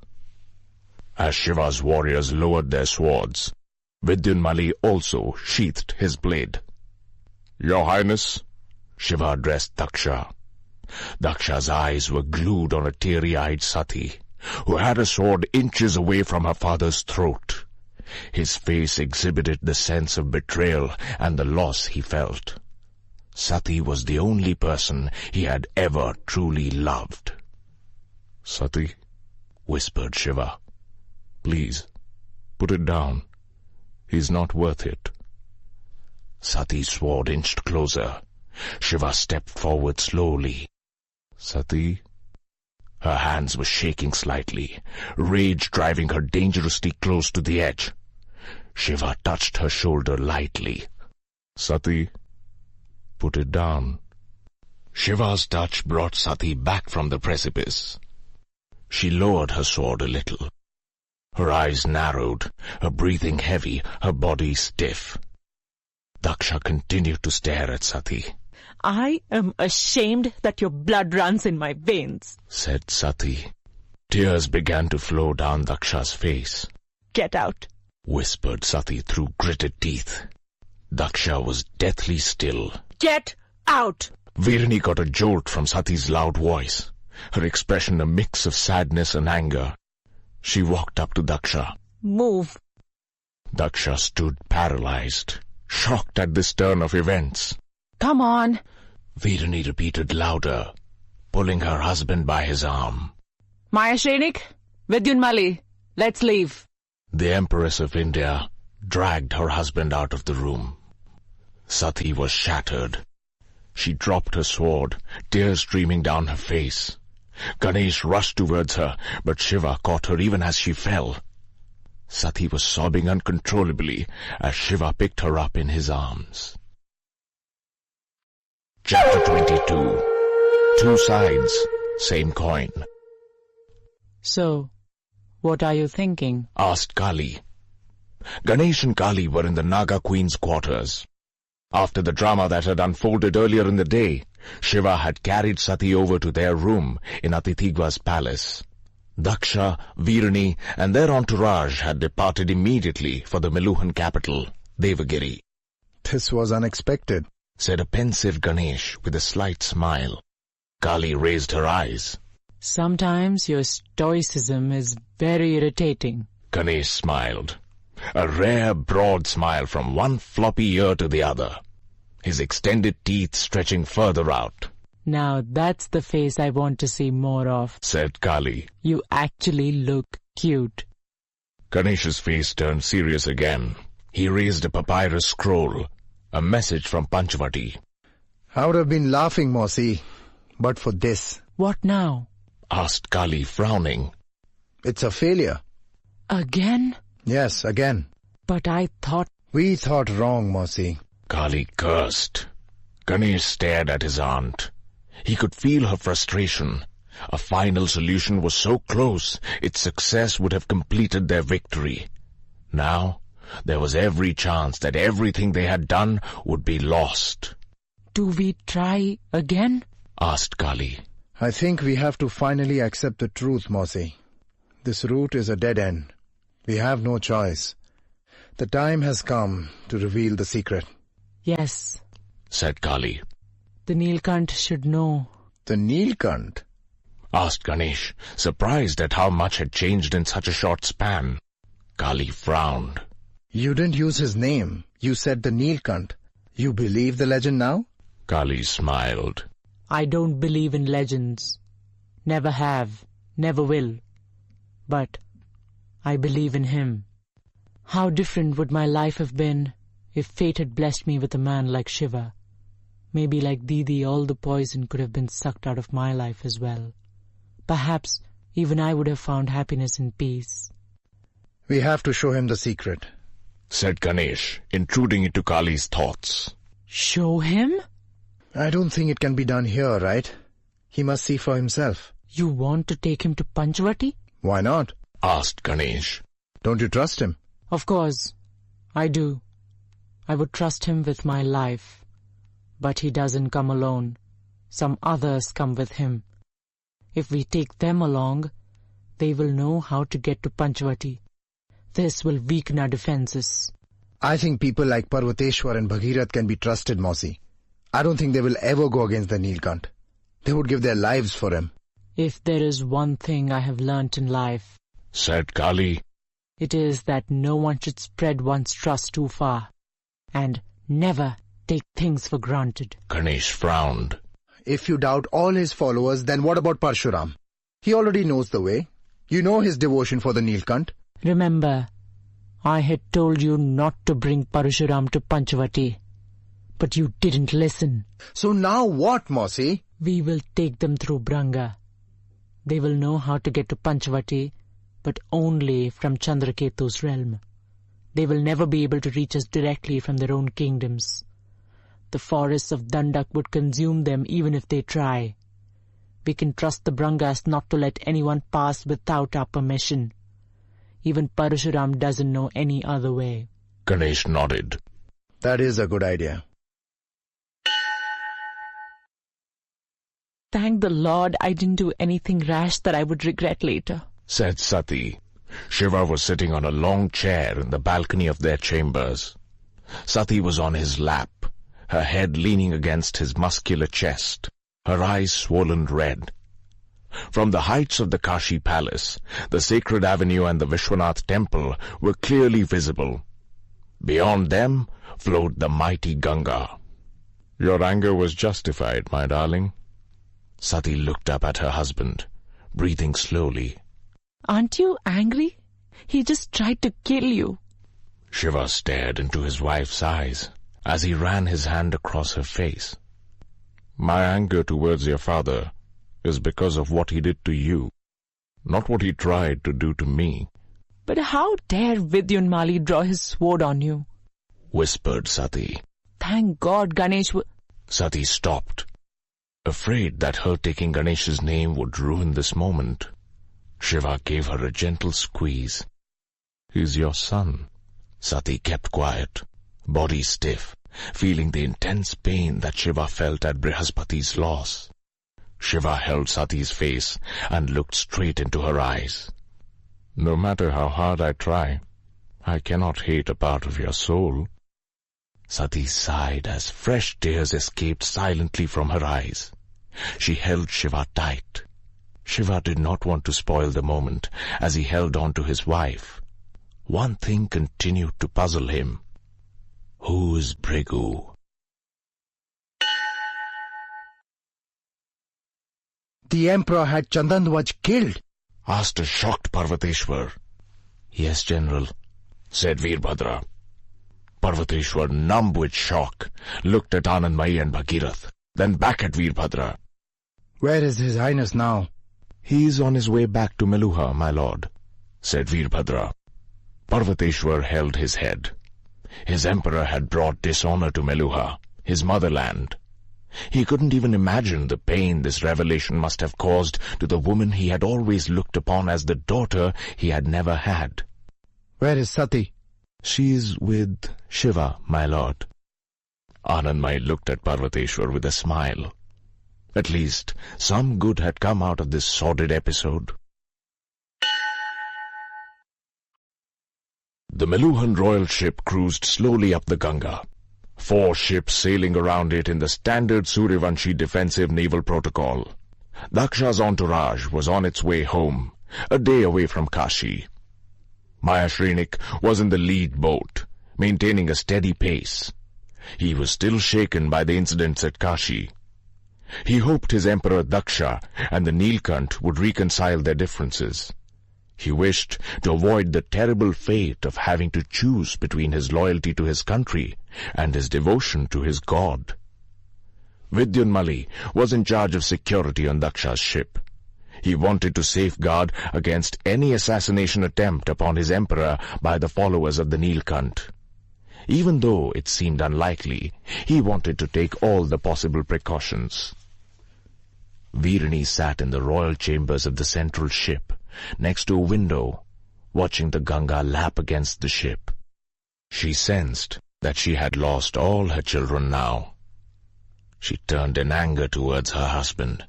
As Shiva's warriors lowered their swords, Vidyunmali also sheathed his blade. Your Highness, Shiva addressed Daksha. Daksha's eyes were glued on a teary-eyed Sati, who had a sword inches away from her father's throat. His face exhibited the sense of betrayal and the loss he felt. Sati was the only person he had ever truly loved. Sati, whispered Shiva, please, put it down. He's not worth it. Sati's sword inched closer. Shiva stepped forward slowly. Sati? Her hands were shaking slightly, rage driving her dangerously close to the edge. Shiva touched her shoulder lightly. Sati, put it down. Shiva's touch brought Sati back from the precipice. She lowered her sword a little. Her eyes narrowed, her breathing heavy, her body stiff. Daksha continued to stare at Sati. I am ashamed that your blood runs in my veins, said Sati. Tears began to flow down Daksha's face. Get out, whispered Sati through gritted teeth. Daksha was deathly still. Get out! Virani got a jolt from Sati's loud voice, her expression a mix of sadness and anger. She walked up to Daksha. Move. Daksha stood paralyzed, shocked at this turn of events. Come on. Virani repeated louder, pulling her husband by his arm. Maya Shrenik, Vidyunmali, let's leave. The Empress of India dragged her husband out of the room. Sati was shattered. She dropped her sword, tears streaming down her face. Ganesh rushed towards her, but Shiva caught her even as she fell. Sati was sobbing uncontrollably as Shiva picked her up in his arms. Chapter 22. Two sides, same coin. So, what are you thinking? Asked Kali. Ganesh and Kali were in the Naga Queen's quarters. After the drama that had unfolded earlier in the day, Shiva had carried Sati over to their room in Atithigwa's palace. Daksha, Virani, and their entourage had departed immediately for the Meluhan capital, Devagiri. This was unexpected, said a pensive Ganesh with a slight smile. Kali raised her eyes. Sometimes your stoicism is very irritating. Ganesh smiled. A rare, broad smile from one floppy ear to the other, his extended teeth stretching further out. Now that's the face I want to see more of, said Kali. You actually look cute. Ganesh's face turned serious again. He raised a papyrus scroll, a message from Panchavati. I would have been laughing, Mosi, but for this. What now? Asked Kali, frowning. It's a failure. Again? Yes, again. But I thought... We thought wrong, Mosi. Kali cursed. Ganesh stared at his aunt. He could feel her frustration. A final solution was so close, its success would have completed their victory. Now, there was every chance that everything they had done would be lost. Do we try again? Asked Kali. I think we have to finally accept the truth, Mosi. This route is a dead end. We have no choice. The time has come to reveal the secret. Yes, said Kali. The Nilkant should know. The Nilkant? Asked Ganesh, surprised at how much had changed in such a short span. Kali frowned. You didn't use his name. You said the Nilkant. You believe the legend now? Kali smiled. I don't believe in legends. Never have, never will. But I believe in him. How different would my life have been if fate had blessed me with a man like Shiva. Maybe like Didi, all the poison could have been sucked out of my life as well. Perhaps even I would have found happiness and peace. We have to show him the secret, said Ganesh, intruding into Kali's thoughts. Show him? I don't think it can be done here, right? He must see for himself. You want to take him to Panchavati? Why not? Asked Ganesh. Don't you trust him? Of course, I do. I would trust him with my life. But he doesn't come alone. Some others come with him. If we take them along, they will know how to get to Panchavati. This will weaken our defenses. I think people like Parvateshwar and Bhagirath can be trusted, Mosi. I don't think they will ever go against the Nilkant. They would give their lives for him. If there is one thing I have learnt in life, said Kali, it is that no one should spread one's trust too far, and never take things for granted. Ganesh frowned. If you doubt all his followers, then what about Parshuram? He already knows the way. You know his devotion for the Nilkant. Remember, I had told you not to bring Parshuram to Panchavati, but you didn't listen. So now what, Mosi? We will take them through Branga. They will know how to get to Panchavati, but only from Chandraketu's realm. They will never be able to reach us directly from their own kingdoms. The forests of Dandak would consume them even if they try. We can trust the Brangas not to let anyone pass without our permission. Even Parshuram doesn't know any other way. Ganesh nodded. That is a good idea. Thank the Lord I didn't do anything rash that I would regret later, said Sati. Shiva was sitting on a long chair in the balcony of their chambers. Sati was on his lap, her head leaning against his muscular chest, her eyes swollen red. From the heights of the Kashi palace, the sacred avenue and the Vishwanath temple were clearly visible. Beyond them flowed the mighty Ganga. Your anger was justified, my darling. Sati looked up at her husband, breathing slowly. Aren't you angry? He just tried to kill you. Shiva stared into his wife's eyes as he ran his hand across her face. My anger towards your father is because of what he did to you, not what he tried to do to me. But how dare Vidyunmali draw his sword on you? Whispered Sati. Thank God Ganesh Sati stopped, afraid that her taking Ganesh's name would ruin this moment. Shiva gave her a gentle squeeze. He's your son. Sati kept quiet, body stiff, feeling the intense pain that Shiva felt at Brihaspati's loss. Shiva held Sati's face and looked straight into her eyes. No matter how hard I try, I cannot hate a part of your soul. Sati sighed as fresh tears escaped silently from her eyes. She held Shiva tight. Shiva did not want to spoil the moment as he held on to his wife. One thing continued to puzzle him. Who's Brigu? The emperor had Chandandwaj killed? Asked a shocked Parvateshwar. Yes, General, said Veerbhadra. Parvateshwar, numb with shock, looked at Anandmayi and Bhagirath, then back at Veerbhadra. Where is His Highness now? He is on his way back to Meluha, my lord, said Veerbhadra. Parvateshwar held his head. His emperor had brought dishonor to Meluha, his motherland. He couldn't even imagine the pain this revelation must have caused to the woman he had always looked upon as the daughter he had never had. Where is Sati? She is with Shiva, my lord. Anandmayi looked at Parvateshwar with a smile. At least, some good had come out of this sordid episode. The Meluhan royal ship cruised slowly up the Ganga. 4 ships sailing around it in the standard Suryavanshi defensive naval protocol. Daksha's entourage was on its way home, a day away from Kashi. Maya Shrenik was in the lead boat, maintaining a steady pace. He was still shaken by the incidents at Kashi. He hoped his Emperor Daksha and the Nilkant would reconcile their differences. He wished to avoid the terrible fate of having to choose between his loyalty to his country and his devotion to his god. Vidyunmali was in charge of security on Daksha's ship. He wanted to safeguard against any assassination attempt upon his emperor by the followers of the Nilkant. Even though it seemed unlikely, he wanted to take all the possible precautions. Veerani sat in the royal chambers of the central ship, next to a window, watching the Ganga lap against the ship. She sensed that she had lost all her children now. She turned in anger towards her husband.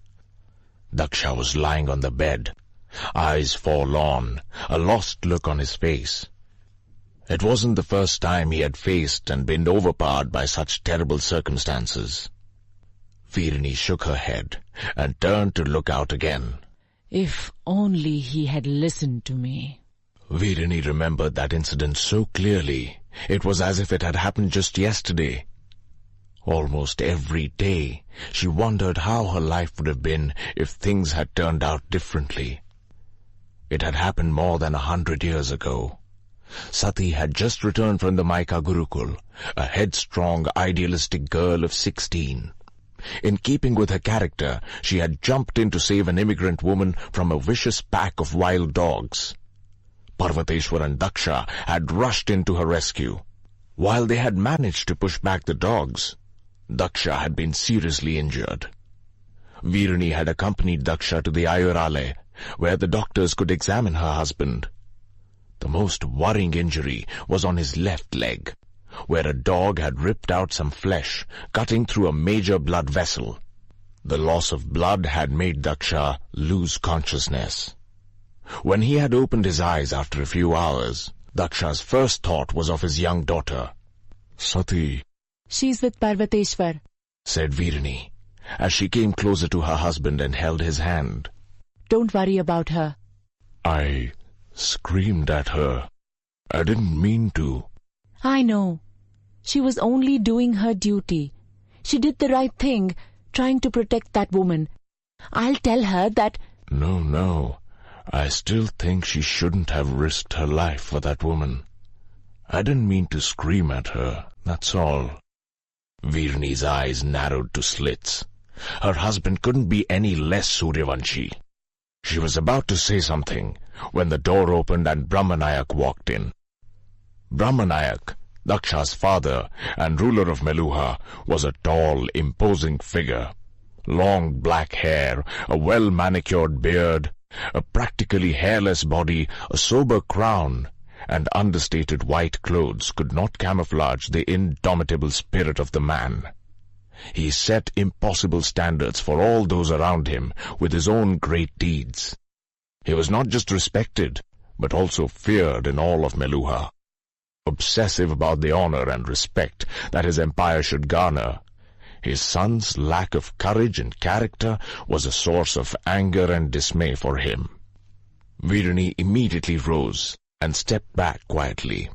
Daksha was lying on the bed, eyes forlorn, a lost look on his face. It wasn't the first time he had faced and been overpowered by such terrible circumstances. Veerani shook her head and turned to look out again. If only he had listened to me. Veerani remembered that incident so clearly, it was as if it had happened just yesterday. Almost every day, she wondered how her life would have been if things had turned out differently. It had happened more than 100 years ago. Sati had just returned from the Maika Gurukul, a headstrong, idealistic girl of 16. In keeping with her character, she had jumped in to save an immigrant woman from a vicious pack of wild dogs. Parvateshwar and Daksha had rushed in to her rescue. While they had managed to push back the dogs, Daksha had been seriously injured. Veerani had accompanied Daksha to the Ayurale, where the doctors could examine her husband. The most worrying injury was on his left leg, where a dog had ripped out some flesh, cutting through a major blood vessel. The loss of blood had made Daksha lose consciousness. When he had opened his eyes after a few hours, Daksha's first thought was of his young daughter. Sati, She's with Parvateshwar, said Virani, as she came closer to her husband and held his hand. Don't worry about her. I screamed at her. I didn't mean to. I know. She was only doing her duty. She did the right thing, trying to protect that woman. I'll tell her that... No. I still think she shouldn't have risked her life for that woman. I didn't mean to scream at her, that's all. Virani's eyes narrowed to slits. Her husband couldn't be any less Suryavanshi. She was about to say something when the door opened and Brahmanayak walked in. Brahmanayak, Daksha's father and ruler of Meluha, was a tall, imposing figure. Long black hair, a well-manicured beard, a practically hairless body, a sober crown, and understated white clothes could not camouflage the indomitable spirit of the man. He set impossible standards for all those around him with his own great deeds. He was not just respected, but also feared in all of Meluha. Obsessive about the honor and respect that his empire should garner, his son's lack of courage and character was a source of anger and dismay for him. Virani immediately rose and stepped back quietly.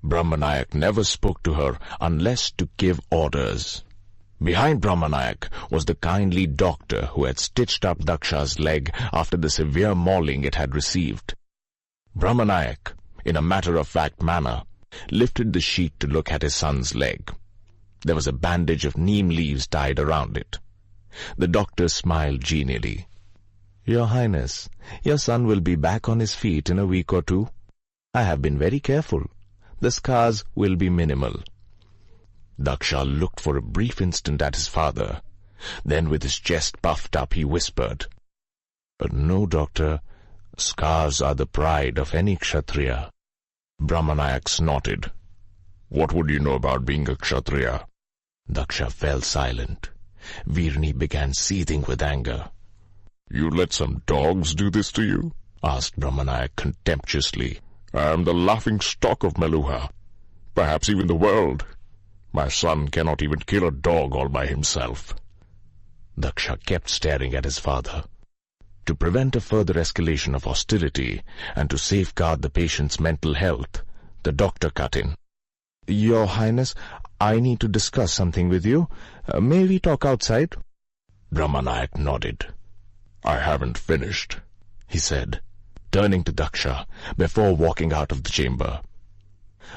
Brahmanayak never spoke to her unless to give orders. Behind Brahmanayak was the kindly doctor who had stitched up Daksha's leg after the severe mauling it had received. Brahmanayak, in a matter-of-fact manner, lifted the sheet to look at his son's leg. There was a bandage of neem leaves tied around it. The doctor smiled genially. "Your Highness, your son will be back on his feet in a week or two. I have been very careful. The scars will be minimal." Daksha looked for a brief instant at his father. Then with his chest puffed up he whispered, "No, doctor. Scars are the pride of any Kshatriya." Brahmanayak snorted. "What would you know about being a Kshatriya?" Daksha fell silent. Virani began seething with anger. "You let some dogs do this to you?" asked Brahmanayak contemptuously. "I am the laughing stock of Meluha, perhaps even the world. My son cannot even kill a dog all by himself." Daksha kept staring at his father. To prevent a further escalation of hostility and to safeguard the patient's mental health, the doctor cut in. "Your Highness, I need to discuss something with you. May we talk outside?" Brahmanayak nodded. "I haven't finished," he said, turning to Daksha before walking out of the chamber.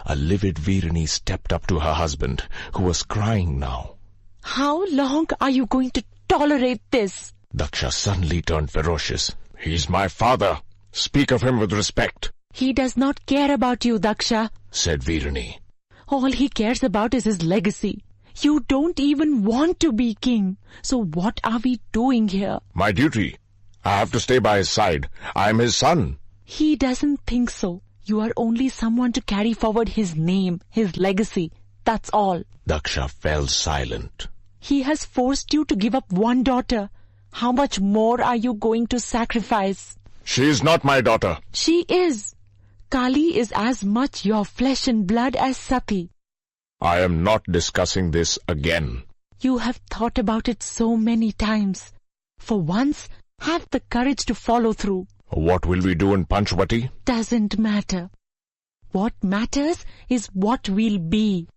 A livid Virani stepped up to her husband, who was crying now. How long are you going to tolerate this? Daksha suddenly turned ferocious. "He's my father. Speak of him with respect." He does not care about you, Daksha, said Virani. All he cares about is his legacy. You don't even want to be king. So what are we doing here? My duty. I have to stay by his side. I am his son. He doesn't think so. You are only someone to carry forward his name, his legacy. That's all. Daksha fell silent. He has forced you to give up one daughter. How much more are you going to sacrifice? She is not my daughter. She is. Kali is as much your flesh and blood as Sati. I am not discussing this again. You have thought about it so many times. For once, have the courage to follow through. What will we do in Panchavati? Doesn't matter. What matters is what we'll be.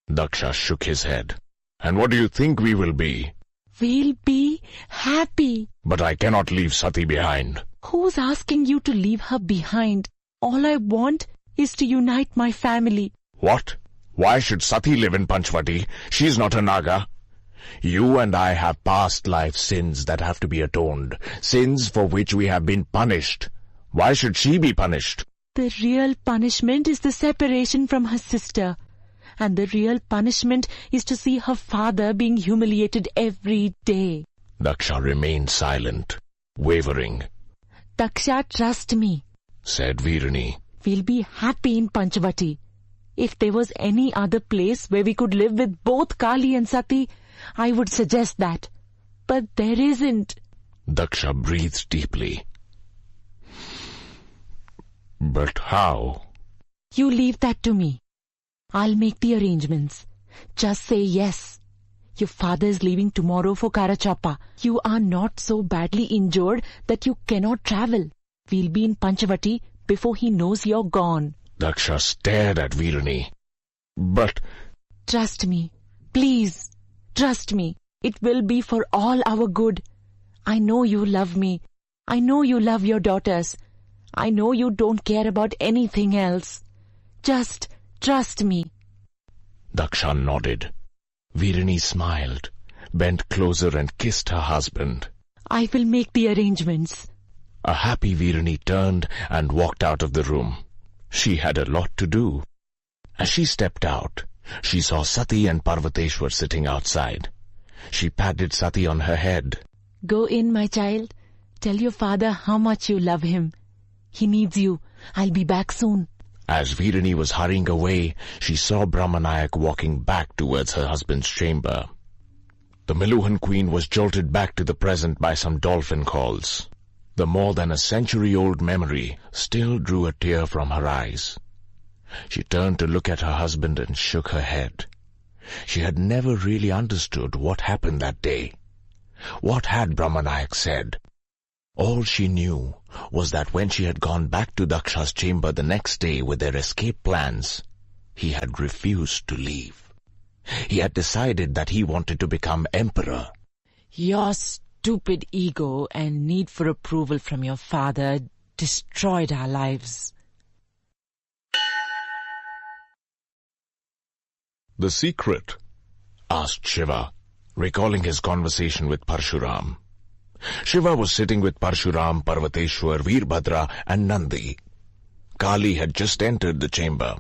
Daksha shook his head. And what do you think we will be? We'll be happy. But I cannot leave Sati behind. Who's asking you to leave her behind? All I want is to unite my family. What? Why should Sati live in Panchavati? She's not a Naga. You and I have past life sins that have to be atoned, sins for which we have been punished. Why should she be punished? The real punishment is the separation from her sister. And the real punishment is to see her father being humiliated every day. Daksha remained silent, wavering. Daksha, trust me, said Virani. We'll be happy in Panchavati. If there was any other place where we could live with both Kali and Sati, I would suggest that. But there isn't. Daksha breathed deeply. But how? You leave that to me. I'll make the arrangements. Just say yes. Your father is leaving tomorrow for Karachappa. You are not so badly injured that you cannot travel. We'll be in Panchavati before he knows you're gone. Daksha stared at Virani. But Trust me. Please. Trust me. It will be for all our good. I know you love me. I know you love your daughters. I know you don't care about anything else. Just trust me. Daksha nodded. Virani smiled, bent closer and kissed her husband. I will make the arrangements. A happy Virani turned and walked out of the room. She had a lot to do. As she stepped out, she saw Sati and Parvateshwar sitting outside. She patted Sati on her head. Go in, my child. Tell your father how much you love him. He needs you. I'll be back soon. As Virani was hurrying away, she saw Brahmanayak walking back towards her husband's chamber. The Meluhan queen was jolted back to the present by some dolphin calls. The more than a century-old memory still drew a tear from her eyes. She turned to look at her husband and shook her head. She had never really understood what happened that day. What had Brahmanayak said? All she knew was that when she had gone back to Daksha's chamber the next day with their escape plans, he had refused to leave. He had decided that he wanted to become emperor. Your stupid ego and need for approval from your father destroyed our lives. The secret? Asked Shiva, recalling his conversation with Parshuram. Shiva was sitting with Parshuram, Parvateshwar, Veerbhadra and Nandi. Kali had just entered the chamber.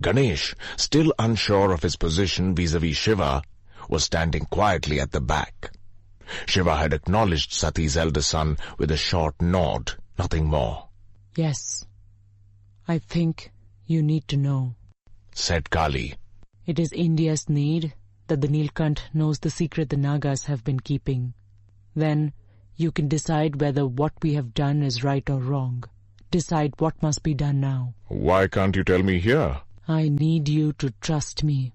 Ganesh, still unsure of his position vis-a-vis Shiva, was standing quietly at the back. Shiva had acknowledged Sati's elder son with a short nod, nothing more. Yes, I think you need to know, said Kali. It is India's need that the Nilkant knows the secret the Nagas have been keeping. Then you can decide whether what we have done is right or wrong. Decide what must be done now. Why can't you tell me here? I need you to trust me.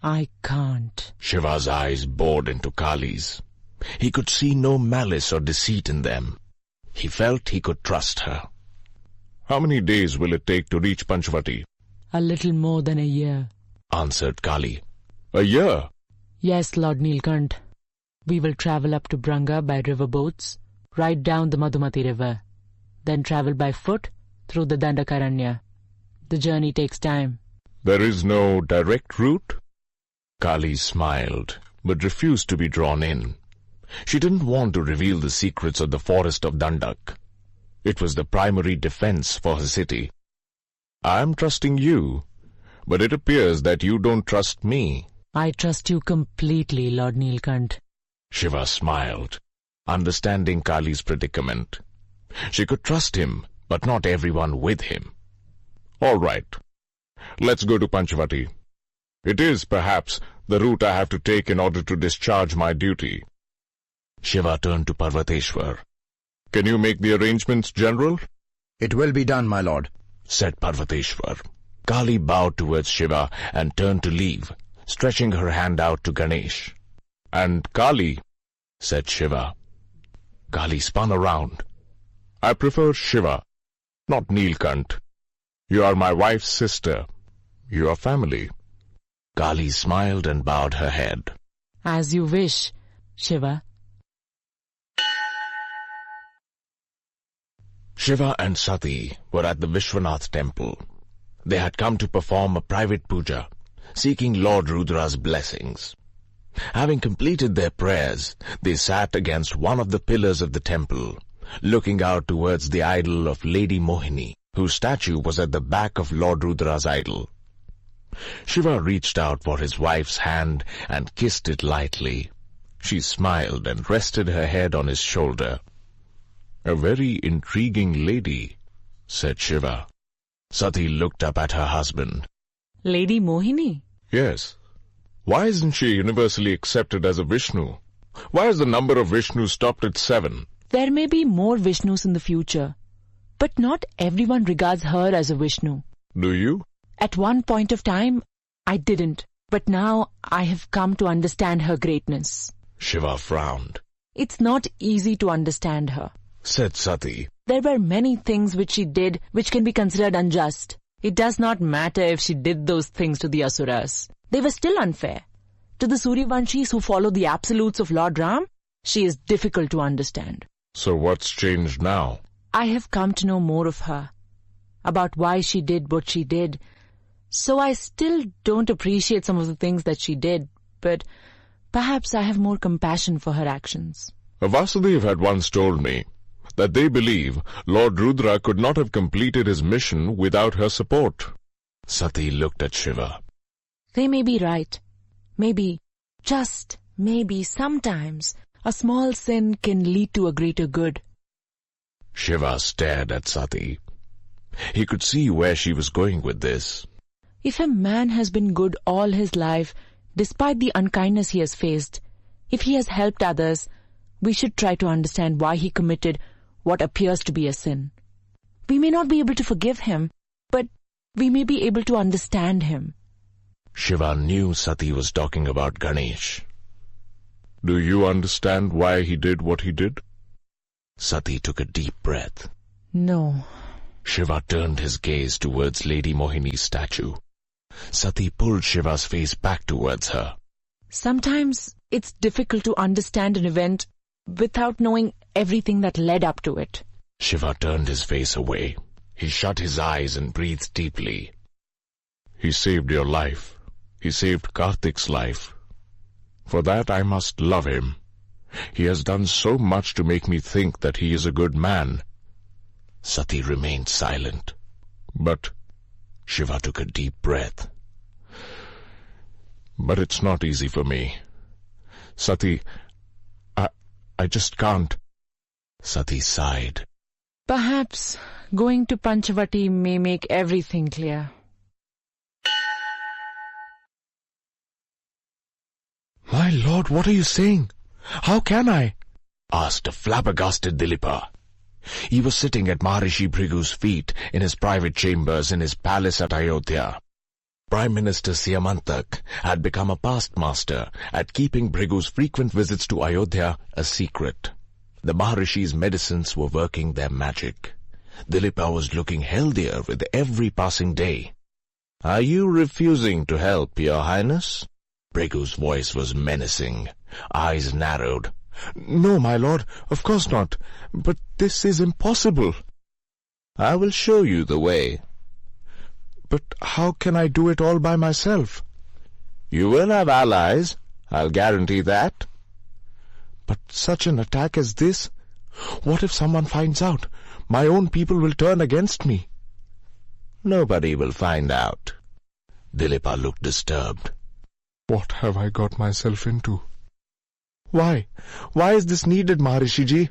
I can't. Shiva's eyes bored into Kali's. He could see no malice or deceit in them. He felt he could trust her. How many days will it take to reach Panchavati? A little more than a year, answered Kali. A year? Yes, Lord Nilkant. We will travel up to Branga by river boats, ride down the Madhumati river, then travel by foot through the Dandakaranya. The journey takes time. There is no direct route? Kali smiled, but refused to be drawn in. She didn't want to reveal the secrets of the forest of Dandak. It was the primary defense for her city. I am trusting you, but it appears that you don't trust me. I trust you completely, Lord Nilkant. Shiva smiled, understanding Kali's predicament. She could trust him, but not everyone with him. All right, let's go to Panchavati. It is, perhaps, the route I have to take in order to discharge my duty. Shiva turned to Parvateshwar. Can you make the arrangements, General? It will be done, my lord, said Parvateshwar. Kali bowed towards Shiva and turned to leave, stretching her hand out to Ganesh. And Kali, said Shiva. Kali spun around. I prefer Shiva, not Nilkant. You are my wife's sister. You are family. Kali smiled and bowed her head. As you wish, Shiva. Shiva and Sati were at the Vishwanath temple. They had come to perform a private puja, seeking Lord Rudra's blessings. Having completed their prayers, they sat against one of the pillars of the temple, looking out towards the idol of Lady Mohini, whose statue was at the back of Lord Rudra's idol. Shiva reached out for his wife's hand and kissed it lightly. She smiled and rested her head on his shoulder. A very intriguing lady, said Shiva. Sati looked up at her husband. Lady Mohini? Yes. Why isn't she universally accepted as a Vishnu? Why is the number of Vishnus stopped at 7? There may be more Vishnus in the future, but not everyone regards her as a Vishnu. Do you? At one point of time, I didn't. But now I have come to understand her greatness. Shiva frowned. It's not easy to understand her. Said Sati. There were many things which she did which can be considered unjust. It does not matter if she did those things to the Asuras. They were still unfair. To the Suryavanshis who follow the absolutes of Lord Ram, she is difficult to understand. So what's changed now? I have come to know more of her, about why she did what she did. So I still don't appreciate some of the things that she did, but perhaps I have more compassion for her actions. Vasudev had once told me that they believe Lord Rudra could not have completed his mission without her support. Sati looked at Shiva. They may be right. Maybe, just maybe sometimes, a small sin can lead to a greater good. Shiva stared at Sati. He could see where she was going with this. If a man has been good all his life, despite the unkindness he has faced, if he has helped others, we should try to understand why he committed what appears to be a sin. We may not be able to forgive him, but we may be able to understand him. Shiva knew Sati was talking about Ganesh. Do you understand why he did what he did? Sati took a deep breath. No. Shiva turned his gaze towards Lady Mohini's statue. Sati pulled Shiva's face back towards her. Sometimes it's difficult to understand an event without knowing everything that led up to it. Shiva turned his face away. He shut his eyes and breathed deeply. He saved your life. He saved Karthik's life. For that I must love him. He has done so much to make me think that he is a good man. Sati remained silent. But Shiva took a deep breath. But it's not easy for me. Sati, I just can't. Sati sighed. Perhaps going to Panchavati may make everything clear. My lord, what are you saying? How can I? Asked a flabbergasted Dilipa. He was sitting at Maharishi Bhrigu's feet in his private chambers in his palace at Ayodhya. Prime Minister Siamantak had become a past master at keeping Bhrigu's frequent visits to Ayodhya a secret. The Maharishi's medicines were working their magic. Dilipa was looking healthier with every passing day. Are you refusing to help, Your Highness? Bhrigu's voice was menacing, eyes narrowed. No, my lord, of course not. But this is impossible. I will show you the way. But how can I do it all by myself? You will have allies, I'll guarantee that. But such an attack as this? What if someone finds out? My own people will turn against me. Nobody will find out. Dilipa looked disturbed. What have I got myself into? Why? Why is this needed, Maharishiji?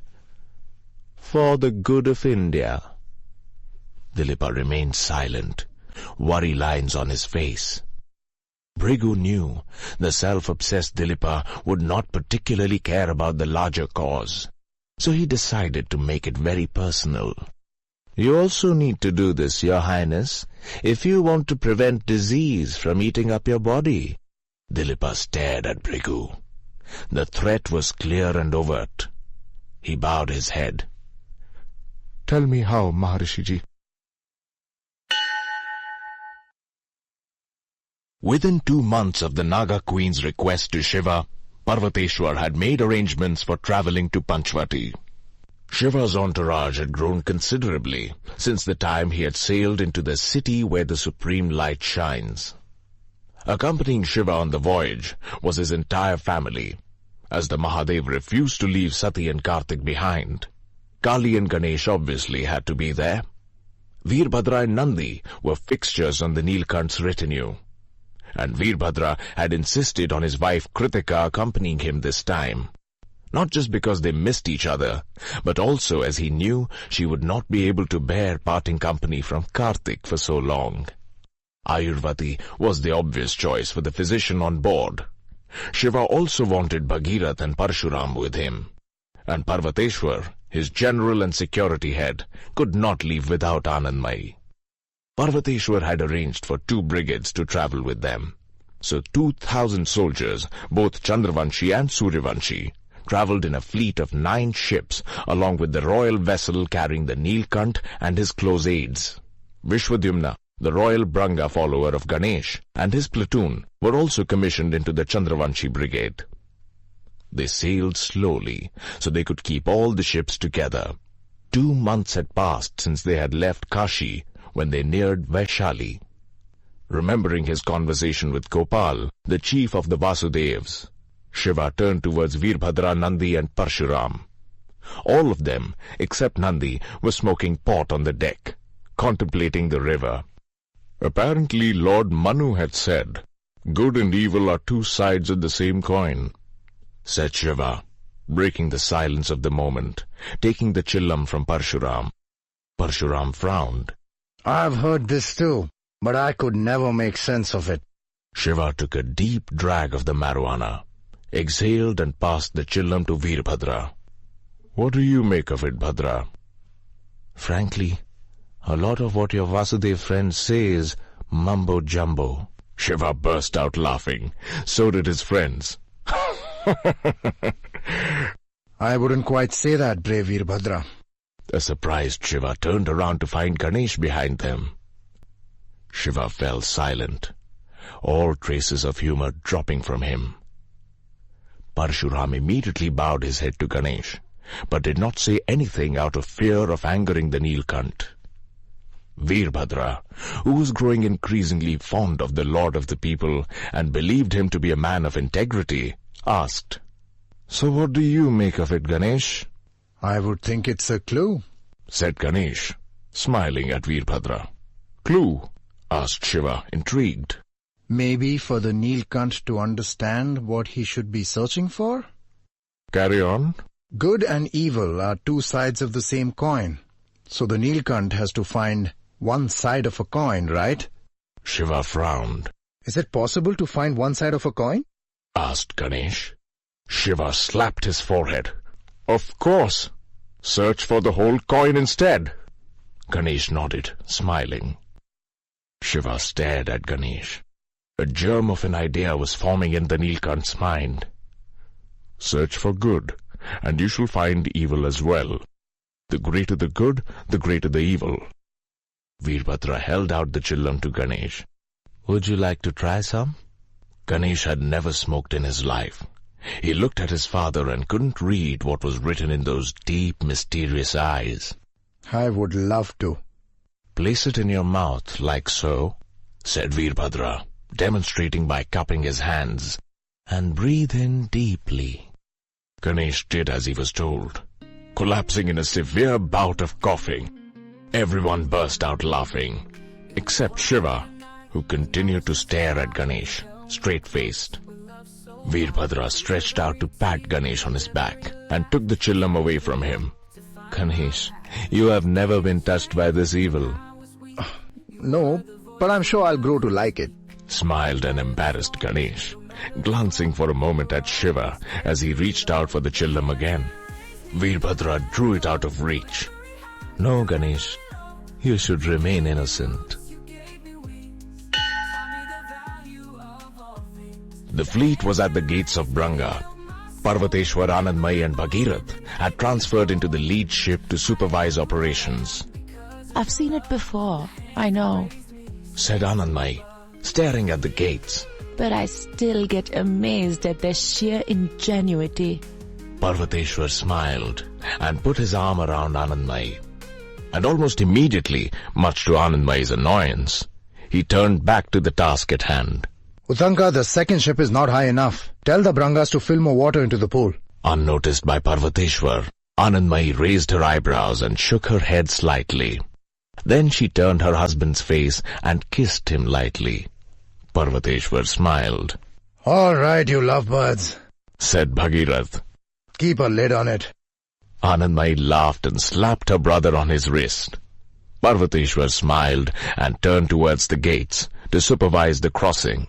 For the good of India. Dilipa remained silent, worry lines on his face. Bhrigu knew the self-obsessed Dilipa would not particularly care about the larger cause, so he decided to make it very personal. You also need to do this, Your Highness, if you want to prevent disease from eating up your body. Dilipa stared at Bhrigu. The threat was clear and overt. He bowed his head. Tell me how, Maharishiji. Within 2 months of the Naga Queen's request to Shiva, Parvateshwar had made arrangements for travelling to Panchavati. Shiva's entourage had grown considerably since the time he had sailed into the city where the supreme light shines. Accompanying Shiva on the voyage was his entire family, as the Mahadev refused to leave Sati and Karthik behind. Kali and Ganesh obviously had to be there. Veerbhadra and Nandi were fixtures on the Nilkant's retinue, and Veerbhadra had insisted on his wife Kritika accompanying him this time, not just because they missed each other, but also as he knew she would not be able to bear parting company from Karthik for so long. Ayurvati was the obvious choice for the physician on board. Shiva also wanted Bhagirath and Parshuram with him, and Parvateshwar, his general and security head, could not leave without Anandmayi. Parvateshwar had arranged for 2 brigades to travel with them. So 2,000 soldiers, both Chandravanshi and Suryavanshi, travelled in a fleet of 9 ships along with the royal vessel carrying the Nilkant and his close aides. Vishwadyumna, the royal Branga follower of Ganesh, and his platoon were also commissioned into the Chandravanshi brigade. They sailed slowly so they could keep all the ships together. 2 months had passed since they had left Kashi when they neared Vaishali. Remembering his conversation with Gopal, the chief of the Vasudevs, Shiva turned towards Veerbhadra, Nandi and Parshuram. All of them, except Nandi, were smoking pot on the deck, contemplating the river. Apparently Lord Manu had said, "Good and evil are 2 sides of the same coin," said Shiva, breaking the silence of the moment, taking the chillam from Parshuram. Parshuram frowned. I've heard this too, but I could never make sense of it. Shiva took a deep drag of the marijuana, exhaled and passed the chillam to Veerbhadra. "What do you make of it, Bhadra?" "Frankly, a lot of what your Vasudev friends say is mumbo-jumbo." Shiva burst out laughing. So did his friends. I wouldn't quite say that, brave Veerbhadra. A surprised Shiva turned around to find Ganesh behind them. Shiva fell silent, all traces of humor dropping from him. Parshuram immediately bowed his head to Ganesh, but did not say anything out of fear of angering the Nilkant. Veerbhadra, who was growing increasingly fond of the lord of the people and believed him to be a man of integrity, asked, "So what do you make of it, Ganesh?" I would think it's a clue, said Ganesh, smiling at Veerbhadra. "Clue?" asked Shiva, intrigued. Maybe for the Nilkant to understand what he should be searching for? Carry on. Good and evil are 2 sides of the same coin. So the Nilkant has to find one side of a coin, right? Shiva frowned. Is it possible to find one side of a coin? Asked Ganesh. Shiva slapped his forehead. Of course. Search for the whole coin instead. Ganesh nodded, smiling. Shiva stared at Ganesh. A germ of an idea was forming in the Nilkant's mind. Search for good, and you shall find evil as well. The greater the good, the greater the evil. Veerbhadra held out the chillam to Ganesh. Would you like to try some? Ganesh had never smoked in his life. He looked at his father and couldn't read what was written in those deep, mysterious eyes. I would love to. Place it in your mouth like so, said Veerbhadra, demonstrating by cupping his hands, and breathe in deeply. Ganesh did as he was told, collapsing in a severe bout of coughing. Everyone burst out laughing, except Shiva, who continued to stare at Ganesh, straight-faced. Veerbhadra stretched out to pat Ganesh on his back and took the chillam away from him. Ganesh, you have never been touched by this evil. No, but I'm sure I'll grow to like it, smiled an embarrassed Ganesh, glancing for a moment at Shiva as he reached out for the chillam again. Veerbhadra drew it out of reach. No, Ganesh, you should remain innocent. The fleet was at the gates of Branga. Parvateshwar, Anandmai and Bhagirath had transferred into the lead ship to supervise operations. I've seen it before, I know, said Anandmai, staring at the gates. but I still get amazed at their sheer ingenuity. Parvateshwar smiled and put his arm around Anandmai. And almost immediately, much to Anandmai's annoyance, he turned back to the task at hand. Utanka, the second ship is not high enough. Tell the Brangas to fill more water into the pool. Unnoticed by Parvateshwar, Anandmai raised her eyebrows and shook her head slightly. Then she turned her husband's face and kissed him lightly. Parvateshwar smiled. All right, you lovebirds, said Bhagirath. Keep a lid on it. Anandmai laughed and slapped her brother on his wrist. Parvateshwar smiled and turned towards the gates to supervise the crossing.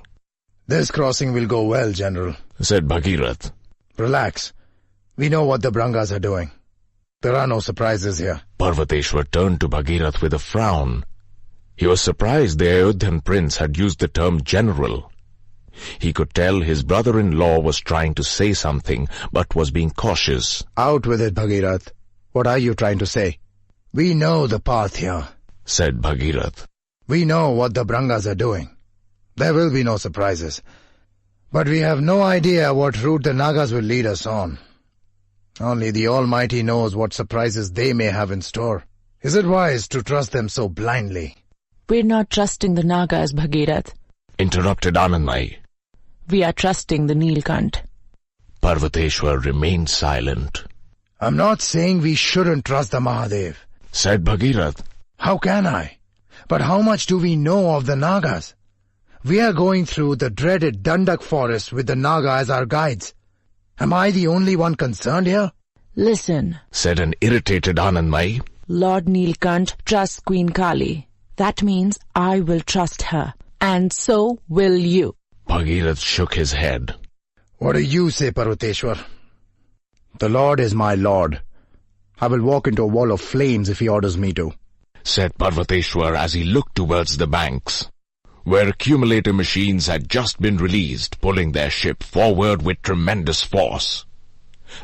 This crossing will go well, General, said Bhagirath. Relax. We know what the Brangas are doing. There are no surprises here. Parvateshwar turned to Bhagirath with a frown. He was surprised the Ayodhyan prince had used the term general. He could tell his brother-in-law was trying to say something, but was being cautious. Out with it, Bhagirath. What are you trying to say? We know the path here, said Bhagirath. We know what the Brangas are doing. There will be no surprises. But we have no idea what route the Nagas will lead us on. Only the Almighty knows what surprises they may have in store. Is it wise to trust them so blindly? We're not trusting the Nagas, Bhagirath. Interrupted Anandmai. We are trusting the Nilkant. Parvateshwar remained silent. I'm not saying we shouldn't trust the Mahadev, said Bhagirath. How can I? But how much do we know of the Nagas? We are going through the dreaded Dandak forest with the Naga as our guides. Am I the only one concerned here? Listen, said an irritated Anandmai. Lord Nilkant trusts Queen Kali. That means I will trust her. And so will you. Bhagirath shook his head. What do you say, Parvateshwar? The Lord is my Lord. I will walk into a wall of flames if he orders me to, said Parvateshwar as he looked towards the banks, where accumulator machines had just been released, pulling their ship forward with tremendous force.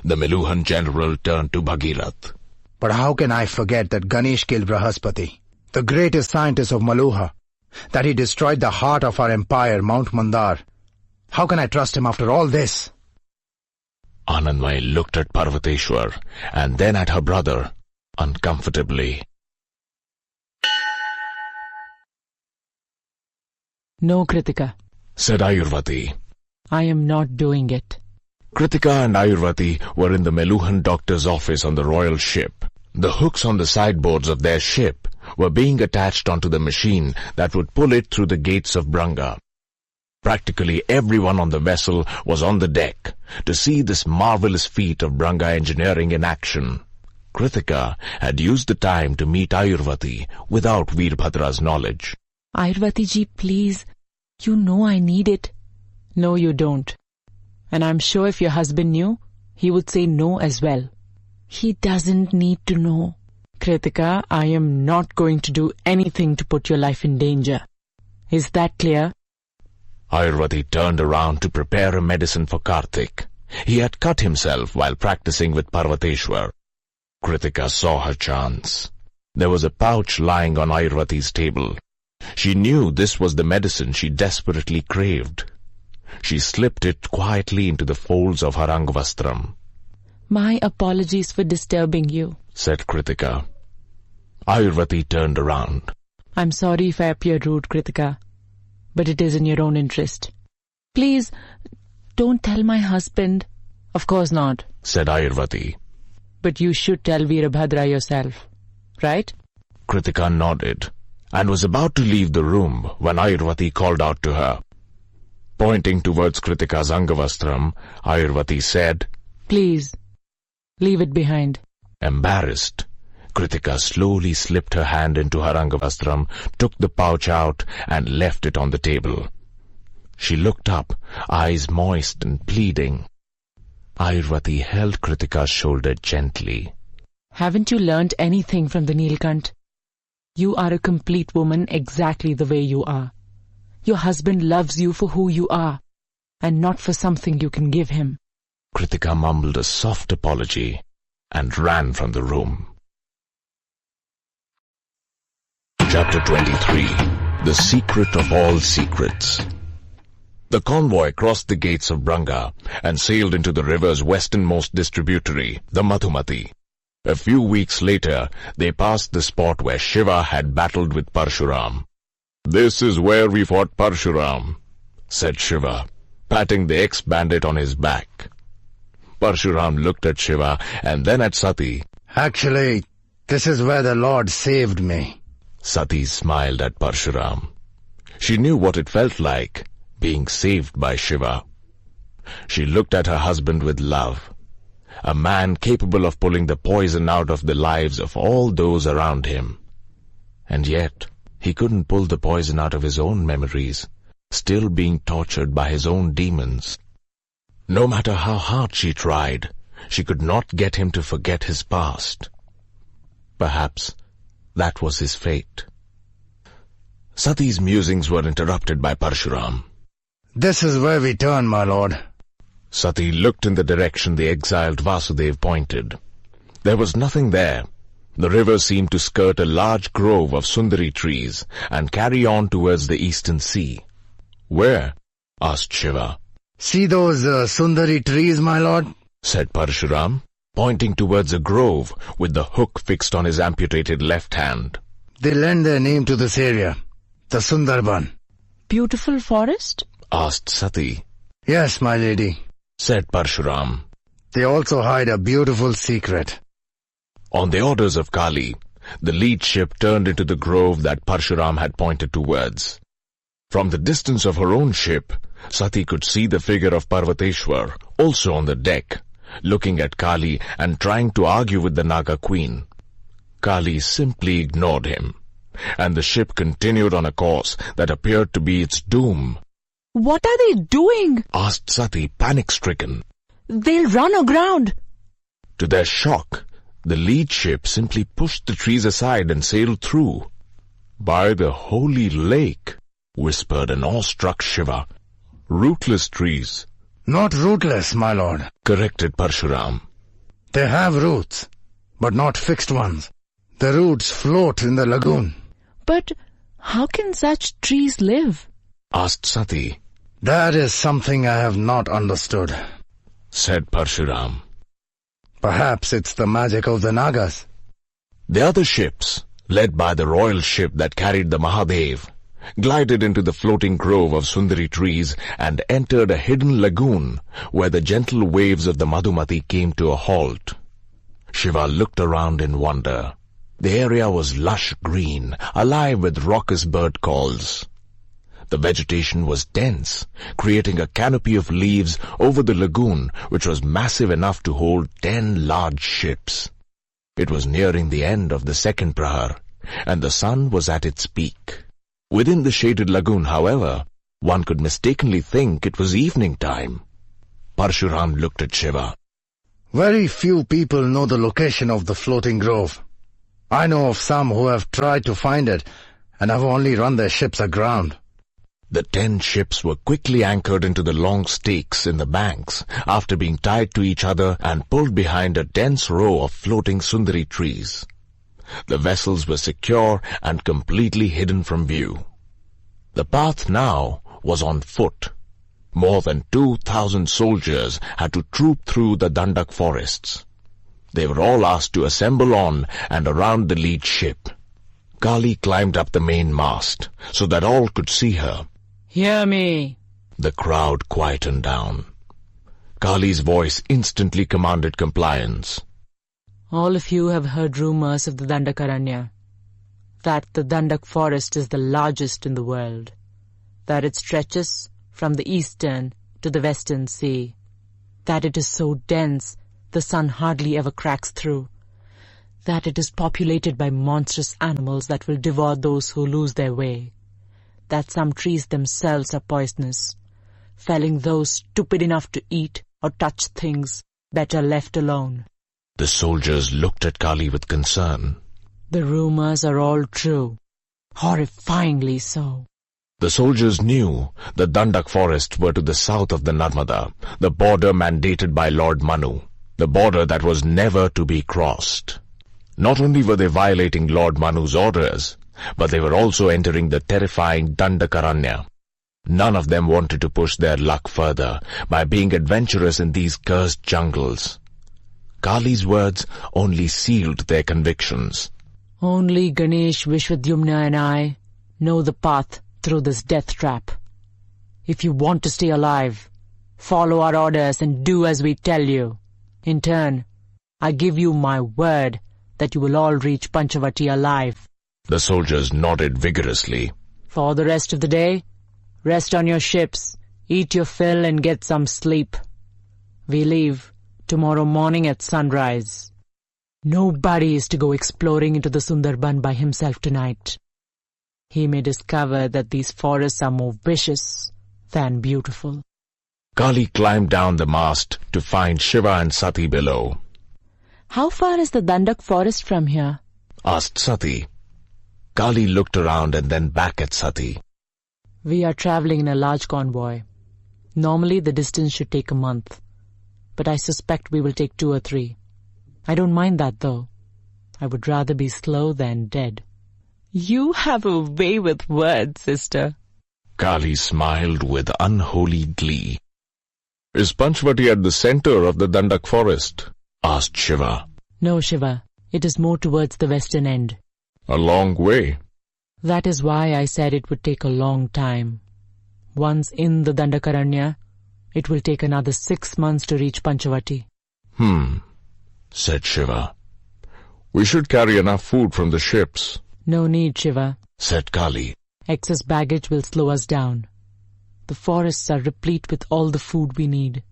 The Meluhan general turned to Bhagirath. But how can I forget that Ganesh killed Brahaspati, the greatest scientist of Maluha, that he destroyed the heart of our empire, Mount Mandar? How can I trust him after all this? Anandmai looked at Parvateshwar and then at her brother, uncomfortably. No, Kritika, said Ayurvati. I am not doing it. Kritika and Ayurvati were in the Meluhan doctor's office on the royal ship. The hooks on the sideboards of their ship were being attached onto the machine that would pull it through the gates of Branga. Practically everyone on the vessel was on the deck to see this marvelous feat of Branga engineering in action. Kritika had used the time to meet Ayurvati without Veerbhadra's knowledge. Ayurvati ji, please. You know I need it. No, you don't. And I'm sure if your husband knew, he would say no as well. He doesn't need to know. Kritika, I am not going to do anything to put your life in danger. Is that clear? Ayurvati turned around to prepare a medicine for Karthik. He had cut himself while practicing with Parvateshwar. Kritika saw her chance. There was a pouch lying on Ayurvati's table. She knew this was the medicine she desperately craved. She slipped it quietly into the folds of her Angvastram. My apologies for disturbing you, said Kritika. Ayurvati turned around. I'm sorry if I appear rude, Kritika, but it is in your own interest. Please, don't tell my husband. Of course not, said Ayurvati. But you should tell Veerbhadra yourself, right? Kritika nodded and was about to leave the room when Ayurvati called out to her. Pointing towards Kritika's Angavastram, Ayurvati said, Please, leave it behind. Embarrassed, Kritika slowly slipped her hand into her Angavastram, took the pouch out and left it on the table. She looked up, eyes moist and pleading. Ayurvati held Kritika's shoulder gently. Haven't you learnt anything from the Nilkant? You are a complete woman exactly the way you are. Your husband loves you for who you are, and not for something you can give him. Kritika mumbled a soft apology and ran from the room. Chapter 23. The Secret of All Secrets. The convoy crossed the gates of Branga and sailed into the river's westernmost distributary, the Madhumati. A few weeks later, they passed the spot where Shiva had battled with Parshuram. This is where we fought Parshuram, said Shiva, patting the ex-bandit on his back. Parshuram looked at Shiva and then at Sati. Actually, this is where the Lord saved me. Sati smiled at Parshuram. She knew what it felt like, being saved by Shiva. She looked at her husband with love, a man capable of pulling the poison out of the lives of all those around him. And yet, he couldn't pull the poison out of his own memories, still being tortured by his own demons. No matter how hard she tried, she could not get him to forget his past. Perhaps that was his fate. Sati's musings were interrupted by Parshuram. This is where we turn, my lord. Sati looked in the direction the exiled Vasudev pointed. There was nothing there. The river seemed to skirt a large grove of sundari trees and carry on towards the eastern sea. Where? Asked Shiva. See those sundari trees, my lord? Said Parshuram, pointing towards a grove with the hook fixed on his amputated left hand. They lend their name to this area, the Sundarban. Beautiful forest? Asked Sati. Yes, my lady. Said Parshuram. They also hide a beautiful secret. On the orders of Kali, the lead ship turned into the grove that Parshuram had pointed towards. From the distance of her own ship, Sati could see the figure of Parvateshwar, also on the deck, looking at Kali and trying to argue with the Naga queen. Kali simply ignored him, and the ship continued on a course that appeared to be its doom. What are they doing? Asked Sati, panic-stricken. They'll run aground. To their shock, the lead ship simply pushed the trees aside and sailed through. By the holy lake, whispered an awestruck Shiva. Rootless trees. Not rootless, my lord. Corrected Parshuram. They have roots, but not fixed ones. The roots float in the lagoon. But how can such trees live? Asked Sati. That is something I have not understood. Said Parshuram. Perhaps it's the magic of the Nagas. The other ships, led by the royal ship that carried the Mahadev, glided into the floating grove of sundari trees and entered a hidden lagoon where the gentle waves of the Madhumati came to a halt. Shiva looked around in wonder. The area was lush green, alive with raucous bird calls. The vegetation was dense, creating a canopy of leaves over the lagoon, which was massive enough to hold 10 large ships. It was nearing the end of the second prahar, and the sun was at its peak. Within the shaded lagoon, however, one could mistakenly think it was evening time. Parshuram looked at Shiva. Very few people know the location of the floating grove. I know of some who have tried to find it and have only run their ships aground. The 10 ships were quickly anchored into the long stakes in the banks after being tied to each other and pulled behind a dense row of floating sundari trees. The vessels were secure and completely hidden from view. The path now was on foot. More than 2,000 soldiers had to troop through the Dandak forests. They were all asked to assemble on and around the lead ship. Kali climbed up the main mast so that all could see her. Hear me. The crowd quietened down. Kali's voice instantly commanded compliance. All of you have heard rumors of the Dandakaranya, that the Dandak forest is the largest in the world, that it stretches from the eastern to the western sea, that it is so dense the sun hardly ever cracks through, that it is populated by monstrous animals that will devour those who lose their way, that some trees themselves are poisonous, felling those stupid enough to eat or touch things better left alone. The soldiers looked at Kali with concern. The rumors are all true, horrifyingly so. The soldiers knew the Dandak forests were to the south of the Narmada, the border mandated by Lord Manu, the border that was never to be crossed. Not only were they violating Lord Manu's orders, but they were also entering the terrifying Dandakaranya. None of them wanted to push their luck further by being adventurous in these cursed jungles. Kali's words only sealed their convictions. Only Ganesh, Vishwadyumna and I know the path through this death trap. If you want to stay alive, follow our orders and do as we tell you. In turn, I give you my word that you will all reach Panchavati alive. The soldiers nodded vigorously. For the rest of the day, rest on your ships, eat your fill and get some sleep. We leave tomorrow morning at sunrise. Nobody is to go exploring into the Sundarban by himself tonight. He may discover that these forests are more vicious than beautiful. Kali climbed down the mast to find Shiva and Sati below. How far is the Dandak forest from here? Asked Sati. Kali looked around and then back at Sati. We are traveling in a large convoy. Normally the distance should take a month, but I suspect we will take 2 or 3. I don't mind that though. I would rather be slow than dead. You have a way with words, sister. Kali smiled with unholy glee. Is Panchvati at the center of the Dandak forest? Asked Shiva. No, Shiva. It is more towards the western end. A long way. That is why I said it would take a long time. Once in the Dandakaranya, it will take another 6 months to reach Panchavati. Said Shiva. We should carry enough food from the ships. No need, Shiva. Said Kali. Excess baggage will slow us down. The forests are replete with all the food we need.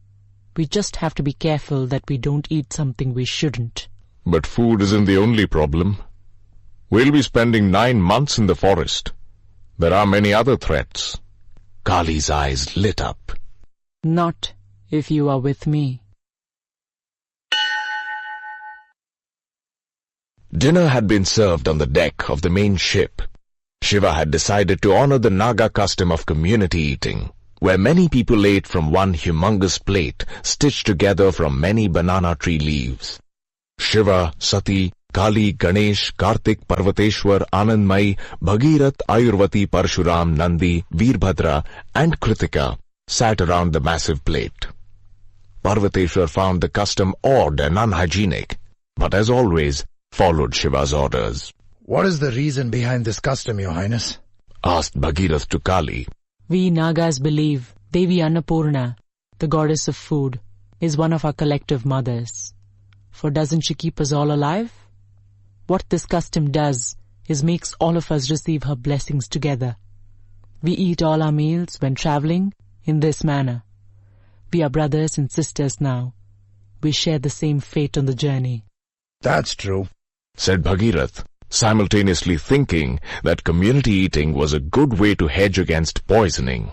We just have to be careful that we don't eat something we shouldn't. But food isn't the only problem. We'll be spending 9 months in the forest. There are many other threats. Kali's eyes lit up. Not if you are with me. Dinner had been served on the deck of the main ship. Shiva had decided to honor the Naga custom of community eating, where many people ate from one humongous plate stitched together from many banana tree leaves. Shiva, Sati, Kali, Ganesh, Kartik, Parvateshwar, Anandmai, Bhagirat, Ayurvati, Parshuram, Nandi, Veerbhadra and Kritika sat around the massive plate. Parvateshwar found the custom odd and unhygienic, but as always, followed Shiva's orders. What is the reason behind this custom, Your Highness? Asked Bhagirath to Kali. We Nagas believe Devi Annapurna, the goddess of food, is one of our collective mothers. For doesn't she keep us all alive? What this custom does is makes all of us receive her blessings together. We eat all our meals when traveling in this manner. We are brothers and sisters now. We share the same fate on the journey. That's true, said Bhagirath, simultaneously thinking that community eating was a good way to hedge against poisoning.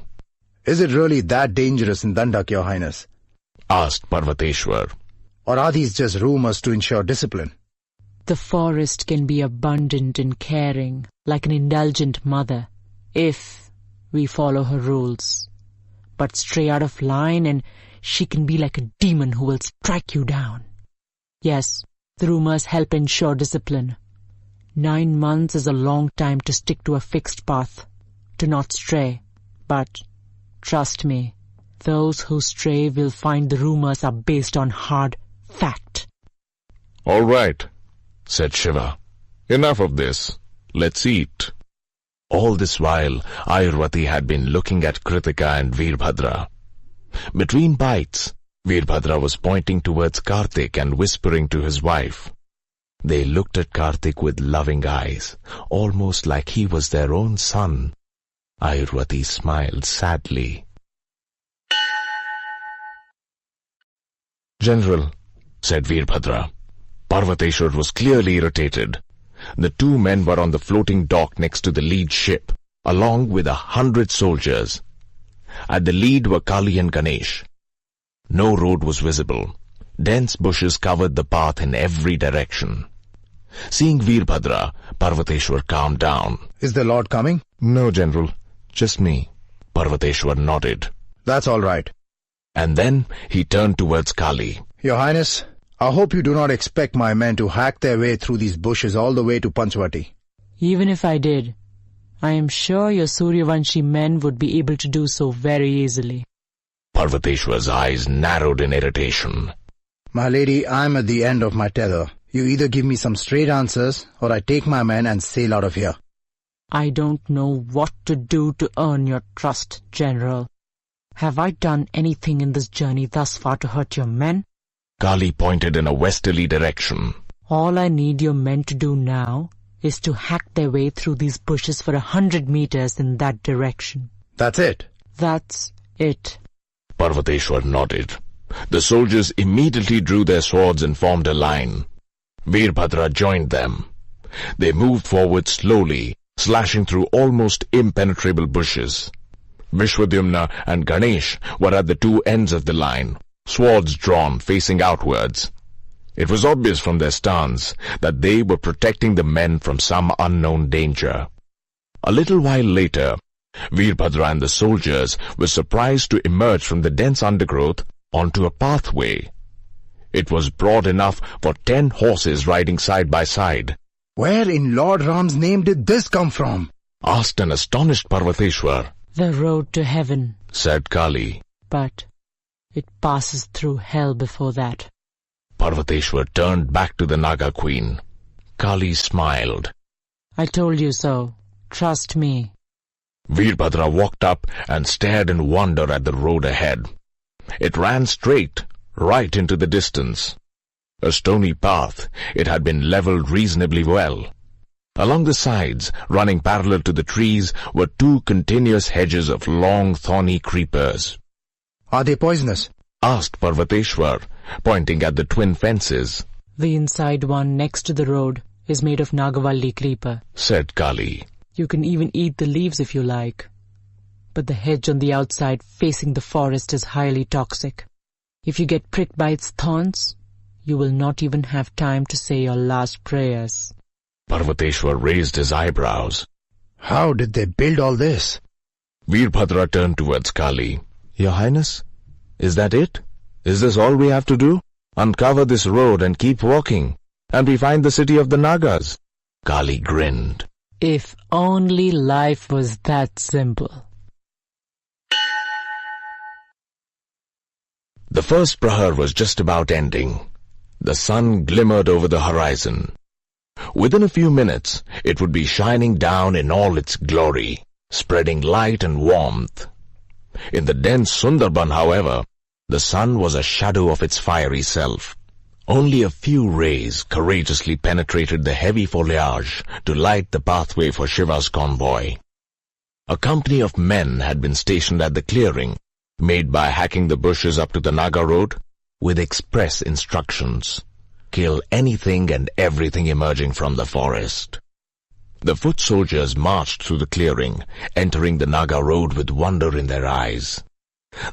Is it really that dangerous in Dandak, Your Highness? Asked Parvateshwar. Or are these just rumors to ensure discipline? The forest can be abundant and caring, like an indulgent mother, if we follow her rules. But stray out of line and she can be like a demon who will strike you down. Yes, the rumors help ensure discipline. 9 months is a long time to stick to a fixed path, to not stray. But, trust me, those who stray will find the rumors are based on hard fact. All right, said Shiva. Enough of this. Let's eat. All this while, Ayurvati had been looking at Kritika and Veerbhadra. Between bites, Veerbhadra was pointing towards Kartik and whispering to his wife. They looked at Kartik with loving eyes, almost like he was their own son. Ayurvati smiled sadly. General, said Veerbhadra. Parvateshwar was clearly irritated. The 2 men were on the floating dock next to the lead ship, along with 100 soldiers. At the lead were Kali and Ganesh. No road was visible. Dense bushes covered the path in every direction. Seeing Veerbhadra, Parvateshwar calmed down. Is the Lord coming? No, General. Just me. Parvateshwar nodded. That's all right. And then he turned towards Kali. Your Highness, I hope you do not expect my men to hack their way through these bushes all the way to Panchavati. Even if I did, I am sure your Suryavanshi men would be able to do so very easily. Parvateshwar's eyes narrowed in irritation. My lady, I am at the end of my tether. You either give me some straight answers, or I take my men and sail out of here. I don't know what to do to earn your trust, General. Have I done anything in this journey thus far to hurt your men? Kali pointed in a westerly direction. All I need your men to do now is to hack their way through these bushes for 100 meters in that direction. That's it? That's it. Parvateshwar nodded. The soldiers immediately drew their swords and formed a line. Veerbhadra joined them. They moved forward slowly, slashing through almost impenetrable bushes. Vishwadyumna and Ganesh were at the 2 ends of the line, swords drawn facing outwards. It was obvious from their stance that they were protecting the men from some unknown danger. A little while later, Veerbhadra and the soldiers were surprised to emerge from the dense undergrowth onto a pathway. It was broad enough for 10 horses riding side by side. Where in Lord Ram's name did this come from? Asked an astonished Parvateshwar. The road to heaven, Said Kali. but it passes through hell before that. Parvateshwar turned back to the Naga queen. Kali smiled. I told you so. Trust me. Veerbhadra walked up and stared in wonder at the road ahead. It ran straight, right into the distance. A stony path, it had been leveled reasonably well. Along the sides, running parallel to the trees, were 2 continuous hedges of long, thorny creepers. Are they poisonous? Asked Parvateshwar, pointing at the twin fences. The inside one next to the road is made of Nagavalli creeper. Said Kali. You can even eat the leaves if you like. But the hedge on the outside facing the forest is highly toxic. If you get pricked by its thorns, you will not even have time to say your last prayers. Parvateshwar raised his eyebrows. How did they build all this? Veerbhadra turned towards Kali. Your Highness, is that it? Is this all we have to do? Uncover this road and keep walking, and we find the city of the Nagas. Kali grinned. If only life was that simple. The first prahar was just about ending. The sun glimmered over the horizon. Within a few minutes, it would be shining down in all its glory, spreading light and warmth. In the dense Sundarban, however, the sun was a shadow of its fiery self. Only a few rays courageously penetrated the heavy foliage to light the pathway for Shiva's convoy. A company of men had been stationed at the clearing, made by hacking the bushes up to the Naga road, with express instructions. Kill anything and everything emerging from the forest. The foot soldiers marched through the clearing, entering the Naga road with wonder in their eyes.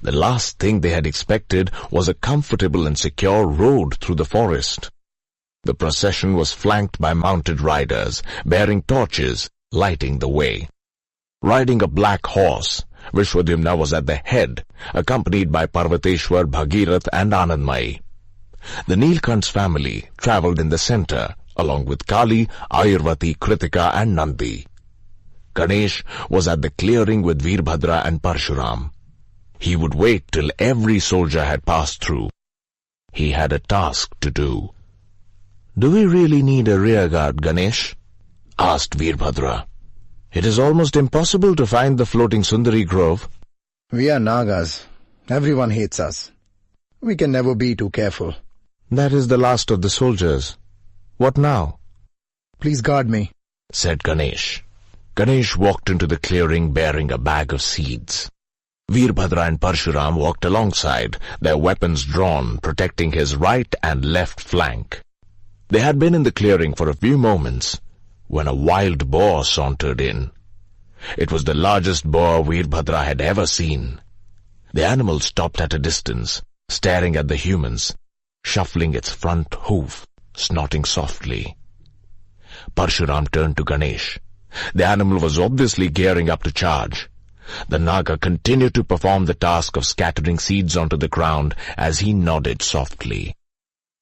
The last thing they had expected was a comfortable and secure road through the forest. The procession was flanked by mounted riders, bearing torches, lighting the way. Riding a black horse, Vishwadhyumna was at the head, accompanied by Parvateshwar, Bhagirath and Anandmai. The Nilkant's family travelled in the centre, along with Kali, Ayurvati, Kritika and Nandi. Ganesh was at the clearing with Veerbhadra and Parshuram. He would wait till every soldier had passed through. He had a task to do. Do we really need a rearguard, Ganesh? Asked Veerbhadra. It is almost impossible to find the floating Sundari Grove. We are Nagas. Everyone hates us. We can never be too careful. That is the last of the soldiers. What now? Please guard me, Said Ganesh. Ganesh walked into the clearing bearing a bag of seeds. Veerbhadra and Parshuram walked alongside, their weapons drawn, protecting his right and left flank. They had been in the clearing for a few moments, when a wild boar sauntered in. It was the largest boar Veerbhadra had ever seen. The animal stopped at a distance, staring at the humans, shuffling its front hoof, snorting softly. Parshuram turned to Ganesh. The animal was obviously gearing up to charge. The Naga continued to perform the task of scattering seeds onto the ground as he nodded softly.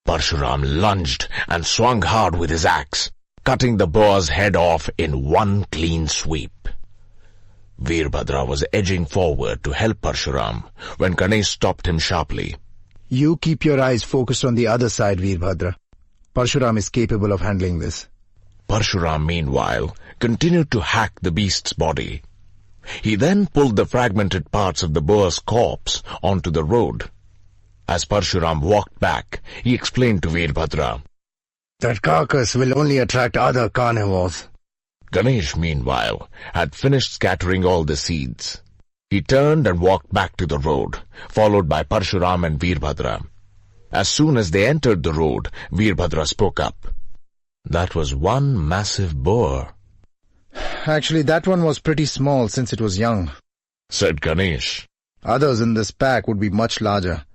Parshuram lunged and swung hard with his axe, cutting the boar's head off in one clean sweep. Veerbhadra was edging forward to help Parshuram when Ganesh stopped him sharply. You keep your eyes focused on the other side, Veerbhadra. Parshuram is capable of handling this. Parshuram, meanwhile, continued to hack the beast's body. He then pulled the fragmented parts of the boar's corpse onto the road. As Parshuram walked back, he explained to Veerbhadra. That carcass will only attract other carnivores. Ganesh, meanwhile, had finished scattering all the seeds. He turned and walked back to the road, followed by Parshuram and Veerbhadra. As soon as they entered the road, Veerbhadra spoke up. That was one massive boar. Actually, that one was pretty small since it was young, Said Ganesh. Others in this pack would be much larger.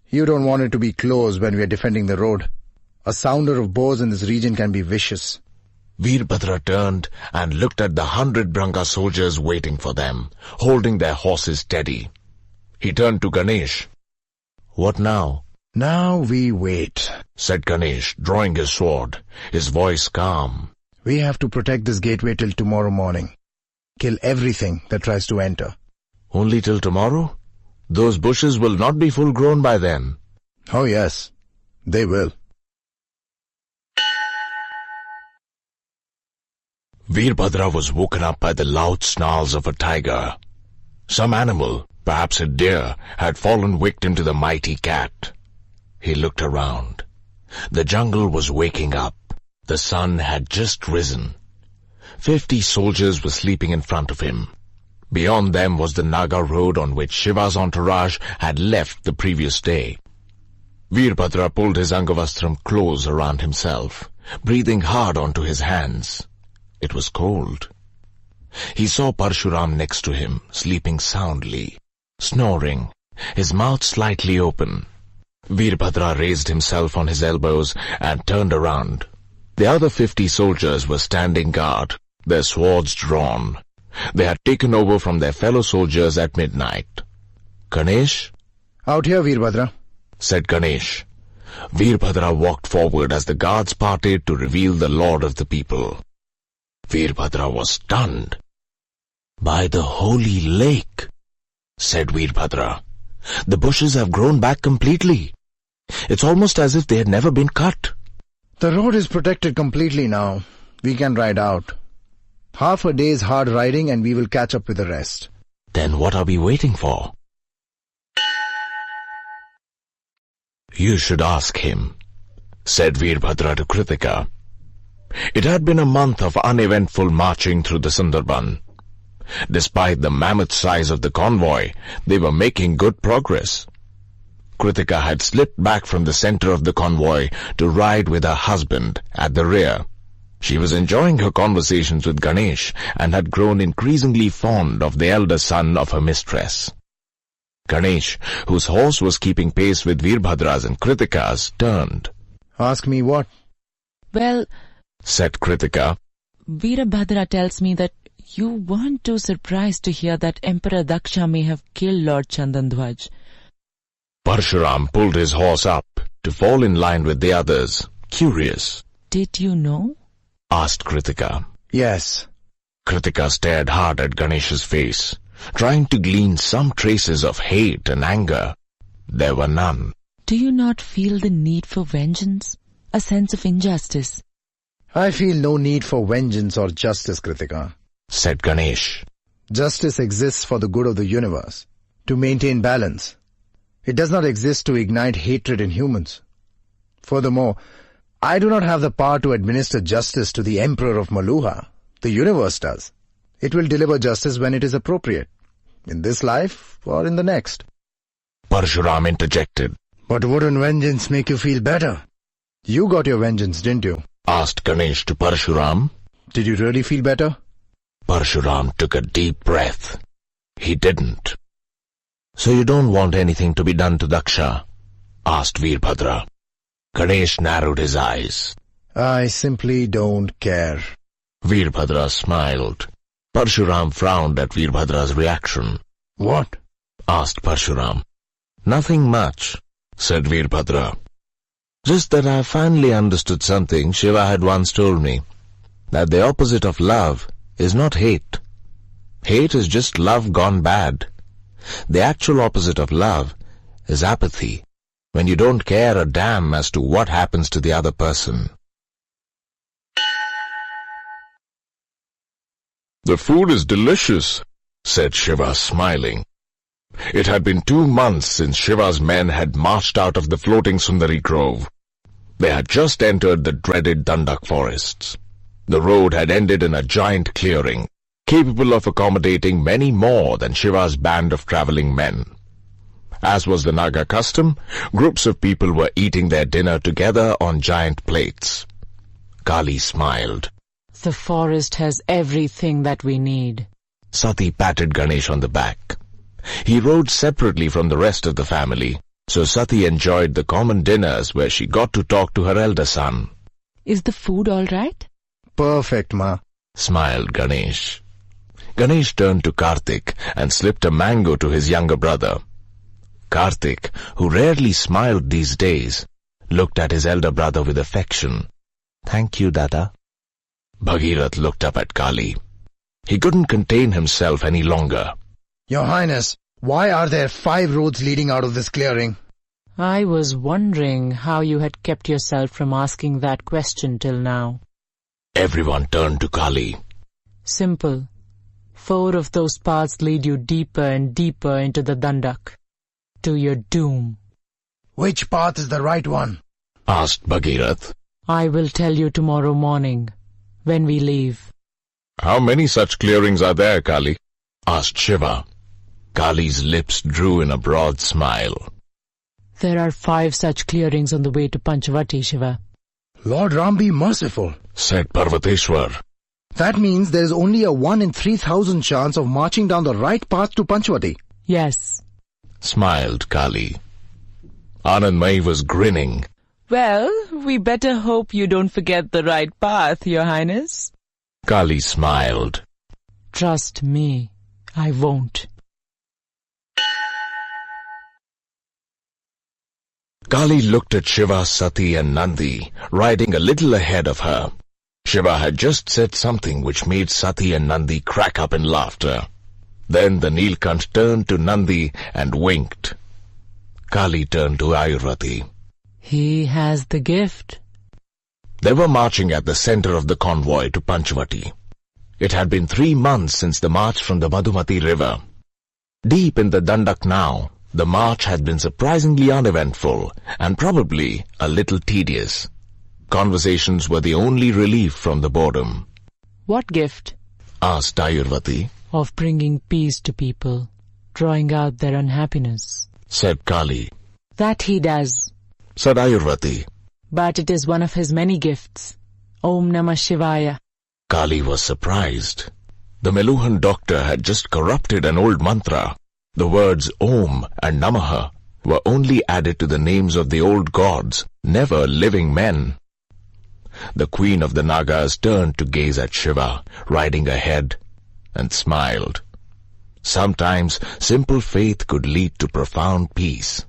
You don't want it to be close when we are defending the road. A sounder of boars in this region can be vicious. Veerbhadra turned and looked at the 100 Branga soldiers waiting for them, holding their horses steady. He turned to Ganesh. "What now?" Now we wait. said Ganesh, drawing his sword, his voice calm. We have to protect this gateway till tomorrow morning. Kill everything that tries to enter. Only till tomorrow? Those bushes will not be full grown by then. Oh yes, they will. Veerbhadra was woken up by the loud snarls of a tiger. Some animal, perhaps a deer, had fallen victim to the mighty cat. He looked around. The jungle was waking up. The sun had just risen. 50 soldiers were sleeping in front of him. Beyond them was the Naga road on which Shiva's entourage had left the previous day. Veerbhadra pulled his Angavastram close around himself, breathing hard onto his hands. It was cold. He saw Parshuram next to him, sleeping soundly, snoring, his mouth slightly open. Veerbhadra raised himself on his elbows and turned around. The other 50 soldiers were standing guard, their swords drawn. They had taken over from their fellow soldiers at midnight. "Ganesh?" Out here, Veerbhadra, said Ganesh. Veerbhadra walked forward as the guards parted to reveal the lord of the people. Veerbhadra was stunned. "By the holy lake," said Veerbhadra, "the bushes have grown back completely. It's almost as if they had never been cut." The road is protected completely now. We can ride out. Half a day's hard riding and we will catch up with the rest. Then what are we waiting for? "You should ask him," said Veerbhadra to Kritika. It had been a month of uneventful marching through the Sundarban. Despite the mammoth size of the convoy, they were making good progress. Kritika had slipped back from the center of the convoy to ride with her husband at the rear. She was enjoying her conversations with Ganesh and had grown increasingly fond of the elder son of her mistress. Ganesh, whose horse was keeping pace with Veerbhadra's and Kritika's, turned. Ask me what? Well, said Kritika. Veerbhadra tells me that you weren't too surprised to hear that Emperor Daksha may have killed Lord Chandandhwaj. Parshuram pulled his horse up to fall in line with the others, curious. Did you know? Asked Kritika. Yes. Kritika stared hard at Ganesh's face, trying to glean some traces of hate and anger. There were none. Do you not feel the need for vengeance? A sense of injustice? I feel no need for vengeance or justice, Kritika, said Ganesh. Justice exists for the good of the universe, to maintain balance. It does not exist to ignite hatred in humans. Furthermore, I do not have the power to administer justice to the Emperor of Maluha. The universe does. It will deliver justice when it is appropriate, in this life or in the next. Parshuram interjected. But wouldn't vengeance make you feel better? You got your vengeance, didn't you? Asked Ganesh to Parshuram. Did you really feel better? Parshuram took a deep breath. He didn't. So you don't want anything to be done to Daksha? Asked Veerbhadra. Ganesh narrowed his eyes. I simply don't care. Veerbhadra smiled. Parshuram frowned at Veerbhadra's reaction. What? Asked Parshuram. Nothing much, said Veerbhadra. Just that I finally understood something Shiva had once told me, that the opposite of love is not hate. Hate is just love gone bad. The actual opposite of love is apathy, when you don't care a damn as to what happens to the other person. The food is delicious, said Shiva, smiling. It had been 2 months since Shiva's men had marched out of the floating Sundari Grove. They had just entered the dreaded Dandak forests. The road had ended in a giant clearing, capable of accommodating many more than Shiva's band of traveling men. As was the Naga custom, groups of people were eating their dinner together on giant plates. Kali smiled. The forest has everything that we need. Sati patted Ganesh on the back. He rode separately from the rest of the family, so Sati enjoyed the common dinners where she got to talk to her elder son. Is the food all right? perfect, Ma. smiled Ganesh. Ganesh turned to Karthik and slipped a mango to his younger brother. Karthik, who rarely smiled these days, looked at his elder brother with affection. "Thank you, Dada." Bhagirath looked up at Kali. He couldn't contain himself any longer. Your Highness, why are there 5 roads leading out of this clearing? I was wondering how you had kept yourself from asking that question till now. Everyone turned to Kali. Simple. 4 of those paths lead you deeper and deeper into the Dandak, to your doom. Which path is the right one? Asked Bhagirath. I will tell you tomorrow morning, when we leave. How many such clearings are there, Kali? Asked Shiva. Kali's lips drew in a broad smile. There are 5 such clearings on the way to Panchavati, Shiva. Lord Ram be merciful, said Parvateshwar. That means there is only a 1 in 3,000 chance of marching down the right path to Panchavati. Yes. Smiled Kali. Anandmai was grinning. Well, we better hope you don't forget the right path, Your Highness. Kali smiled. Trust me, I won't. Kali looked at Shiva, Sati and Nandi, riding a little ahead of her. Shiva had just said something which made Sati and Nandi crack up in laughter. Then the Nilkant turned to Nandi and winked. Kali turned to Ayurvati. He has the gift. They were marching at the center of the convoy to Panchavati. It had been 3 months since the march from the Madhumati river. Deep in the Dandak now, the march had been surprisingly uneventful and probably a little tedious. Conversations were the only relief from the boredom. What gift? Asked Ayurvati. Of bringing peace to people, drawing out their unhappiness. Said Kali. That he does. Said Ayurvati. But it is one of his many gifts. Om Namah Shivaya. Kali was surprised. The Meluhan doctor had just corrupted an old mantra. The words Om and Namaha were only added to the names of the old gods, never living men. The queen of the Nagas turned to gaze at Shiva, riding ahead, and smiled. Sometimes simple faith could lead to profound peace.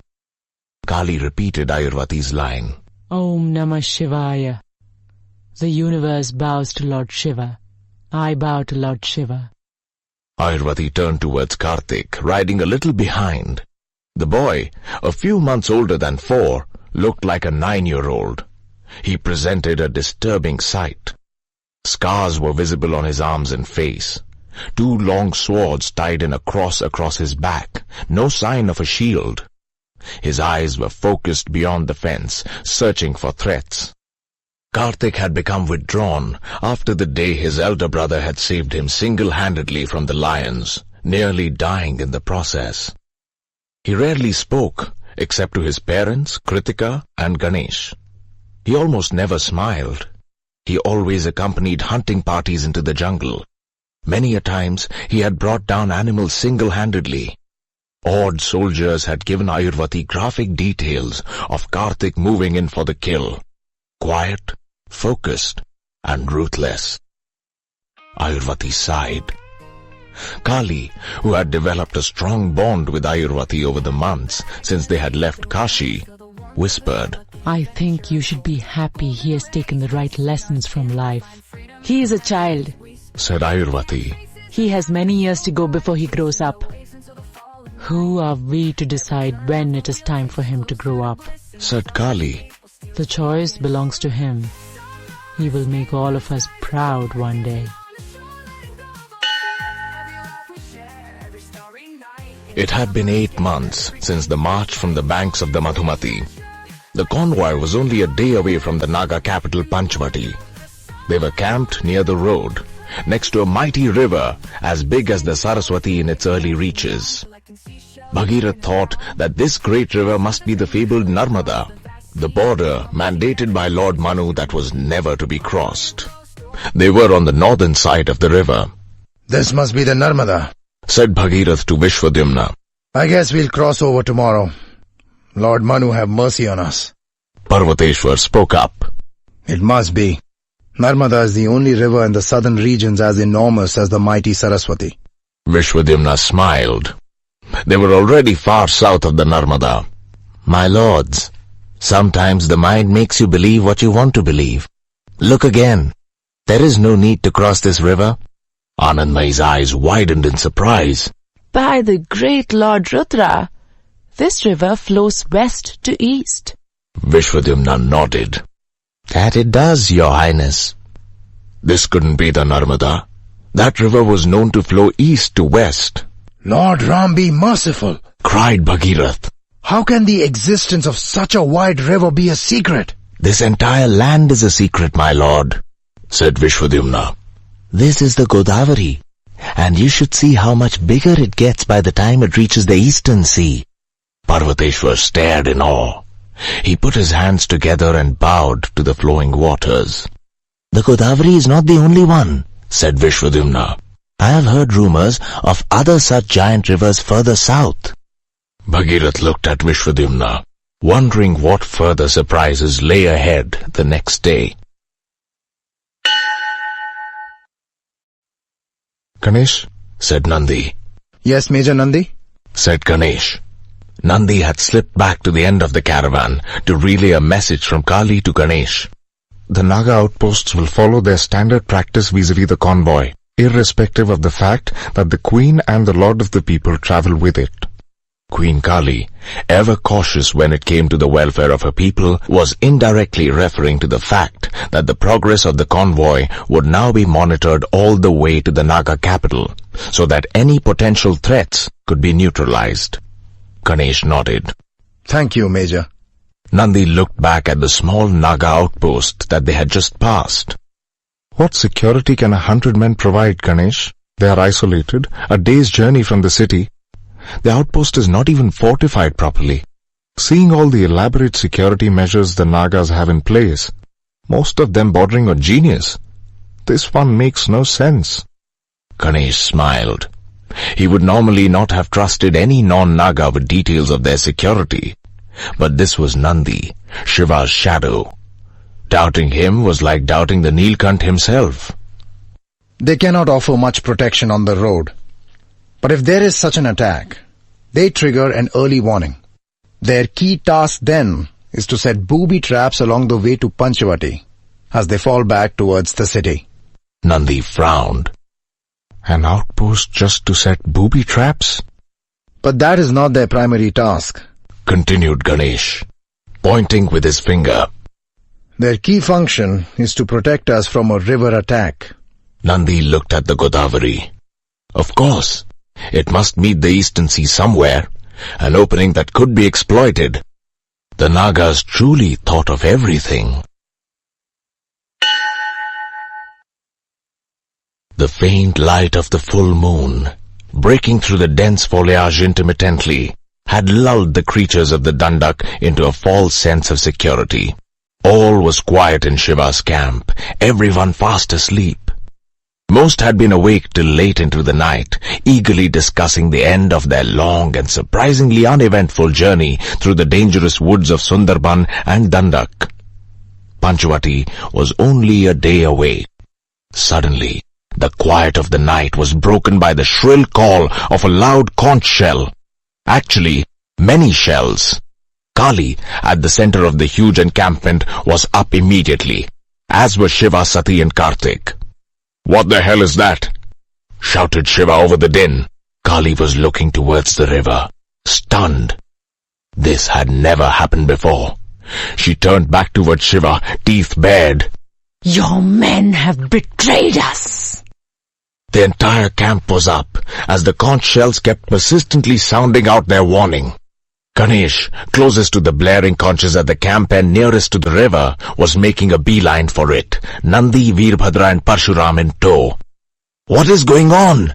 Kali repeated Ayurvati's line. Om Namah Shivaya. The universe bows to Lord Shiva. I bow to Lord Shiva. Ayurvati turned towards Karthik, riding a little behind. The boy, a few months older than 4, looked like a 9-year-old. He presented a disturbing sight. Scars were visible on his arms and face. 2 long swords tied in a cross across his back, no sign of a shield. His eyes were focused beyond the fence, searching for threats. Karthik had become withdrawn after the day his elder brother had saved him single-handedly from the lions, nearly dying in the process. He rarely spoke, except to his parents, Kritika and Ganesh. He almost never smiled. He always accompanied hunting parties into the jungle. Many a times he had brought down animals single-handedly. Odd soldiers had given Ayurvati graphic details of Karthik moving in for the kill. Quiet, focused, and ruthless. Ayurvati sighed. Kali, who had developed a strong bond with Ayurvati over the months since they had left Kashi, whispered, I think you should be happy he has taken the right lessons from life. He is a child. Said Ayurvati. He has many years to go before he grows up. Who are we to decide when it is time for him to grow up? Said Kali. The choice belongs to him. He will make all of us proud one day. It had been 8 months since the march from the banks of the Madhumati. The convoy was only a day away from the Naga capital Panchavati. They were camped near the road, next to a mighty river as big as the Saraswati in its early reaches. Bhagirath thought that this great river must be the fabled Narmada, the border mandated by Lord Manu that was never to be crossed. They were on the northern side of the river. This must be the Narmada, said Bhagirath to Vishwadhyumna. I guess we'll cross over tomorrow. Lord Manu have mercy on us. Parvateshwar spoke up. It must be. Narmada is the only river in the southern regions as enormous as the mighty Saraswati. Vishwadhyumna smiled. They were already far south of the Narmada. My lords, sometimes the mind makes you believe what you want to believe. Look again. There is no need to cross this river. Anandmai's eyes widened in surprise. By the great Lord Rudra, this river flows west to east. Vishwadhyumna nodded. That it does, your highness. This couldn't be the Narmada. That river was known to flow east to west. Lord Ram be merciful! Cried Bhagirath. How can the existence of such a wide river be a secret? This entire land is a secret, my lord, said Vishwadhyumna. This is the Godavari, and you should see how much bigger it gets by the time it reaches the eastern sea. Parvateshwar stared in awe. He put his hands together and bowed to the flowing waters. The Godavari is not the only one, said Vishwadhyumna. I have heard rumors of other such giant rivers further south. Bhagirath looked at Vishwadhyumna, wondering what further surprises lay ahead the next day. Ganesh, said Nandi. Yes, Major Nandi? Said Ganesh. Nandi had slipped back to the end of the caravan to relay a message from Kali to Ganesh. the Naga outposts will follow their standard practice vis-a-vis the convoy, irrespective of the fact that the Queen and the Lord of the People travel with it. Queen Kali, ever cautious when it came to the welfare of her people, was indirectly referring to the fact that the progress of the convoy would now be monitored all the way to the Naga capital, so that any potential threats could be neutralized. Ganesh nodded. Thank you, Major. Nandi looked back at the small Naga outpost that they had just passed. What security can 100 men provide, Ganesh? They are isolated, a day's journey from the city. The outpost is not even fortified properly. Seeing all the elaborate security measures the Nagas have in place, most of them bordering on genius, this one makes no sense. Ganesh smiled. He would normally not have trusted any non-Naga with details of their security, but this was Nandi, Shiva's shadow. Doubting him was like doubting the Nilkant himself. They cannot offer much protection on the road. But if there is such an attack, they trigger an early warning. Their key task then is to set booby traps along the way to Panchavati as they fall back towards the city. Nandi frowned. An outpost just to set booby traps? But that is not their primary task, continued Ganesh, pointing with his finger. Their key function is to protect us from a river attack. Nandi looked at the Godavari. Of course, it must meet the eastern sea somewhere, an opening that could be exploited. The Nagas truly thought of everything. The faint light of the full moon, breaking through the dense foliage intermittently, had lulled the creatures of the Dandak into a false sense of security. All was quiet in Shiva's camp, everyone fast asleep. Most had been awake till late into the night, eagerly discussing the end of their long and surprisingly uneventful journey through the dangerous woods of Sundarban and Dandak. Panchavati was only a day away. Suddenly, the quiet of the night was broken by the shrill call of a loud conch shell. Actually, many shells. Kali, at the center of the huge encampment, was up immediately, as were Shiva, Sati and Karthik. "What the hell is that?" shouted Shiva over the din. Kali was looking towards the river, stunned. This had never happened before. She turned back towards Shiva, teeth bared. Your men have betrayed us. The entire camp was up, as the conch shells kept persistently sounding out their warning. Ganesh, closest to the blaring conches at the camp and nearest to the river, was making a beeline for it, Nandi, Veerbhadra and Parshuram in tow. "What is going on?"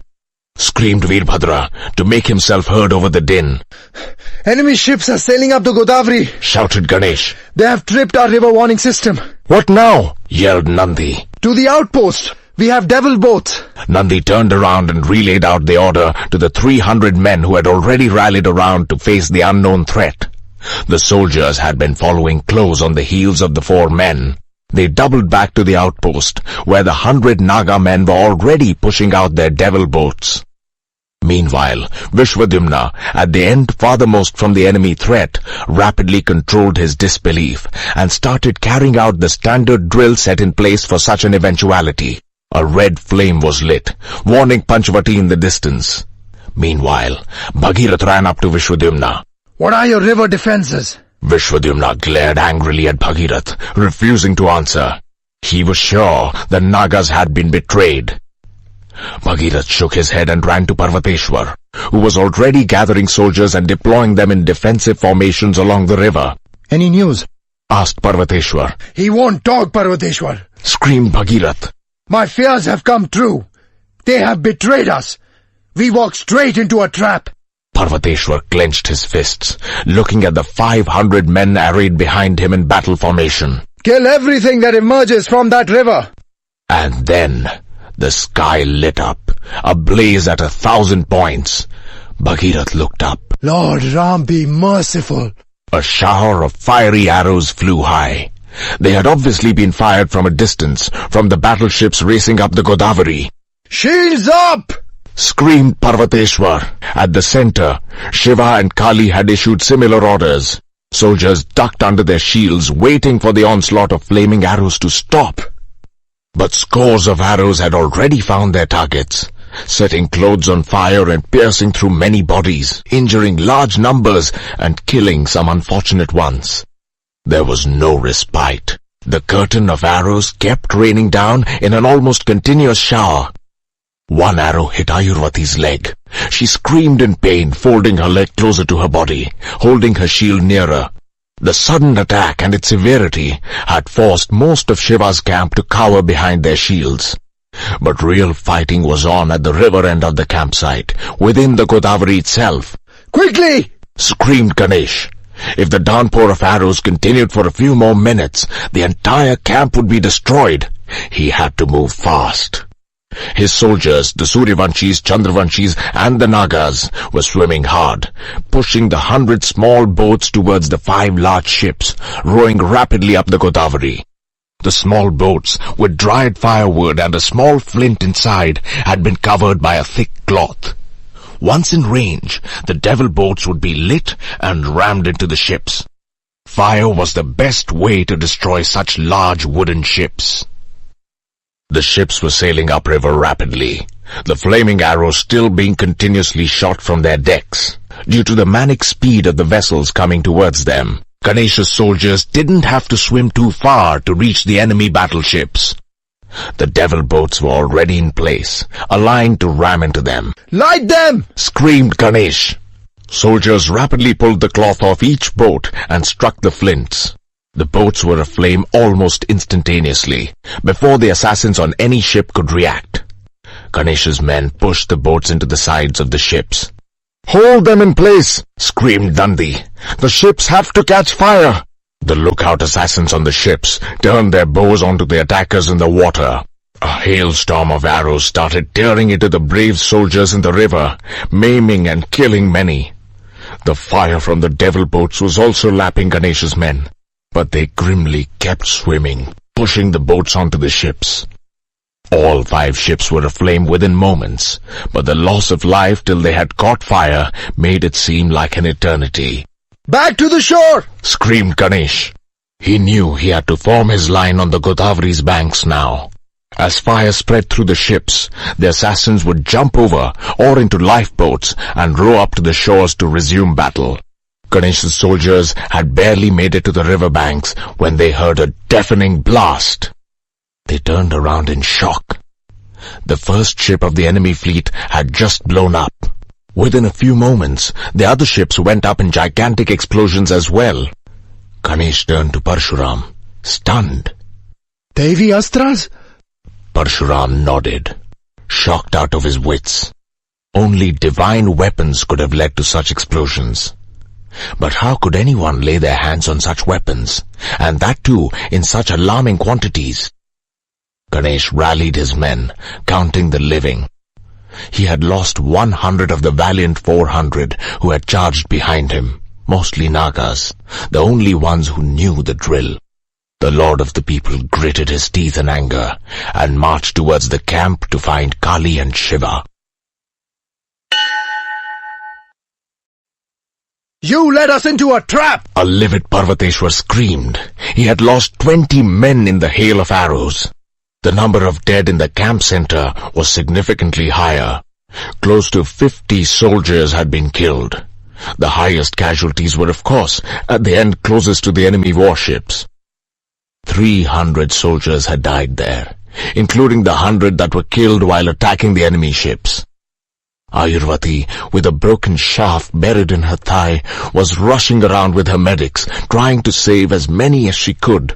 screamed Veerbhadra, to make himself heard over the din. Enemy ships are sailing up the Godavari, shouted Ganesh. They have tripped our river warning system. "What now?" yelled Nandi. To the outpost! We have devil boats! Nandi turned around and relayed out the order to the 300 men who had already rallied around to face the unknown threat. The soldiers had been following close on the heels of the 4 men. They doubled back to the outpost, where the 100 Naga men were already pushing out their devil boats. Meanwhile, Vishwadhyumna, at the end farthermost from the enemy threat, rapidly controlled his disbelief and started carrying out the standard drill set in place for such an eventuality. A red flame was lit, warning Panchavati in the distance. Meanwhile, Bhagirath ran up to Vishwadhyumna. What are your river defenses? Vishwadhyumna glared angrily at Bhagirath, refusing to answer. He was sure the Nagas had been betrayed. Bhagirath shook his head and ran to Parvateshwar, who was already gathering soldiers and deploying them in defensive formations along the river. Any news? Asked Parvateshwar. He won't talk, Parvateshwar. Screamed Bhagirath. My fears have come true. They have betrayed us. We walked straight into a trap. Parvateshwar clenched his fists, looking at the 500 men arrayed behind him in battle formation. Kill everything that emerges from that river. And then the sky lit up, ablaze at 1,000 points. Bhagirath looked up. Lord Ram, be merciful. A shower of fiery arrows flew high. They had obviously been fired from a distance, from the battleships racing up the Godavari. Shields up! Screamed Parvateshwar. At the center, Shiva and Kali had issued similar orders. Soldiers ducked under their shields, waiting for the onslaught of flaming arrows to stop. But scores of arrows had already found their targets, setting clothes on fire and piercing through many bodies, injuring large numbers and killing some unfortunate ones. There was no respite. The curtain of arrows kept raining down in an almost continuous shower. One arrow hit Ayurvati's leg. She screamed in pain, folding her leg closer to her body, holding her shield nearer. The sudden attack and its severity had forced most of Shiva's camp to cower behind their shields. But real fighting was on at the river end of the campsite, within the Godavari itself. Quickly! Screamed Ganesh. If the downpour of arrows continued for a few more minutes, the entire camp would be destroyed. He had to move fast. His soldiers, the Suryavanshis, Chandravanshis, and the Nagas, were swimming hard, pushing the 100 small boats towards the 5 large ships, rowing rapidly up the Godavari. The small boats, with dried firewood and a small flint inside, had been covered by a thick cloth. Once in range, the devil boats would be lit and rammed into the ships. Fire was the best way to destroy such large wooden ships. The ships were sailing upriver rapidly, the flaming arrows still being continuously shot from their decks. Due to the manic speed of the vessels coming towards them, Ganesh's soldiers didn't have to swim too far to reach the enemy battleships. The devil boats were already in place, aligned to ram into them. Light them! Screamed Ganesh. Soldiers rapidly pulled the cloth off each boat and struck the flints. The boats were aflame almost instantaneously, before the assassins on any ship could react. Ganesh's men pushed the boats into the sides of the ships. Hold them in place! Screamed Dandi. The ships have to catch fire! The lookout assassins on the ships turned their bows onto the attackers in the water. A hailstorm of arrows started tearing into the brave soldiers in the river, maiming and killing many. The fire from the devil boats was also lapping Ganesh's men, but they grimly kept swimming, pushing the boats onto the ships. All 5 ships were aflame within moments, but the loss of life till they had caught fire made it seem like an eternity. Back to the shore! Screamed Ganesh. He knew he had to form his line on the Godavari's banks now. As fire spread through the ships, the assassins would jump over or into lifeboats and row up to the shores to resume battle. Ganesh's soldiers had barely made it to the river banks when they heard a deafening blast. They turned around in shock. The first ship of the enemy fleet had just blown up. Within a few moments, the other ships went up in gigantic explosions as well. Ganesh turned to Parshuram, stunned. Devi Astras? Parshuram nodded, shocked out of his wits. Only divine weapons could have led to such explosions. But how could anyone lay their hands on such weapons, and that too in such alarming quantities? Ganesh rallied his men, counting the living. He had lost 100 of the valiant 400 who had charged behind him, mostly Nagas, the only ones who knew the drill. The lord of the people gritted his teeth in anger and marched towards the camp to find Kali and Shiva. You led us into a trap! A livid Parvateshwar screamed. He had lost 20 men in the hail of arrows. The number of dead in the camp center was significantly higher. Close to 50 soldiers had been killed. The highest casualties were, of course, at the end closest to the enemy warships. 300 soldiers had died there, including the 100 that were killed while attacking the enemy ships. Ayurvati, with a broken shaft buried in her thigh, was rushing around with her medics, trying to save as many as she could.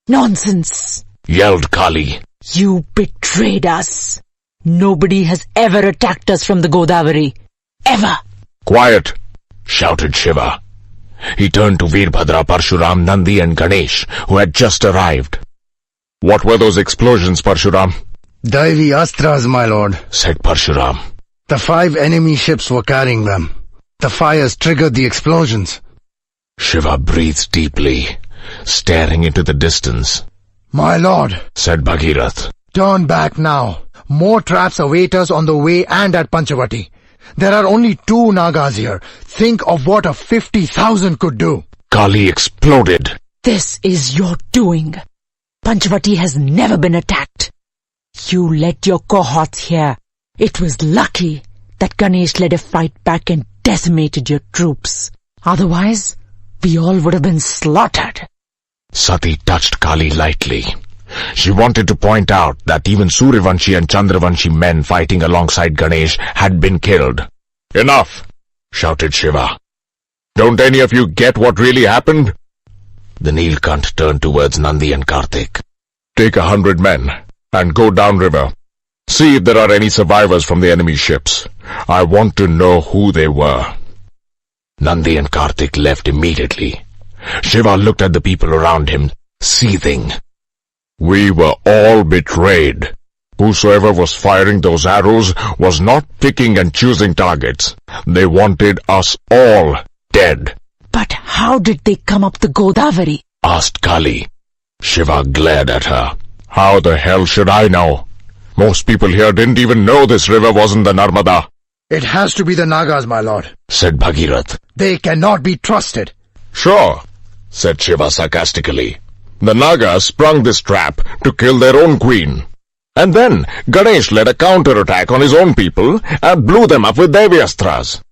Nonsense! Yelled Kali. You betrayed us. Nobody has ever attacked us from the Godavari. Ever! Quiet! Shouted Shiva. He turned to Veerbhadra, Parshuram, Nandi and Ganesh, who had just arrived. What were those explosions, Parshuram? Daivi Astras, my lord, Said Parshuram. The 5 enemy ships were carrying them. The fires triggered the explosions. Shiva breathed deeply, staring into the distance. My lord, Said Bhagirath. turn back now. More traps await us on the way and at Panchavati. There are only 2 Nagas here. Think of what a 50,000 could do. Kali exploded. This is your doing. Panchavati has never been attacked. You led your cohorts here. It was lucky that Ganesh led a fight back and decimated your troops. Otherwise, we all would have been slaughtered. Sati touched Kali lightly. She wanted to point out that even Suryavanshi and Chandravanshi men fighting alongside Ganesh had been killed. Enough! Shouted Shiva. Don't any of you get what really happened? The Nilkant turned towards Nandi and Kartik. Take 100 men and go downriver. See if there are any survivors from the enemy ships. I want to know who they were. Nandi and Kartik left immediately. Shiva looked at the people around him, seething. We were all betrayed. Whosoever was firing those arrows was not picking and choosing targets. They wanted us all dead. But how did they come up the Godavari? Asked Kali. Shiva glared at her. How the hell should I know? Most people here didn't even know this river wasn't the Narmada. It has to be the Nagas, my lord. Said Bhagirath. They cannot be trusted. Sure, said Shiva sarcastically. The Nagas sprung this trap to kill their own queen. And then Ganesh led a counter-attack on his own people and blew them up with Devyastras.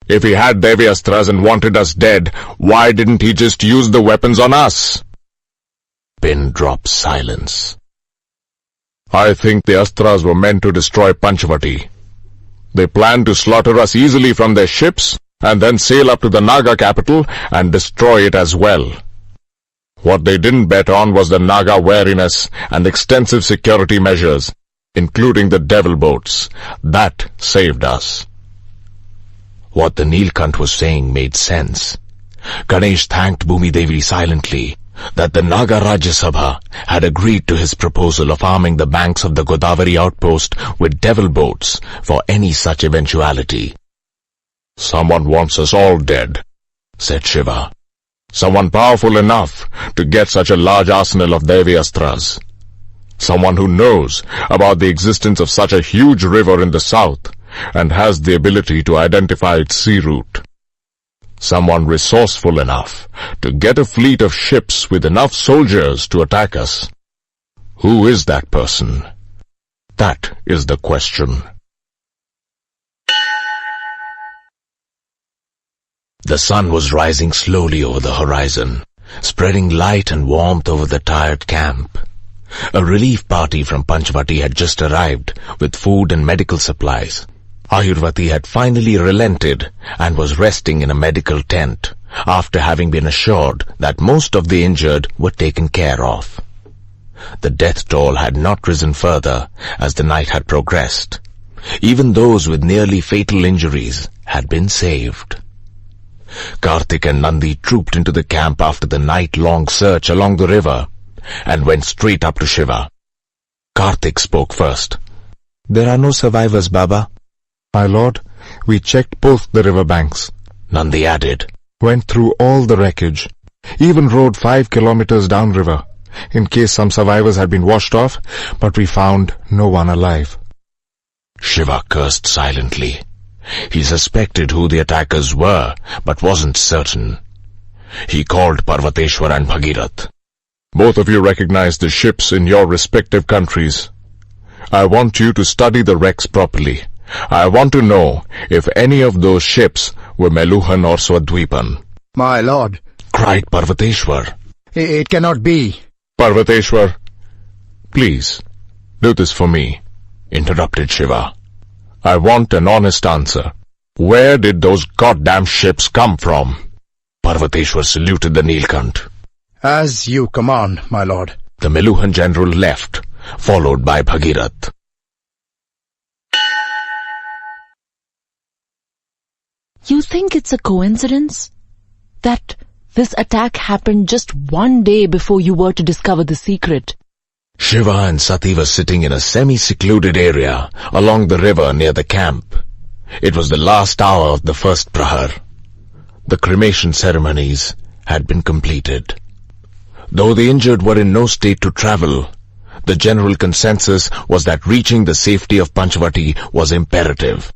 If he had Devyastras and wanted us dead, why didn't he just use the weapons on us? Pin dropped silence. I think the Astras were meant to destroy Panchavati. They planned to slaughter us easily from their ships and then sail up to the Naga capital and destroy it as well. What they didn't bet on was the Naga wariness and extensive security measures, including the devil boats. That saved us. What the Nilkant was saying made sense. Ganesh thanked Bhumi Devi silently that the Naga Rajya Sabha had agreed to his proposal of arming the banks of the Godavari outpost with devil boats for any such eventuality. Someone wants us all dead, said Shiva. Someone powerful enough to get such a large arsenal of Devyastras. Someone who knows about the existence of such a huge river in the south and has the ability to identify its sea route. Someone resourceful enough to get a fleet of ships with enough soldiers to attack us. Who is that person? That is the question. The sun was rising slowly over the horizon, spreading light and warmth over the tired camp. A relief party from Panchavati had just arrived with food and medical supplies. Ayurvati had finally relented and was resting in a medical tent after having been assured that most of the injured were taken care of. The death toll had not risen further as the night had progressed. Even those with nearly fatal injuries had been saved. Kartik and Nandi trooped into the camp after the night-long search along the river and went straight up to Shiva. Kartik spoke first. There are no survivors, Baba. My lord, we checked both the river banks. Nandi added. Went through all the wreckage. Even rode 5 kilometers downriver. in case some survivors had been washed off, but we found no one alive. Shiva cursed silently. He suspected who the attackers were, but wasn't certain. He called Parvateshwar and Bhagirat. Both of you recognize the ships in your respective countries. I want you to study the wrecks properly. I want to know if any of those ships were Meluhan or Swadweepan. My lord, Cried Parvateshwar. it cannot be. Parvateshwar, please, do this for me, Interrupted Shiva. I want an honest answer. Where did those goddamn ships come from? Parvateshwar saluted the Nilkant. As you command, my lord. The Meluhan general left, followed by Bhagirat. You think it's a coincidence that this attack happened just one day before you were to discover the secret? Shiva and Sati were sitting in a semi-secluded area along the river near the camp. It was the last hour of the first prahar. The cremation ceremonies had been completed. Though the injured were in no state to travel, the general consensus was that reaching the safety of Panchavati was imperative.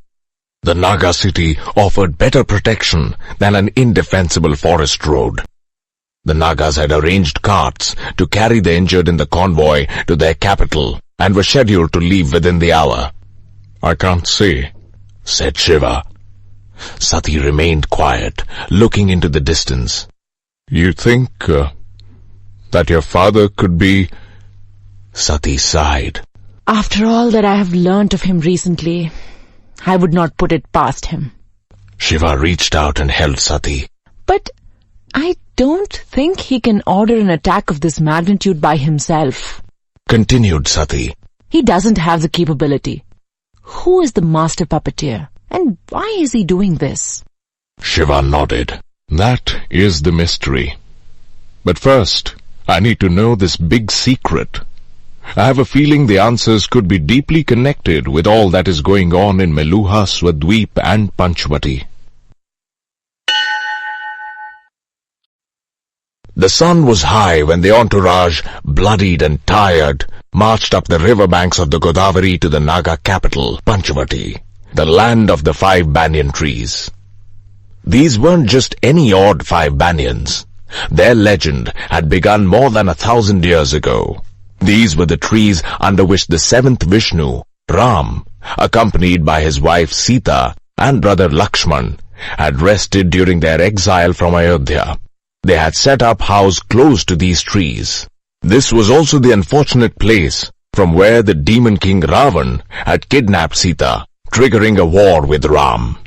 The Naga city offered better protection than an indefensible forest road. The Nagas had arranged carts to carry the injured in the convoy to their capital and were scheduled to leave within the hour. I can't see, said Shiva. Sati remained quiet, looking into the distance. You think that your father could be... Sati sighed. After all that I have learnt of him recently, I would not put it past him. Shiva reached out and held Sati. But I don't think he can order an attack of this magnitude by himself, Continued Sati. He doesn't have the capability. Who is the master puppeteer? And why is he doing this? Shiva nodded. That is the mystery. But first, I need to know this big secret. I have a feeling the answers could be deeply connected with all that is going on in Meluha, Swadweep and Panchavati. The sun was high when the entourage, bloodied and tired, marched up the riverbanks of the Godavari to the Naga capital, Panchavati, the land of the 5 banyan trees. These weren't just any odd 5 banyans. Their legend had begun more than 1,000 years ago. These were the trees under which the 7th Vishnu, Ram, accompanied by his wife Sita and brother Lakshman, had rested during their exile from Ayodhya. They had set up house close to these trees. This was also the unfortunate place from where the demon king Ravan had kidnapped Sita, triggering a war with Ram.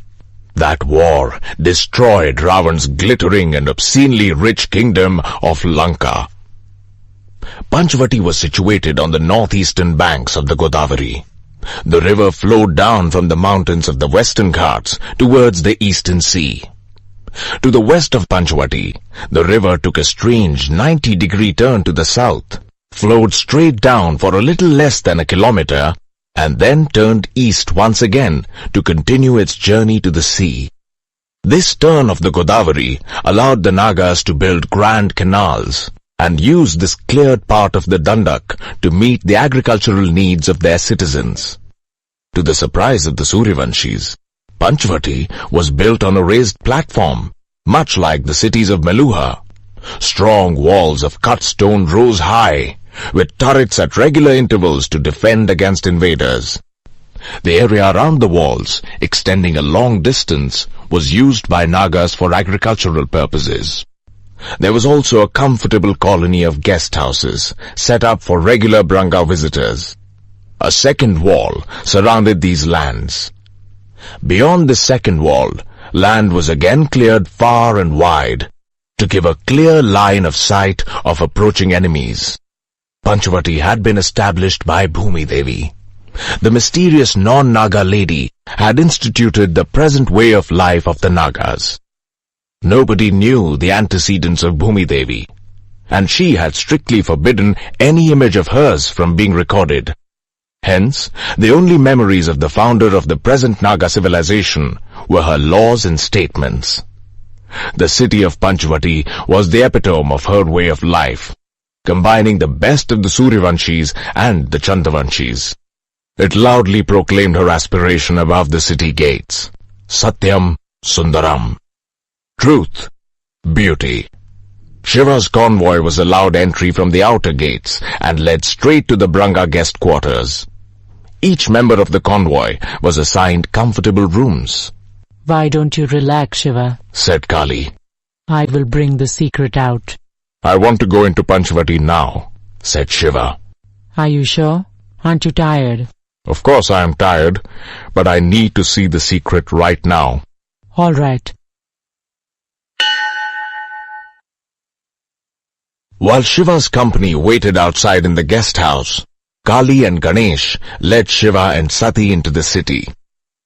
That war destroyed Ravan's glittering and obscenely rich kingdom of Lanka. Panchavati was situated on the northeastern banks of the Godavari. The river flowed down from the mountains of the western Ghats towards the eastern sea. To the west of Panchavati, the river took a strange 90-degree turn to the south, flowed straight down for a little less than a kilometer, and then turned east once again to continue its journey to the sea. This turn of the Godavari allowed the Nagas to build grand canals and use this cleared part of the Dandak to meet the agricultural needs of their citizens. To the surprise of the Suryavanshis, Panchavati was built on a raised platform, much like the cities of Meluha. Strong walls of cut stone rose high, with turrets at regular intervals to defend against invaders. The area around the walls, extending a long distance, was used by Nagas for agricultural purposes. There was also a comfortable colony of guest houses, set up for regular Branga visitors. A second wall surrounded these lands. Beyond the second wall, land was again cleared far and wide, to give a clear line of sight of approaching enemies. Panchavati had been established by Bhumi Devi. The mysterious non-Naga lady had instituted the present way of life of the Nagas. Nobody knew the antecedents of Bhumi Devi, and she had strictly forbidden any image of hers from being recorded. Hence, the only memories of the founder of the present Naga civilization were her laws and statements. The city of Panchavati was the epitome of her way of life. combining the best of the Suryavanshis and the Chandravanshis. It loudly proclaimed her aspiration above the city gates. Satyam Sundaram. Truth. Beauty. Shiva's convoy was allowed entry from the outer gates and led straight to the Branga guest quarters. Each member of the convoy was assigned comfortable rooms. Why don't you relax, Shiva? Said Kali. I will bring the secret out. I want to go into Panchavati now, said Shiva. Are you sure? Aren't you tired? Of course I am tired, but I need to see the secret right now. All right. While Shiva's company waited outside in the guest house, Kali and Ganesh led Shiva and Sati into the city.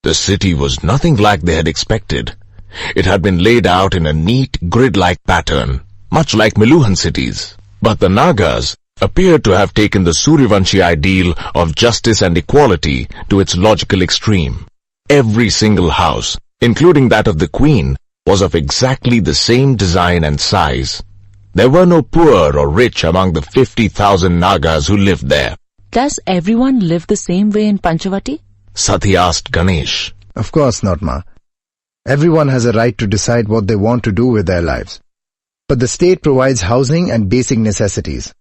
The city was nothing like they had expected. It had been laid out in a neat grid-like pattern, much like Meluhan cities. But the Nagas appeared to have taken the Suryavanshi ideal of justice and equality to its logical extreme. Every single house, including that of the queen, was of exactly the same design and size. There were no poor or rich among the 50,000 Nagas who lived there. Does everyone live the same way in Panchavati? Sati asked Ganesh. Of course not, Ma. Everyone has a right to decide what they want to do with their lives. But the state provides housing and basic necessities.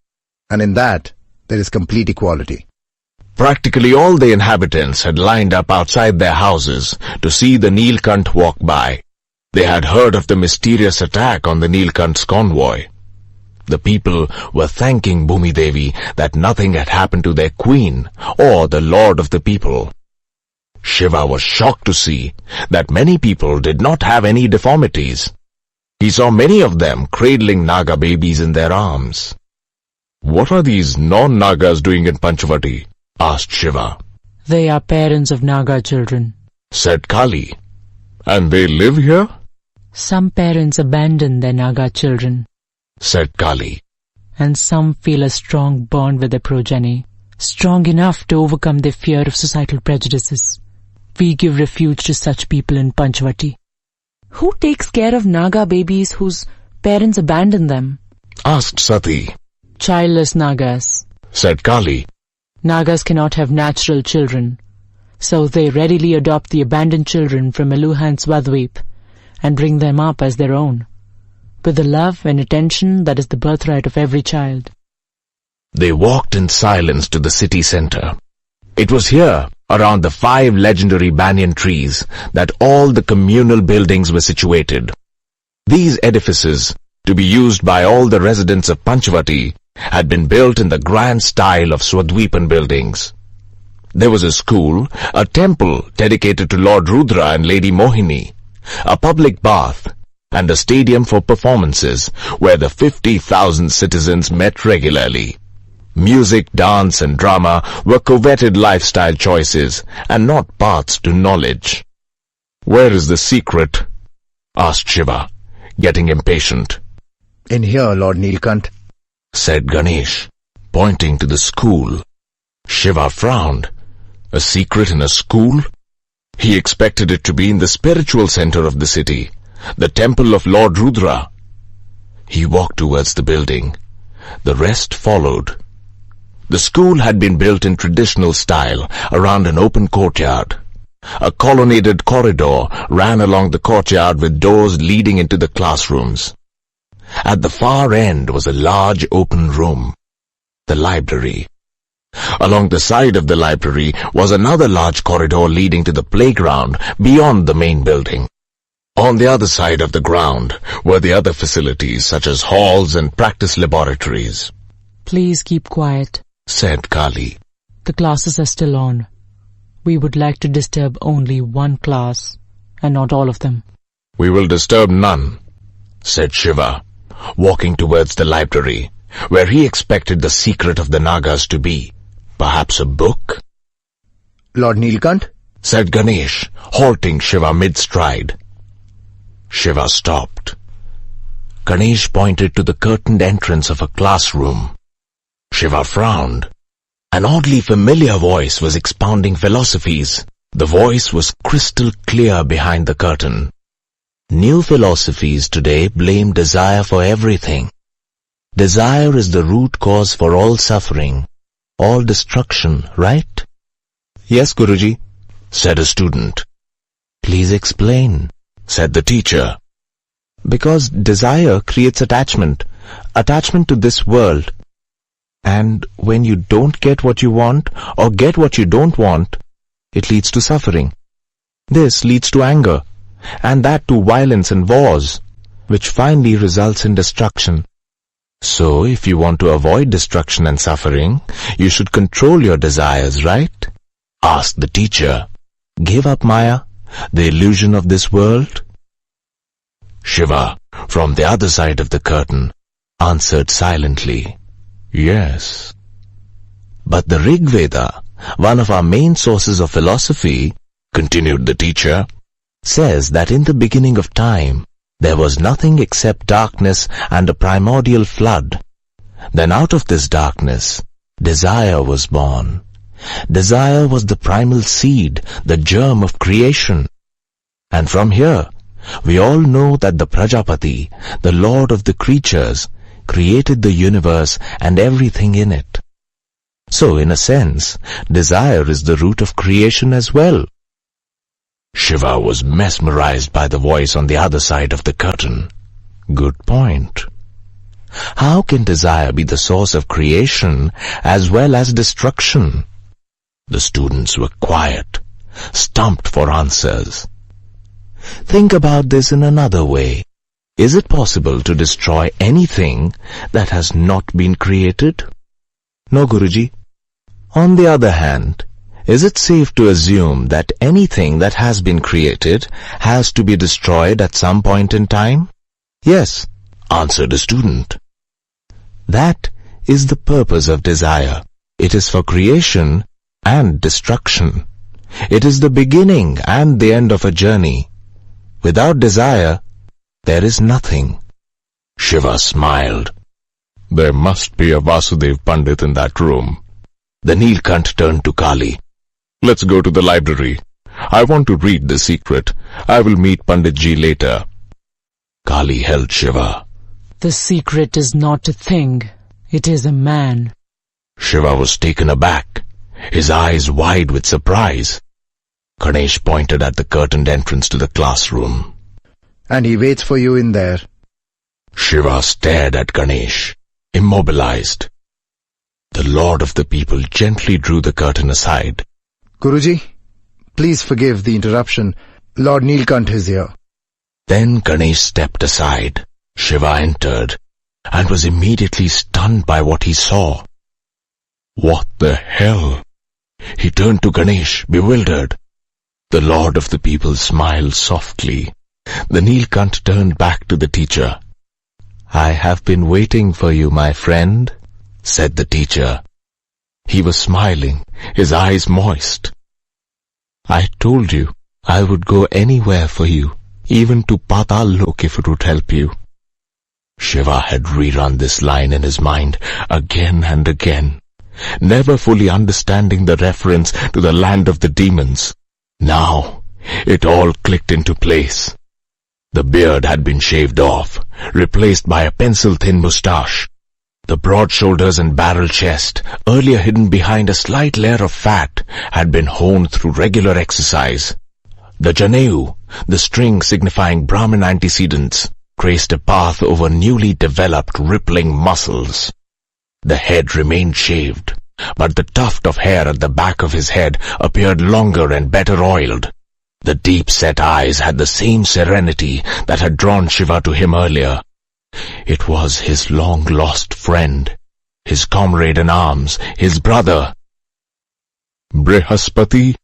And in that, there is complete equality. Practically all the inhabitants had lined up outside their houses to see the Nilkant walk by. They had heard of the mysterious attack on the Nilkant's convoy. The people were thanking Bhumi Devi that nothing had happened to their queen or the lord of the people. Shiva was shocked to see that many people did not have any deformities. He saw many of them cradling Naga babies in their arms. What are these non-Nagas doing in Panchavati? Asked Shiva. They are parents of Naga children, Said Kali. And they live here? Some parents abandon their Naga children, Said Kali. and some feel a strong bond with their progeny, strong enough to overcome their fear of societal prejudices. We give refuge to such people in Panchavati. Who takes care of Naga babies whose parents abandon them? Asked Sati. Childless Nagas. Said Kali. Nagas cannot have natural children, so they readily adopt the abandoned children from Meluhan Swadweep and bring them up as their own, with the love and attention that is the birthright of every child. They walked in silence to the city center. It was here, around the 5 legendary banyan trees, that all the communal buildings were situated. These edifices, to be used by all the residents of Panchavati, had been built in the grand style of Swadweepan buildings. There was a school, a temple dedicated to Lord Rudra and Lady Mohini, a public bath, and a stadium for performances where the 50,000 citizens met regularly. Music, dance, and drama were coveted lifestyle choices and not paths to knowledge. Where is the secret? Asked Shiva, getting impatient. In here, Lord Nilkant. Said Ganesh, pointing to the school. Shiva frowned. A secret in a school? He expected it to be in the spiritual center of the city, the temple of Lord Rudra. He walked towards the building. The rest followed. The school had been built in traditional style around an open courtyard. A colonnaded corridor ran along the courtyard with doors leading into the classrooms. At the far end was a large open room, the library. Along the side of the library was another large corridor leading to the playground beyond the main building. On the other side of the ground were the other facilities such as halls and practice laboratories. Please keep quiet. Said Kali. The classes are still on. We would like to disturb only one class, and not all of them. We will disturb none, said Shiva, walking towards the library, where he expected the secret of the Nagas to be. Perhaps a book? Lord Nilkant? Said Ganesh, halting Shiva mid-stride. Shiva stopped. Ganesh pointed to the curtained entrance of a classroom. Shiva frowned. An oddly familiar voice was expounding philosophies. The voice was crystal clear behind the curtain. New philosophies today blame desire for everything. Desire is the root cause for all suffering, all destruction, right? Yes, Guruji, said a student. Please explain, said the teacher. Because desire creates attachment to this world. And when you don't get what you want or get what you don't want, it leads to suffering. This leads to anger, and that to violence and wars, which finally results in destruction. So if you want to avoid destruction and suffering, you should control your desires, right? Asked the teacher. Give up Maya, the illusion of this world. Shiva, from the other side of the curtain, answered silently, "Yes." But the Rig Veda, one of our main sources of philosophy, continued the teacher, says that in the beginning of time, there was nothing except darkness and a primordial flood. Then out of this darkness, desire was born. Desire was the primal seed, the germ of creation. And from here, we all know that the Prajapati, the Lord of the creatures, created the universe and everything in it. So, in a sense, desire is the root of creation as well. Shiva was mesmerized by the voice on the other side of the curtain. Good point. How can desire be the source of creation as well as destruction? The students were quiet, stumped for answers. Think about this in another way. Is it possible to destroy anything that has not been created? No, Guruji. On the other hand, is it safe to assume that anything that has been created has to be destroyed at some point in time? Yes, answered a student. That is the purpose of desire. It is for creation and destruction. It is the beginning and the end of a journey. Without desire, there is nothing. Shiva smiled. There must be a Vasudev Pandit in that room. The Nilkant turned to Kali. Let's go to the library. I want to read the secret. I will meet Panditji later. Kali held Shiva. The secret is not a thing. It is a man. Shiva was taken aback, his eyes wide with surprise. Ganesh pointed at the curtained entrance to the classroom. And he waits for you in there. Shiva stared at Ganesh, immobilized. The Lord of the people gently drew the curtain aside. Guruji, please forgive the interruption. Lord Nilkant is here. Then Ganesh stepped aside. Shiva entered, and was immediately stunned by what he saw. What the hell? He turned to Ganesh, bewildered. The Lord of the people smiled softly. The Nilkant turned back to the teacher. I have been waiting for you, my friend, said the teacher. He was smiling, his eyes moist. I told you I would go anywhere for you, even to Patal Lok if it would help you. Shiva had rerun this line in his mind again and again, never fully understanding the reference to the land of the demons. Now, it all clicked into place. The beard had been shaved off, replaced by a pencil-thin moustache. The broad shoulders and barrel chest, earlier hidden behind a slight layer of fat, had been honed through regular exercise. The Janeu, the string signifying Brahmin antecedents, traced a path over newly developed rippling muscles. The head remained shaved, but the tuft of hair at the back of his head appeared longer and better oiled. The deep-set eyes had the same serenity that had drawn Shiva to him earlier. It was his long-lost friend, his comrade in arms, his brother. Brihaspati,